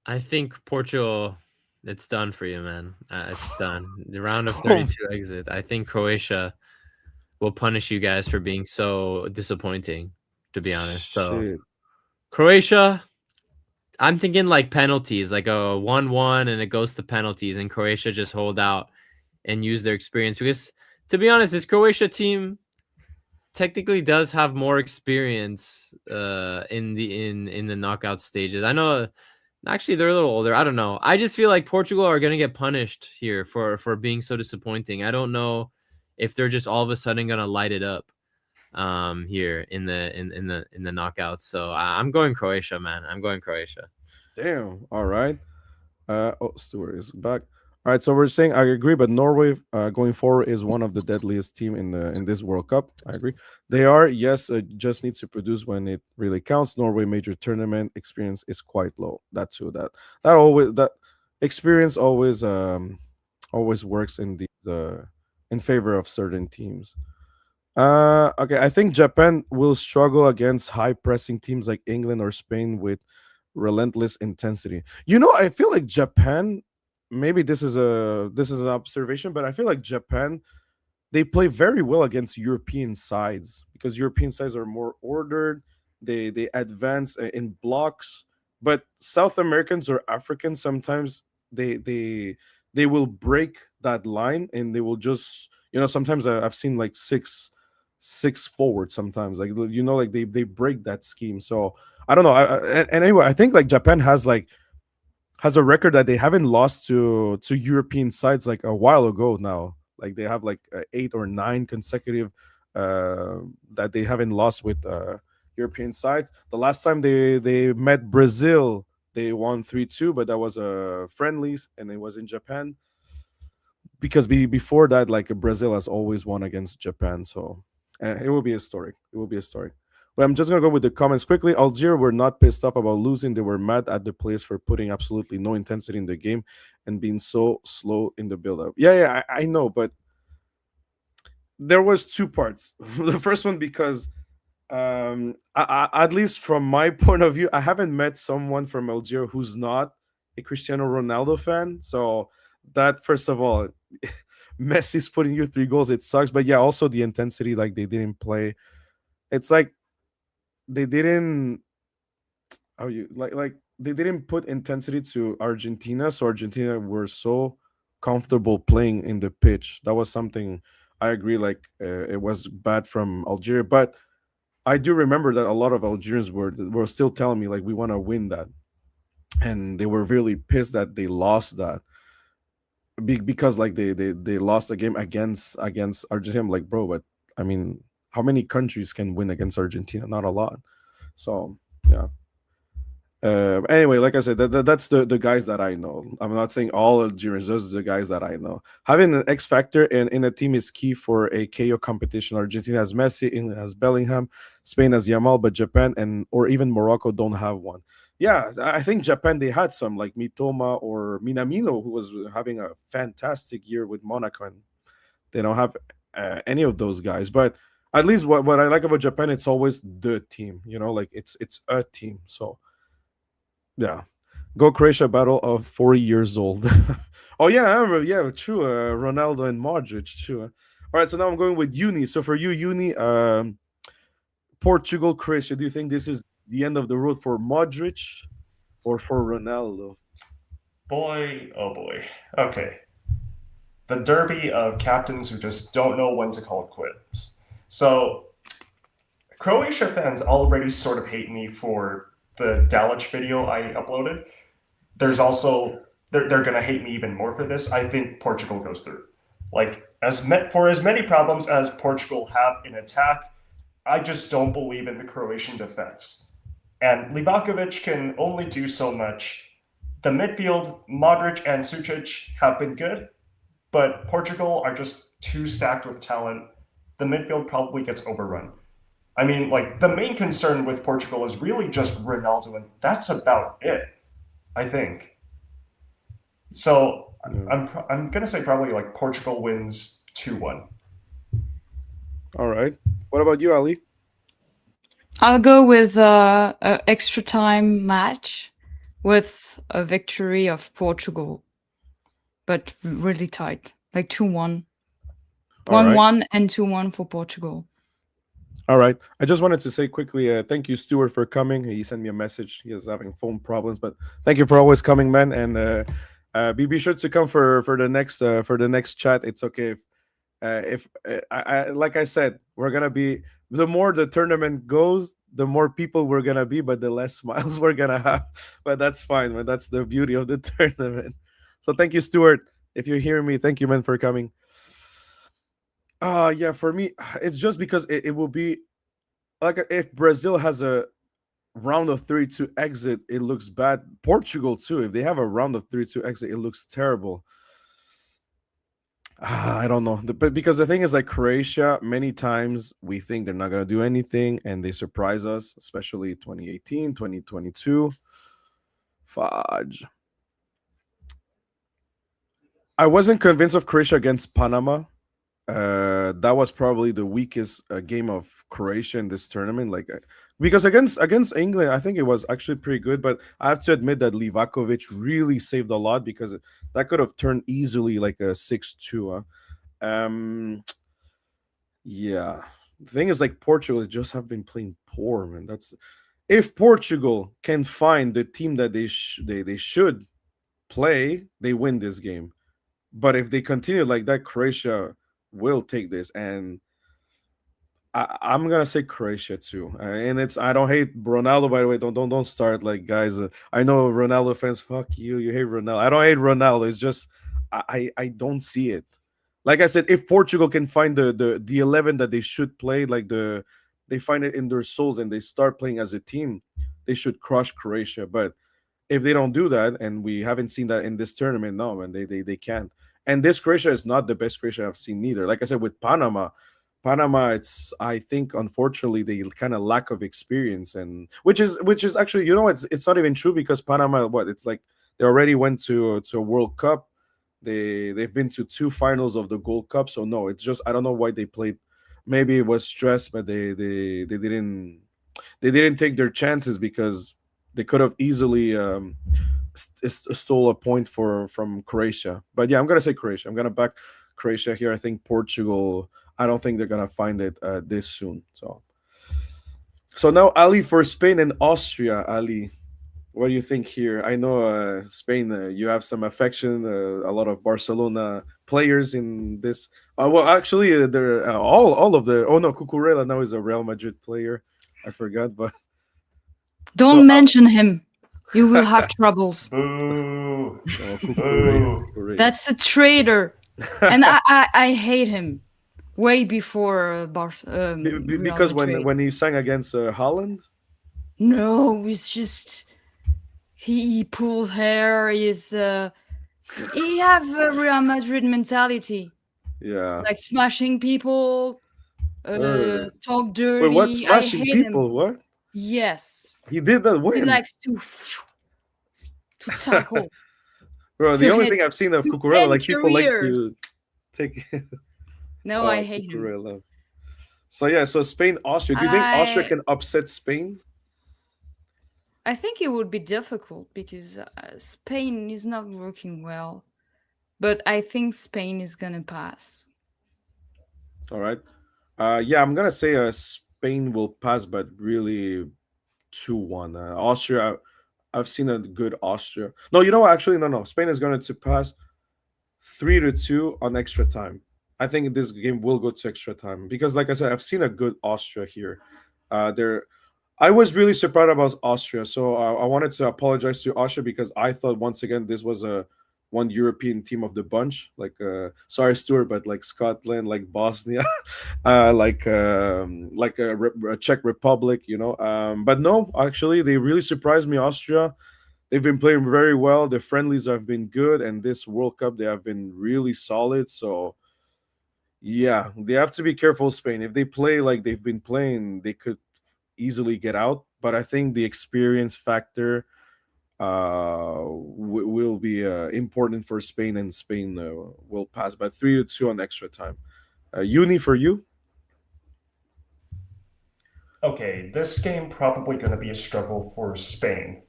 I think Portugal, it's done for you, man. It's done. The round of Oh, 32 exit. I think Croatia will punish you guys for being so disappointing, to be honest. So shit. Croatia, I'm thinking like penalties, like a 1-1, and it goes to penalties, and Croatia just hold out and use their experience. Because, to be honest, this Croatia team technically does have more experience in the knockout stages. I know, actually, they're a little older. I don't know. I just feel like Portugal are gonna get punished here for being so disappointing. I don't know if they're just all of a sudden gonna light it up here in the knockouts. So I'm going Croatia, man. I'm going Croatia. Damn. All right. Stewart is back. All right, so we're saying I agree, but Norway going forward is one of the deadliest team in this World Cup. I agree. They are, yes, just need to produce when it really counts. Norway major tournament experience is quite low. That's true. That experience always works in these in favor of certain teams. Okay, I think Japan will struggle against high pressing teams like England or Spain with relentless intensity. I feel like Japan, maybe this is an observation, but I feel like Japan, they play very well against European sides because European sides are more ordered. They advance in blocks, but South Americans or Africans sometimes they will break that line, and they will just sometimes I've seen like six forward sometimes, like they break that scheme. So I don't know. And anyway, I think like Japan has a record that they haven't lost to European sides like a while ago now. Like they have like 8 or 9 consecutive that they haven't lost with European sides. The last time they met Brazil, they won 3-2, but that was a friendlies, and it was in Japan. Because before that, like Brazil has always won against Japan, so it will be historic. It will be historic. Well, I'm just gonna go with the comments quickly. Algeria were not pissed off about losing; they were mad at the players for putting absolutely no intensity in the game and being so slow in the build-up. Yeah, I know, but there was 2 parts. The first one because, at least from my point of view, I haven't met someone from Algeria who's not a Cristiano Ronaldo fan. So that, first of all, Messi's putting you 3 goals. It sucks, but yeah, also the intensity, like they didn't play. it's like they didn't how you like they didn't put intensity to Argentina, so Argentina were so comfortable playing in the pitch. That was something I agree. Like it was bad from Algeria, but I do remember that a lot of Algerians were still telling me like we want to win that, and they were really pissed that they lost that because like they lost a game against Argentina. I'm like, bro, but I mean, how many countries can win against Argentina? Not a lot. So yeah. Anyway, like I said, that's the guys that I know. I'm not saying all Algerians; those are the guys that I know. Having an X factor in a team is key for a KO competition. Argentina has Messi, England has Bellingham, Spain has Yamal, but Japan and or even Morocco don't have one. Yeah, I think Japan they had some like Mitoma or Minamino, who was having a fantastic year with Monaco, and they don't have any of those guys. But at least what I like about Japan, it's always the team. You know, like it's a team. So yeah. Go Croatia battle of 40 years old. Oh yeah, I remember. Yeah, true. Ronaldo and Modric. True. All right, so now I'm going with Uni. So for you, Uni, Portugal, Croatia. Do you think this is the end of the road for Modric or for Ronaldo? Boy, oh boy. Okay. The derby of captains who just don't know when to call it quits. So, Croatia fans already sort of hate me for the Dalic video I uploaded. There's also they're gonna hate me even more for this. I think Portugal goes through. Like for as many problems as Portugal have in attack, I just don't believe in the Croatian defense. And Livakovic can only do so much. The midfield, Modric and Sucic have been good, but Portugal are just too stacked with talent. The midfield probably gets overrun. I mean, like, the main concern with Portugal is really just Ronaldo, and that's about it, I think. So I'm gonna say probably like Portugal wins 2-1. All right. What about you, Ali? I'll go with a extra time match with a victory of Portugal, but really tight, like 2-1. All right. 1-1 and 2-1 for Portugal. All right. I just wanted to say quickly, thank you, Stuart, for coming. He sent me a message. He is having phone problems, but thank you for always coming, man. And be sure to come for the next chat. It's okay if I like I said, we're gonna be the more the tournament goes, the more people we're gonna be, but the less smiles we're gonna have. But that's fine, man. That's the beauty of the tournament. So thank you, Stuart. If you're hearing me, thank you, man, for coming. Yeah, for me, it's just because it will be like if Brazil has a round of 32 exit, it looks bad. Portugal too, if they have a round of 32 exit, it looks terrible. I don't know, but because the thing is, like Croatia, many times we think they're not gonna do anything, and they surprise us, especially 2018, 2022. Fudge. I wasn't convinced of Croatia against Panama. That was probably the weakest game of Croatia in this tournament. Like because against England, I think it was actually pretty good. But I have to admit that Livakovic really saved a lot because that could have turned easily like a 6-2. Yeah. The thing is, like Portugal just have been playing poor, man. That's if Portugal can find the team that they should play, they win this game. But if they continue like that, Croatia will take this, and I'm gonna say Croatia too. And it's I don't hate Ronaldo, by the way. Don't start like guys. I know Ronaldo fans. Fuck you. You hate Ronaldo. I don't hate Ronaldo. It's just I don't see it. Like I said, if Portugal can find the 11 that they should play, like they find it in their souls and they start playing as a team, they should crush Croatia. But if they don't do that, and we haven't seen that in this tournament, no, man, they can't. And this Croatia is not the best Croatia I've seen neither. Like I said, with Panama, it's I think unfortunately they kind of lack of experience, and which is actually it's not even true because Panama it's like they already went to a World Cup. They've been to 2 finals of the Gold Cup, so no, it's just I don't know why they played. Maybe it was stress, but they didn't take their chances because they could have easily stole a point from Croatia. But yeah, I'm gonna say Croatia. I'm gonna back Croatia here. I think Portugal. I don't think they're gonna find it this soon. So So now Ali for Spain and Austria. Ali, what do you think here? I know Spain. You have some affection. A lot of Barcelona players in this. Well, actually, they're all of the. Oh no, Cucurella now is a Real Madrid player. I forgot, but Don't so mention him. You will have troubles. Boo. oh, Boo. That's a traitor, and I hate him. Way before Real because Madrid. when he sang against Holland. No, it's just he pulled hair. He have a Real Madrid mentality, Yeah. like smashing people, talk dirty. Wait, what's I smashing hate people? him. What? Yes, He did that he when? likes to tackle. Bro, the to only hit, thing I've seen of to Cucurella, end like people like careers. to take No, I hate him. Cucurella. So yeah, so Spain, Austria. Do you think Austria I can upset Spain? I think it would be difficult because Spain is not working well, but I think Spain is gonna pass. All right. Yeah, I'm gonna say Spain will pass, but really 2-1. Austria, I've seen a good Austria. No, you know what? Actually, no. Spain is going to pass 3-2 on extra time. I think this game will go to extra time because, like I said, I've seen a good Austria here. There, I was really surprised about Austria, so I wanted to apologize to Austria because I thought once again this was a one European team of the bunch. Like, sorry, Stuart, but like Scotland, like Bosnia, like a Czech Republic, you know. But no, actually, they really surprised me. Austria, they've been playing very well. The friendlies have been good, and this World Cup they have been really solid. So yeah, they have to be careful, Spain. If they play like they've been playing, they could easily get out. But I think the experience factor will be important for Spain, and Spain will pass by 3-2 on extra time. Uni for you? Okay, this game probably going to be a struggle for Spain,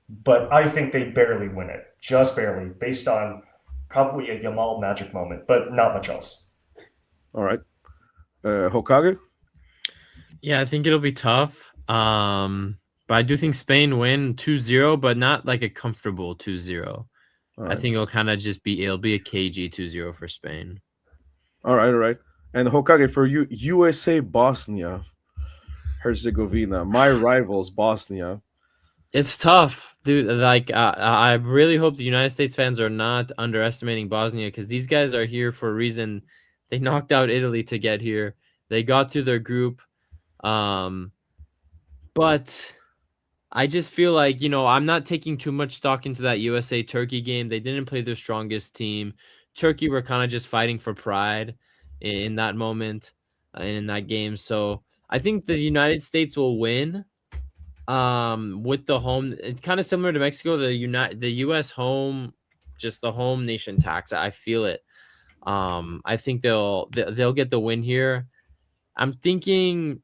but I think they barely win it, just barely, based on probably a Yamal magic moment, but not much else. All right. Hokage? Yeah, I think it'll be tough. But I do think Spain win 2-0, but not like a comfortable 2-0. Right. I think it'll be a KG 2-0 for Spain. All right. And Hokage for you, USA Bosnia Herzegovina, my rivals Bosnia. It's tough, dude. Like, I really hope the United States fans are not underestimating Bosnia because these guys are here for a reason. They knocked out Italy to get here. They got through their group. But I just feel like, I'm not taking too much stock into that USA-Turkey game. They didn't play their strongest team. Turkey were kind of just fighting for pride in that moment, in that game. So I think the United States will win with the home. It's kind of similar to Mexico, the U.S. home, just the home nation tax. I feel it. I think they'll get the win here. I'm thinking,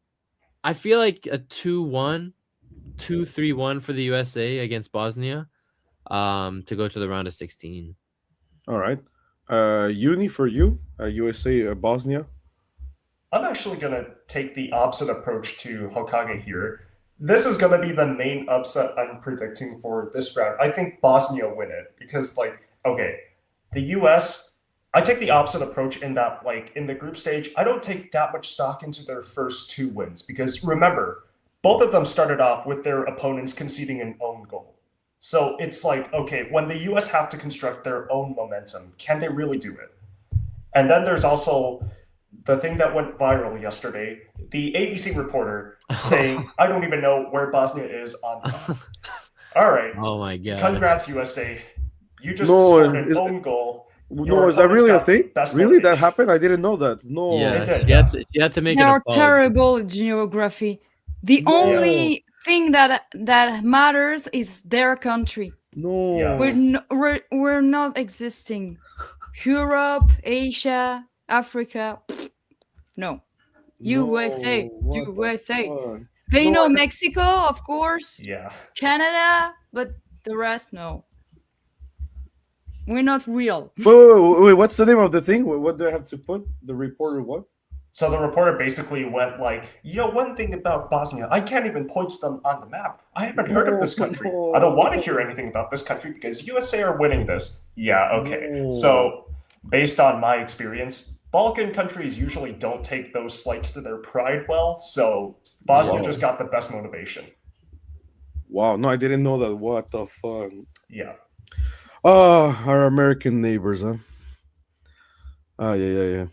I feel like a 2-1. 2-3-1 for the USA against Bosnia to go to the round of 16. All right. Uni for you, USA Bosnia. I'm actually going to take the opposite approach to Hokage here. This is going to be the main upset I'm predicting for this round. I think Bosnia win it because, the US, I take the opposite approach in that, in the group stage, I don't take that much stock into their first two wins because remember, both of them started off with their opponents conceding an own goal. So it's when the US have to construct their own momentum, can they really do it? And then there's also the thing that went viral yesterday, the ABC reporter saying, I don't even know where Bosnia is on the map. All right. Oh my God. Congrats, USA. You just scored an own goal. No, is that really a thing? Really? That happened? I didn't know that. No. Yeah, you had to make They an are apology. terrible at geography. The only thing that matters is their country. No. Yeah. We're not existing. Europe, Asia, Africa. No. USA. They know Mexico, of course. Yeah. Canada, but the rest, no. We're not real. Wait, what's the name of the thing? What do I have to put? The reporter what? So the reporter basically went like, one thing about Bosnia, I can't even point them on the map. I haven't heard of this country. I don't want to hear anything about this country because USA are winning this. Yeah, okay. No. So based on my experience, Balkan countries usually don't take those slights to their pride well, so Bosnia just got the best motivation. Wow, no, I didn't know that. What the fuck? Yeah. Oh, our American neighbors, huh? Oh, yeah.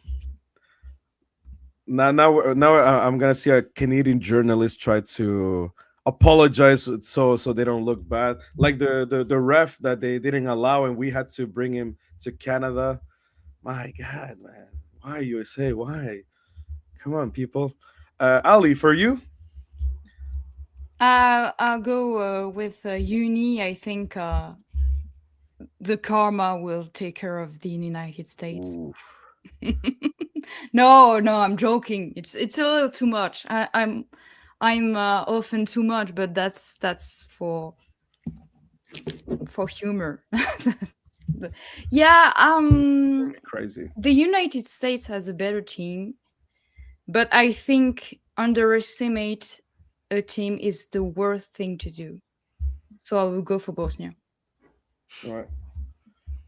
Now, I'm gonna see a Canadian journalist try to apologize so they don't look bad, like the ref that they didn't allow, and we had to bring him to Canada. My God, man, why USA? Why? Come on, people. Ali, for you? I'll go with Uni. I think the karma will take care of the United States. No, I'm joking. It's a little too much. I'm often too much, but that's for humor. Yeah. Crazy. The United States has a better team, but I think underestimate a team is the worst thing to do. So I will go for Bosnia. All right.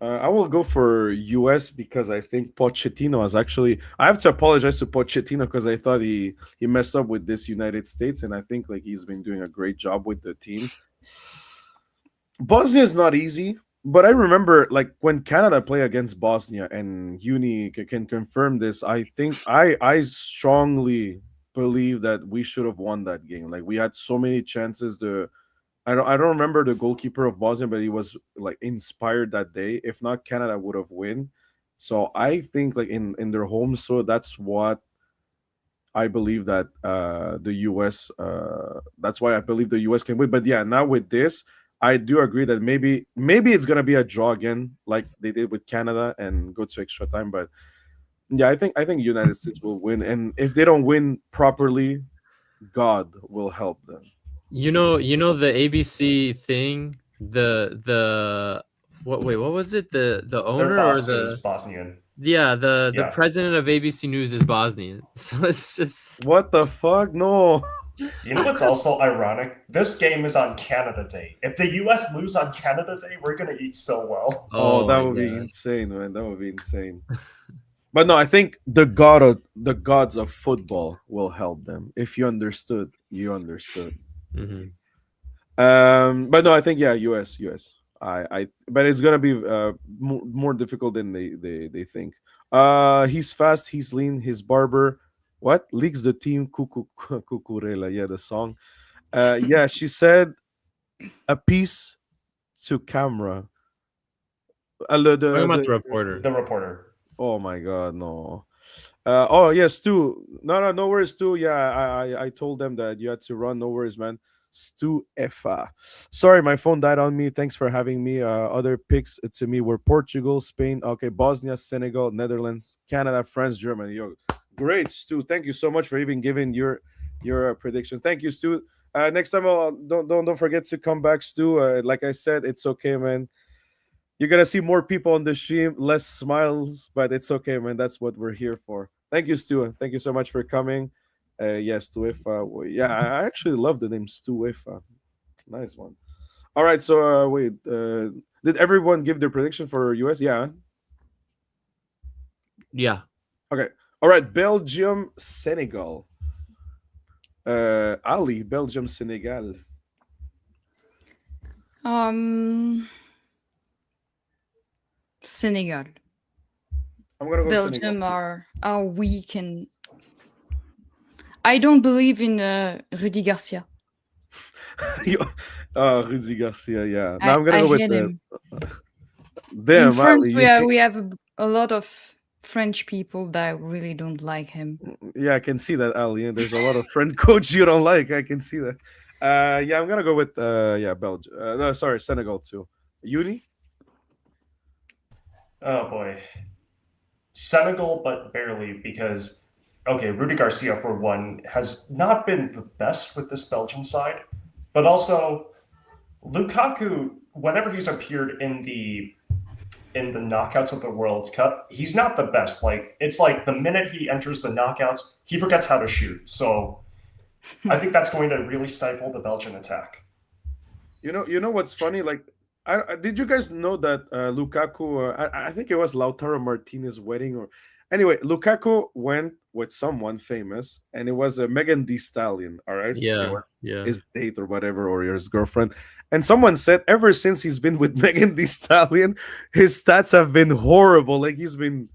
I will go for US because I think Pochettino has actually. I have to apologize to Pochettino because I thought he messed up with this United States, and I think like he's been doing a great job with the team. Bosnia is not easy, but I remember like when Canada played against Bosnia, and Uni can confirm this. I think I strongly believe that we should have won that game. Like we had so many chances. I don't remember the goalkeeper of Bosnia, but he was like inspired that day. If not, Canada would have won. So I think like in their home, so that's what I believe that the US. That's why I believe the US can win. But yeah, now with this, I do agree that maybe it's gonna be a draw again, like they did with Canada, and go to extra time. But yeah, I think United States will win, and if they don't win properly, God will help them. You know the ABC thing. The what? Wait, what was it? The Their owner or boss is the Bosnian. the Yeah. president of ABC News is Bosnian. So it's just What the fuck? No. You know what's also ironic? This game is on Canada Day. If the US lose on Canada Day, we're gonna eat so well. Oh, that my would be God. insane, man. That would be insane. But no, I think the gods of football will help them. If you understood, you understood. Mhm. But no, I think yeah, US. But it's gonna be more difficult than they think. He's fast, he's lean, his barber. What leaks the team? Cucurella, yeah, the song. Yeah, she said a piece to camera. Talking about the reporter. The reporter. Oh my God, no. Oh yes, Stu. No worries, Stu. Yeah, I told them that you had to run. No worries, man. Stu Efa. Sorry, my phone died on me. Thanks for having me. Other picks to me were Portugal, Spain, okay, Bosnia, Senegal, Netherlands, Canada, France, Germany. Yo, great, Stu. Thank you so much for even giving your prediction. Thank you, Stu. Next time, don't forget to come back, Stu. Like I said, it's okay, man. You're gonna see more people on the stream, less smiles, but it's okay, man. That's what we're here for. Thank you, Stu. Thank you so much for coming. Yes, Stuifa. Yeah, I actually love the name Stuifa. Nice one. All right, so wait, did everyone give their prediction for US? Yeah. Yeah. Okay. All right, Belgium, Senegal. Ali, Belgium, Senegal. Senegal. I'm gonna go Belgium Senegal. are weak, and I don't believe in Rudy Garcia. Rudy Garcia, yeah. Now I'm gonna go with hate him. Damn, In France, Ali, we have a lot of French people that really don't like him. Yeah, I can see that, Ali. There's a lot of friend coach you don't like. I can see that. Yeah, I'm gonna go with Belgium. No, sorry, Senegal too. Uni? Oh boy. Senegal, but barely, because okay, Rudy Garcia for one has not been the best with this Belgian side, but also Lukaku, whenever he's appeared in the in the knockouts of the World Cup, he's not the best. Like, it's like the minute he enters the knockouts, he forgets how to shoot. So I think that's going to really stifle the Belgian attack. You know what's funny? Like, did you guys know that Lukaku? I think it was Lautaro Martinez wedding, or anyway, Lukaku went with someone famous, and it was a Megan Thee Stallion. All right, Yeah, yeah. his date or whatever, or his girlfriend. And someone said ever since he's been with Megan Thee Stallion, his stats have been horrible. Like he's been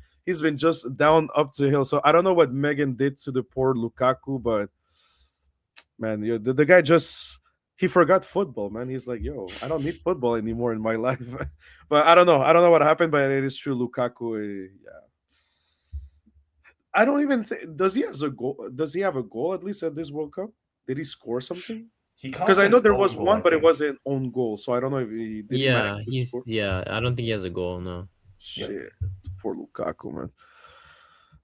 just down up the hill. So I don't know what Megan did to the poor Lukaku, but man, the guy just he forgot football, man. He's like, yo, I don't need football anymore in my life. But I don't know what happened, but it is true. Lukaku, yeah. I don't even think does he have a goal? Does he have a goal at least at this World Cup? Did he score something? Because I know there was one, but it was an own goal, so I don't know if he did. Yeah, I don't think he has a goal. No. Shit, poor Lukaku, man.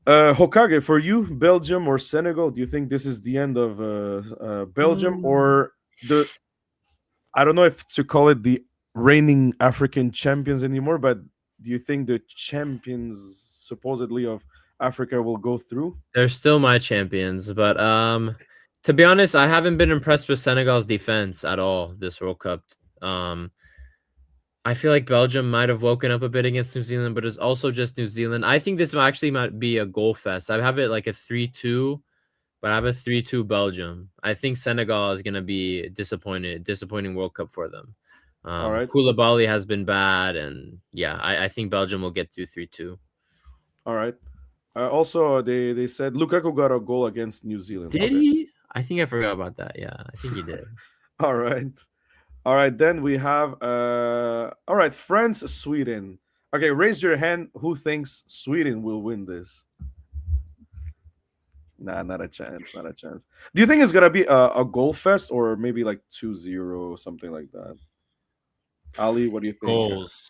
Hokage, for you, Belgium or Senegal? Do you think this is the end of Belgium or the? I don't know if to call it the reigning African champions anymore, but do you think the champions supposedly of Africa will go through? They're still my champions, but to be honest, I haven't been impressed with Senegal's defense at all this World Cup. I feel like Belgium might have woken up a bit against New Zealand, but it's also just New Zealand. I think this actually might be a goal fest. I have it like a 3-2, but I have a 3-2 Belgium. I think Senegal is going to be disappointing World Cup for them. All right. Koulibaly has been bad, and yeah, I think Belgium will get through 3-2. All right. Also, they said Lukaku got a goal against New Zealand. Did he? I think I forgot about that. Yeah, I think he did. All right. Then we have all right, France, Sweden. Okay, raise your hand. Who thinks Sweden will win this? Nah, not a chance. Not a chance. Do you think it's gonna be a goal fest or maybe like 2-0, something like that? Ali, what do you think? Goals.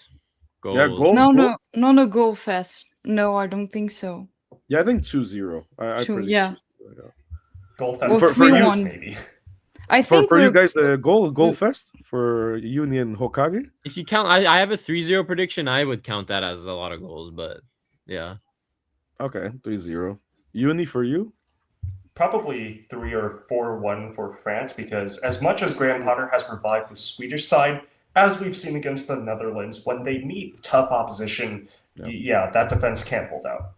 Yeah, goals. No, not a goal fest. No, I don't think so. Yeah, I think 2-0. I predict yeah. 2-0, yeah. Goal fest Well, for you, 3-1. maybe. I think For you guys, goal fest for Union Hokage. If you count, I have a 3-0 prediction. I would count that as a lot of goals, but yeah. Okay, 3-0. Uni for you? Probably 3 or 4-1 for France, because as much as Graham Potter has revived the Swedish side, as we've seen against the Netherlands, when they meet tough opposition, that defense can't hold out.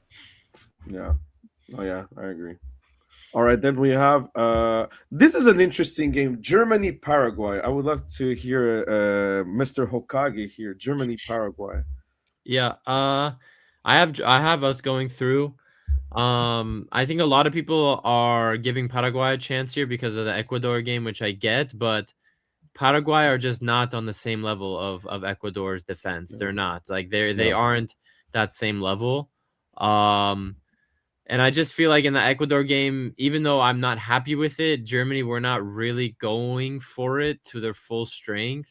Yeah. Oh yeah, I agree. All right, then we have this is an interesting game. Germany, Paraguay. I would love to hear Mr. Hokage here. Germany, Paraguay. Yeah, I have us going through. I think a lot of people are giving Paraguay a chance here because of the Ecuador game, which I get, but Paraguay are just not on the same level of Ecuador's defense. They're not. Like they aren't that same level. And I just feel like in the Ecuador game, even though I'm not happy with it, Germany were not really going for it to their full strength.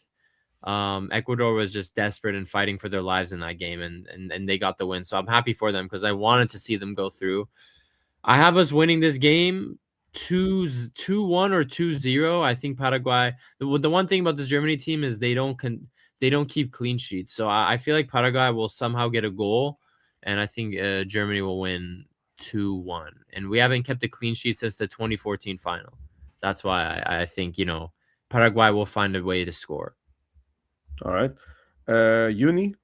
Ecuador was just desperate and fighting for their lives in that game, and they got the win. So I'm happy for them because I wanted to see them go through. I have us winning this game 2-1 or 2-0. I think Paraguay. The one thing about this Germany team is they don't keep clean sheets. So I feel like Paraguay will somehow get a goal, and I think Germany will win 2-1. And we haven't kept a clean sheet since the 2014 final. That's why I think Paraguay will find a way to score. All right, Uni.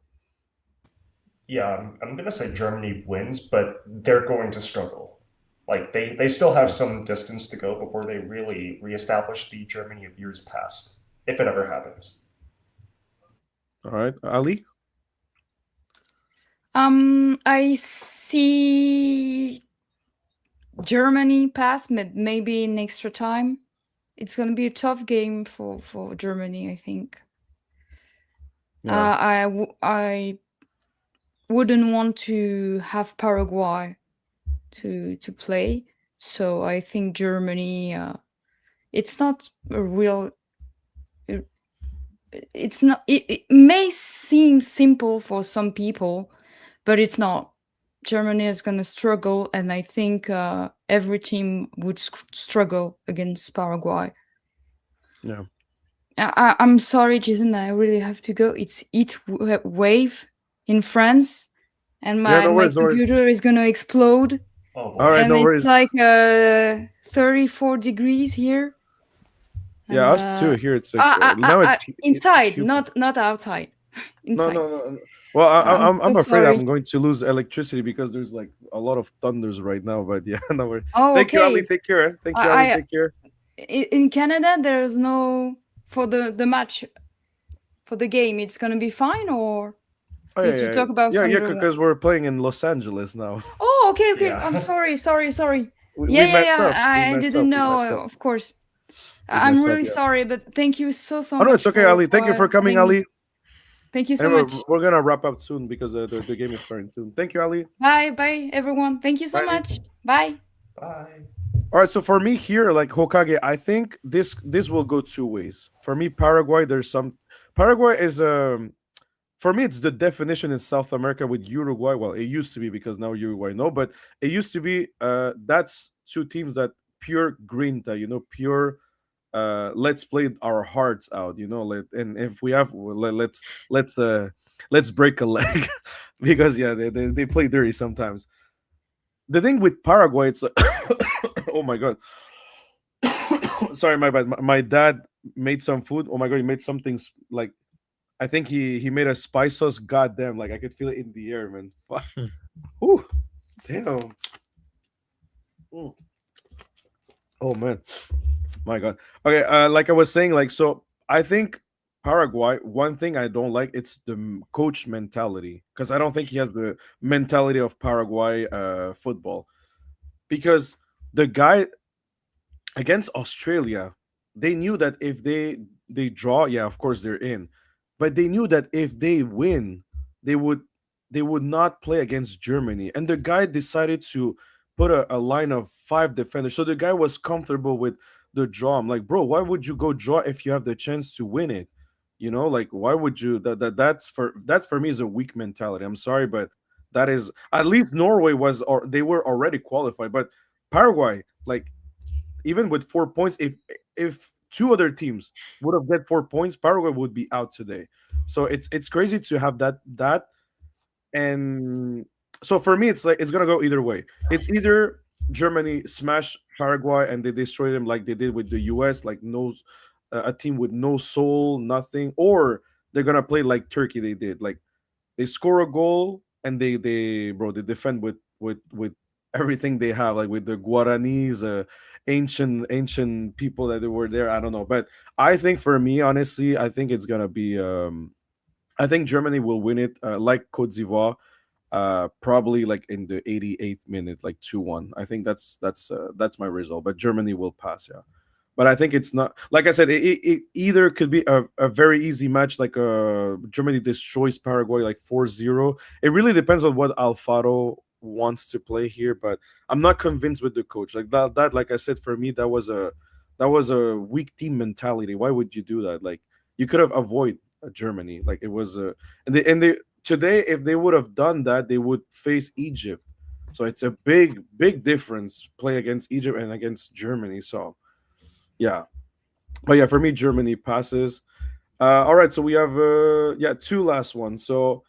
Yeah, I'm gonna say Germany wins, but they're going to struggle. Like they still have some distance to go before they really reestablish the Germany of years past, if it ever happens. All right, Ali. I see Germany pass, maybe in extra time. It's gonna be a tough game for Germany, I think. Yeah. I wouldn't want to have Paraguay to play, so I think Germany. It's not a real. It's not. It may seem simple for some people, but it's not. Germany is going to struggle, and I think every team would struggle against Paraguay. Yeah. I'm sorry, Jason. I really have to go. It's Heat Wave in France, and Yeah, my no worries, no worries. computer is gonna explode. Oh boy. All right, And no it's worries. like 34 degrees here. Yeah, And, us too. Here it's like now it's inside, humid. not outside. No, Inside. no, no. Well, I'm I'm so afraid sorry. I'm going to lose electricity because there's like a lot of thunders right now. But yeah, no worries. Oh, Thank you, Ali. okay. Take care. Thank you, Ali. I Take care. in Canada there's no for the match for the game. It's gonna be fine, or Oh did yeah, you yeah, talk about yeah, some yeah. other one? Because we're playing in Los Angeles now. Oh, okay, okay. Yeah. I'm sorry. We messed Yeah. up. We I messed didn't up. We know. messed up. Of course. We I'm messed up. really Yeah. sorry, but thank you so Oh no, much it's okay, Ali. Thank you for coming, having me. Ali. Thank you so And much. we're gonna wrap up soon because the game is starting soon. Thank you, Ali. Bye, everyone. Thank you so Bye. much. Bye. Bye. All right, so for me here, like Hokage, I think this will go two ways. For me, Paraguay, Paraguay is for me it's the definition in South America with Uruguay. Well, it used to be because now Uruguay no, but it used to be that's two teams that pure grinta, pure let's play our hearts out, and if we have let's break a leg because yeah, they play dirty sometimes. The thing with Paraguay, it's like oh my god. Sorry, my bad. My dad made some food. Oh my god, he made something like I think he made a spice sauce. Goddamn, like I could feel it in the air, man. Fuck. Ooh, damn. Mm. Oh man, my god. Okay, like I was saying, like so, I think Paraguay. One thing I don't like it's the coach mentality because I don't think he has the mentality of Paraguay football because the guy against Australia, they knew that if they draw, yeah, of course they're in, but they knew that if they win, they would they would not play against Germany. And the guy decided to put a line of five defenders. So the guy was comfortable with the draw. I'm like, bro, why would you go draw if you have the chance to win it? Like why would you that's for me is a weak mentality. I'm sorry, but that is at least Norway was or they were already qualified, but Paraguay, like even with 4 points, if two other teams would have get 4 points, Paraguay would be out today. So it's crazy to have that and so for me it's like it's gonna go either way. It's either Germany smash Paraguay and they destroy them like they did with the US, like no a team with no soul, nothing, or they're gonna play like Turkey they did, like they score a goal and they defend with everything they have, like with the Guaranis, ancient people that they were there. I don't know, but I think for me, honestly, I think it's gonna be. I think Germany will win it, like Cote d'Ivoire, probably like in the 88th minute, like 2-1. I think that's my result, but Germany will pass. Yeah. But I think it's not like I said. It either could be a very easy match, like Germany destroys Paraguay like 4-0. It really depends on what Alfaro wants to play here, but I'm not convinced with the coach. Like that like I said, for me that was a weak team mentality. Why would you do that? Like you could have avoided Germany. Like it was and they today if they would have done that, they would face Egypt. So it's a big difference play against Egypt and against Germany. So yeah, but yeah, for me, Germany passes. All right, so we have two last ones. So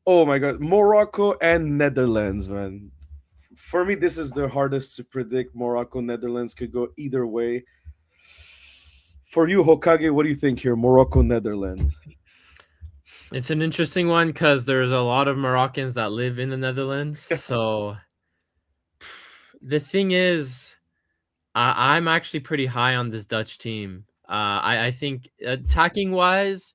oh my god, Morocco and Netherlands, man. For me, this is the hardest to predict. Morocco, Netherlands could go either way. For you, Hokage, what do you think here? Morocco, Netherlands. It's an interesting one because there's a lot of Moroccans that live in the Netherlands. So the thing is, I'm actually pretty high on this Dutch team. I think attacking wise,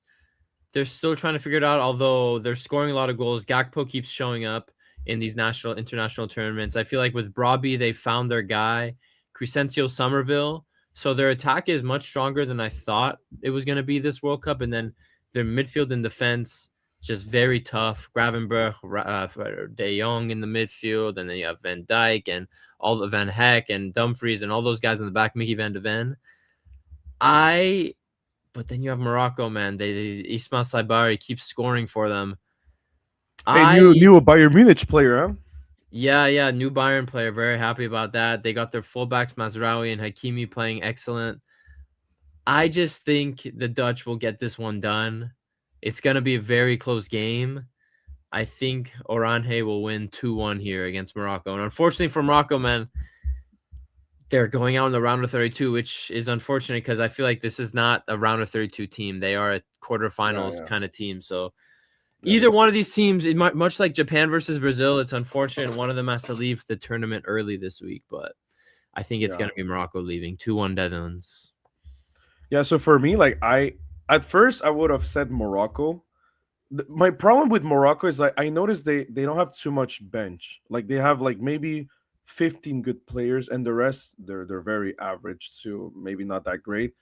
they're still trying to figure it out. Although they're scoring a lot of goals, Gakpo keeps showing up in these international tournaments. I feel like with Brobbey, they found their guy, Crescencio Somerville. So their attack is much stronger than I thought it was going to be this World Cup. And then their midfield and defense, just very tough. Gravenberch, De Jong in the midfield. And then you have Van Dijk and all the Van Heck and Dumfries and all those guys in the back, Mickey van de Ven. But then you have Morocco, man. Ismail Saibari keeps scoring for them. Hey, new Bayern Munich player, huh? Yeah, new Bayern player. Very happy about that. They got their fullbacks Mazraoui and Hakimi playing excellent. I just think the Dutch will get this one done. It's going to be a very close game. I think Orange will win 2-1 here against Morocco. And unfortunately for Morocco, man, they're going out in the round of 32, which is unfortunate because I feel like this is not a round of 32 team. They are a quarterfinals kind of team. So either one of these teams, much like Japan versus Brazil, it's unfortunate one of them has to leave the tournament early this week. But I think it's going to be Morocco leaving 2-1 Netherlands. Yeah, so for me, like at first I would have said Morocco. My problem with Morocco is like I noticed they don't have too much bench. Like they have like maybe 15 good players, and the rest they're very average too, maybe not that great.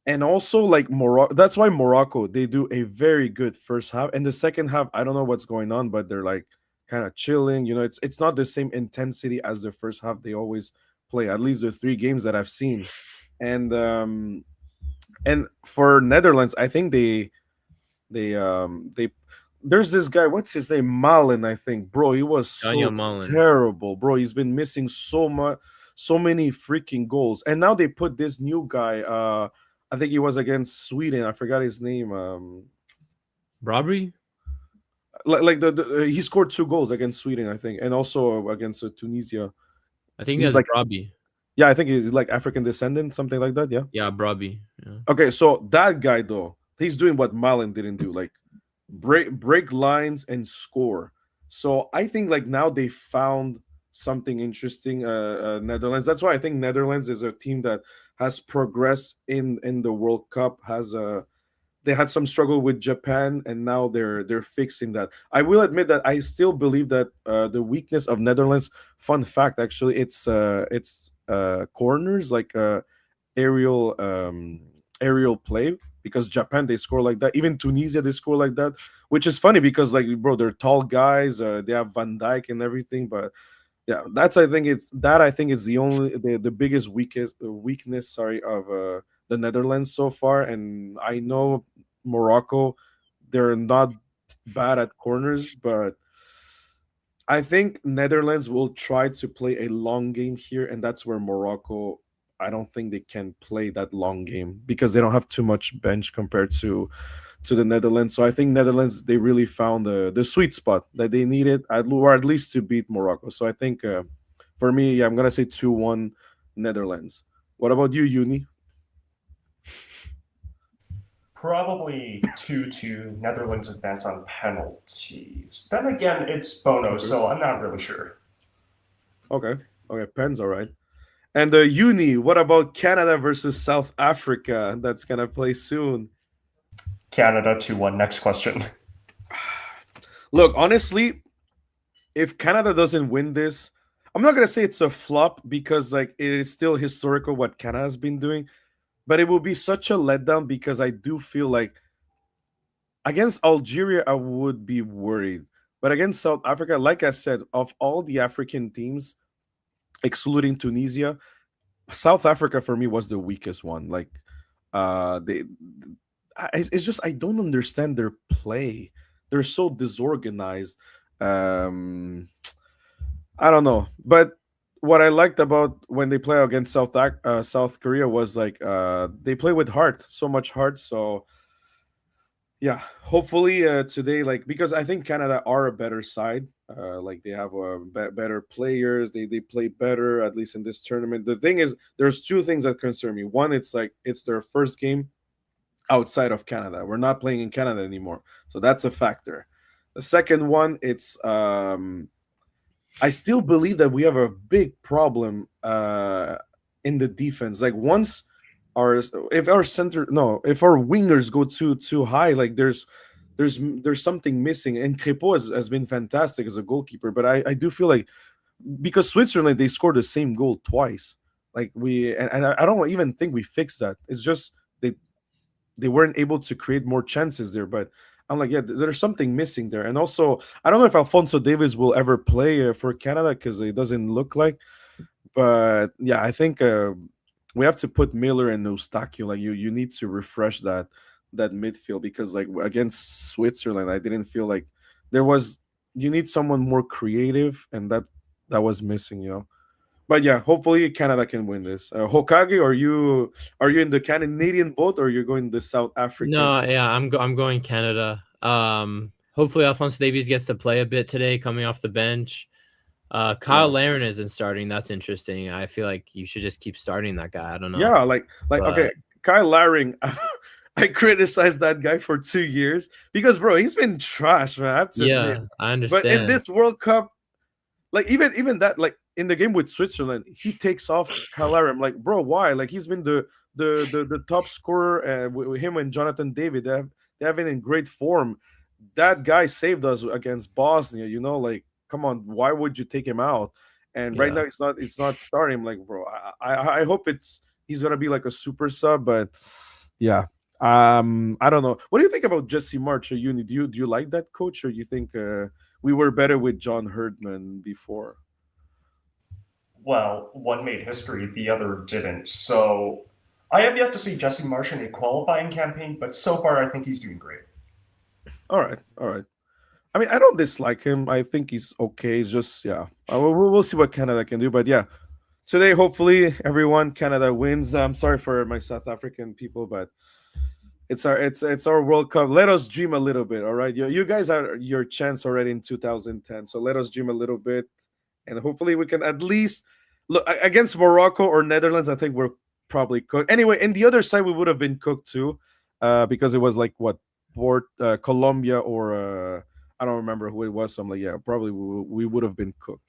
And also like Morocco, that's why Morocco they do a very good first half, and the second half I don't know what's going on, but they're like kind of chilling. You know, it's not the same intensity as the first half they always play. At least the 3 games that I've seen, and for Netherlands, I think they there's this guy, what's his name, Malin, I think, bro, he was so terrible, bro. He's been missing so many freaking goals, and now they put this new guy, I think he was against Sweden, I forgot his name, Robbery, like he scored 2 goals against Sweden, I think, and also against Tunisia. I think he's that's like Robbie. Yeah, I think he's like African descendant, something like that. Yeah, Robbie. Yeah. Okay, so that guy though, he's doing what Malin didn't do, like break lines and score. So I think like now they found something interesting. Netherlands. That's why I think Netherlands is a team that has progressed in the World Cup. They had some struggle with Japan, and now they're fixing that. I will admit that I still believe that the weakness of Netherlands. Fun fact, actually, it's corners, like aerial aerial play, because Japan they score like that. Even Tunisia they score like that, which is funny because like bro, they're tall guys. They have Van Dijk and everything, but yeah, I think it's the biggest weakness. Sorry, of the Netherlands so far, and I know Morocco, they're not bad at corners, but I think Netherlands will try to play a long game here, and that's where Morocco, I don't think they can play that long game because they don't have too much bench compared to the Netherlands. So I think Netherlands they really found the sweet spot that they needed, or at least to beat Morocco. So I think for me, yeah, I'm gonna say 2-1 Netherlands. What about you, Uni? Probably 2-2 Netherlands advance on penalties. Then again, it's Bono, so I'm not really sure. Okay, pen's all right. And the Uni, what about Canada versus South Africa? That's gonna play soon. Canada 2-1. Next question. Look, honestly, if Canada doesn't win this, I'm not gonna say it's a flop because like it is still historical what Canada has been doing, but it will be such a letdown because I do feel like against Algeria I would be worried, but against South Africa, like I said, of all the African teams, excluding Tunisia, South Africa for me was the weakest one. Like, it's just I don't understand their play. They're so disorganized. I don't know, but what I liked about when they play against South Korea was like they play with heart, so much heart. So yeah, hopefully today, like because I think Canada are a better side. Like they have better players. They play better at least in this tournament. The thing is, there's 2 things that concern me. One, it's like it's their first game outside of Canada. We're not playing in Canada anymore, so that's a factor. The second one, it's I still believe that we have a big problem in the defense. Like once if our wingers go too high, like there's something missing. And Crepeau has been fantastic as a goalkeeper, but I do feel like because Switzerland they scored the same goal twice. Like I don't even think we fixed that. It's just they weren't able to create more chances there, but I'm like, yeah, there's something missing there. And also, I don't know if Alfonso Davies will ever play for Canada because it doesn't look like. But yeah, I think we have to put Miller and Eustáquio. Like you need to refresh that midfield because like against Switzerland, I didn't feel like there was. You need someone more creative, and that was missing. But yeah, hopefully Canada can win this. Hokage, are you in the Canadian boat or you're going the South African? No, yeah, I'm going Canada. hopefully Alphonso Davies gets to play a bit today, coming off the bench. Kyle Laren isn't starting. That's interesting. I feel like you should just keep starting that guy. I don't know. Yeah, like But- okay, Kyle Laring. I criticized that guy for 2 years because, bro, he's been trash, man. I have to admit. I understand. But in this World Cup, like even that, like in the game with Switzerland, he takes off Kyle Laring. I'm like, bro, why? Like he's been the top scorer with him and Jonathan David. They have been in great form. That guy saved us against Bosnia. You know, like come on, why would you take him out? And right now it's not starting. I'm like, bro, I hope he's gonna be like a super sub, but yeah. I don't know. What do you think about Jesse March or Uni? Do you like that coach, or you think we were better with John Herdman before? Well, one made history, the other didn't. So I have yet to see Jesse Marsh in a qualifying campaign, but so far I think he's doing great. All right. I mean, I don't dislike him. I think he's okay. It's just we'll see what Canada can do. But yeah, today hopefully everyone Canada wins. I'm sorry for my South African people, but it's our World Cup. Let us dream a little bit. All right, you guys are your chance already in 2010. So let us dream a little bit, and hopefully we can at least look against Morocco or Netherlands. I think we're probably cooked. Anyway, in the other side we would have been cooked too, because it was like what Colombia or I don't remember who it was. So I'm like, yeah, probably we would have been cooked.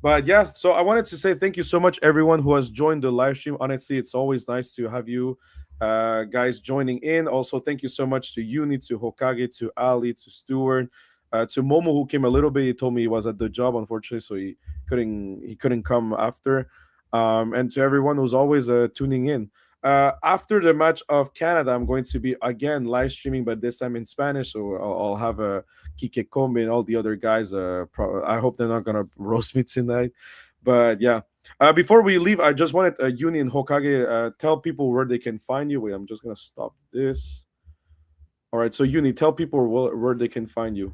But yeah, so I wanted to say thank you so much, everyone who has joined the live stream. Honestly, it's always nice to have you guys joining in. Also, thank you so much to Uni, to Hokage, to Ali, to Stuart, to Momo, who came a little bit. He told me he was at the job, unfortunately, so he couldn't come after. And to everyone who's always tuning in. After the match of Canada, I'm going to be again live streaming, but this time in Spanish. So I'll have Kike Kombe and all the other guys. I hope they're not gonna roast me tonight. But yeah, before we leave, I just wanted Uni and Hokage tell people where they can find you. Wait, I'm just gonna stop this. All right, so Uni, tell people where they can find you.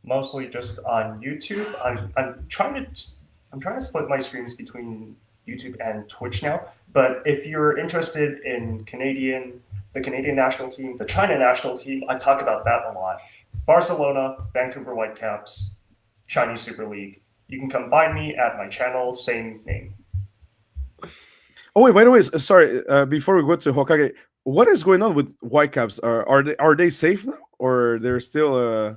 Mostly just on YouTube. I'm trying to split my streams between YouTube and Twitch now. But if you're interested in the Canadian national team, the China national team, I talk about that a lot. Barcelona, Vancouver Whitecaps, Chinese Super League. You can come find me at my channel, same name. Oh wait, by the way, sorry. Before we go to Hokage, what is going on with Whitecaps? Are they safe now, or they're still?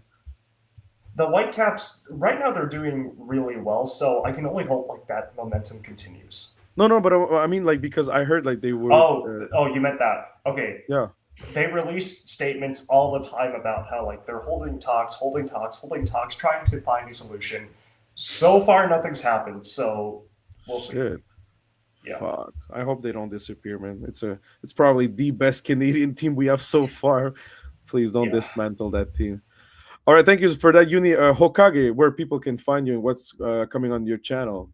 The Whitecaps right now they're doing really well, so I can only hope like that momentum continues. No, but I mean like because I heard like they were. Oh, you meant that? Okay. Yeah. They release statements all the time about how like they're holding talks, trying to find a solution. So far, nothing's happened. So we'll see. Shit. Yeah. Fuck. I hope they don't disappear, man. It's probably the best Canadian team we have so far. Please don't dismantle that team. All right, thank you for that, Uni. Hokage, where people can find you and what's coming on your channel.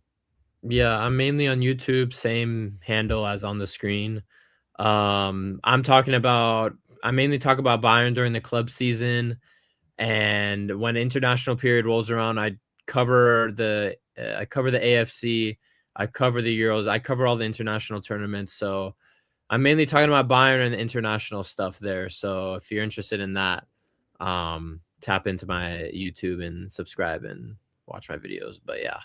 Yeah, I'm mainly on YouTube, same handle as on the screen. I mainly talk about Bayern during the club season, and when international period rolls around, I cover the AFC, I cover the Euros, I cover all the international tournaments. So I'm mainly talking about Bayern and the international stuff there. So if you're interested in that, tap into my YouTube and subscribe and watch my videos. But yeah.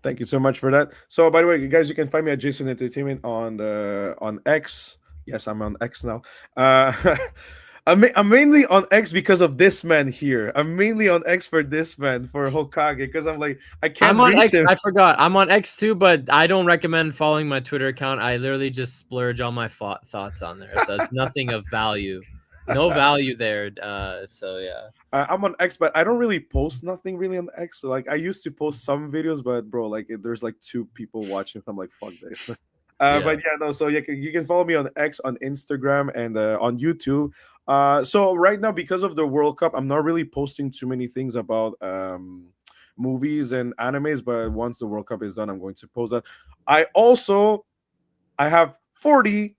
Thank you so much for that. So, by the way, you guys, you can find me at Jason Entertainment on X. Yes, I'm on X now. I'm mainly on X because of this man here. I'm mainly on X for this man, for Hokage, because I'm like, I can't I'm on reach X. him. I forgot. I'm on X too, but I don't recommend following my Twitter account. I literally just splurge all my thoughts on there. So it's nothing of value. No value there. So yeah. I'm on X, but I don't really post nothing really on X. So, like, I used to post some videos, but bro, like, there's like 2 people watching. I'm like, fuck this. But yeah, no. So you can follow me on X, on Instagram, and on YouTube. So right now, because of the World Cup, I'm not really posting too many things about movies and animes. But once the World Cup is done, I'm going to post that. I have 40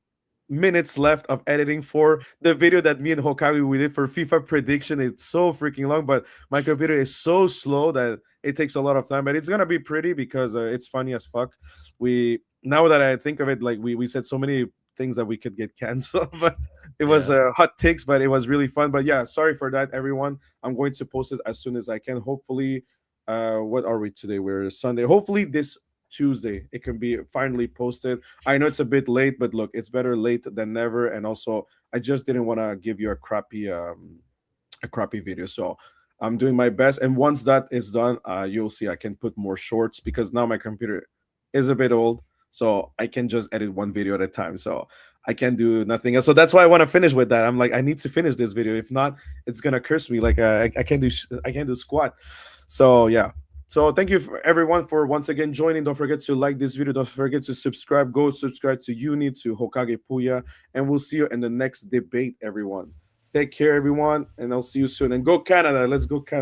minutes left of editing for the video that me and Hokage we did for FIFA prediction. It's so freaking long, but my computer is so slow that it takes a lot of time. But it's gonna be pretty because it's funny as fuck. Now that I think of it, like we said so many things that we could get canceled. But it was hot takes, but it was really fun. But yeah, sorry for that, everyone. I'm going to post it as soon as I can. Hopefully, what are we today? We're Sunday. Hopefully this Tuesday it can be finally posted. I know it's a bit late, but look, it's better late than never. And also, I just didn't want to give you a crappy video, so I'm doing my best. And once that is done, you'll see I can put more shorts because now my computer is a bit old, so I can just edit one video at a time. So I can do nothing else. So that's why I want to finish with that. I'm like, I need to finish this video. If not, it's gonna curse me. Like I can't do squat. So yeah. So thank you for everyone for once again joining. Don't forget to like this video. Don't forget to subscribe. Go subscribe to Uni, to Hokage Puya, and we'll see you in the next debate, everyone. Take care, everyone, and I'll see you soon. And go Canada. Let's go Canada.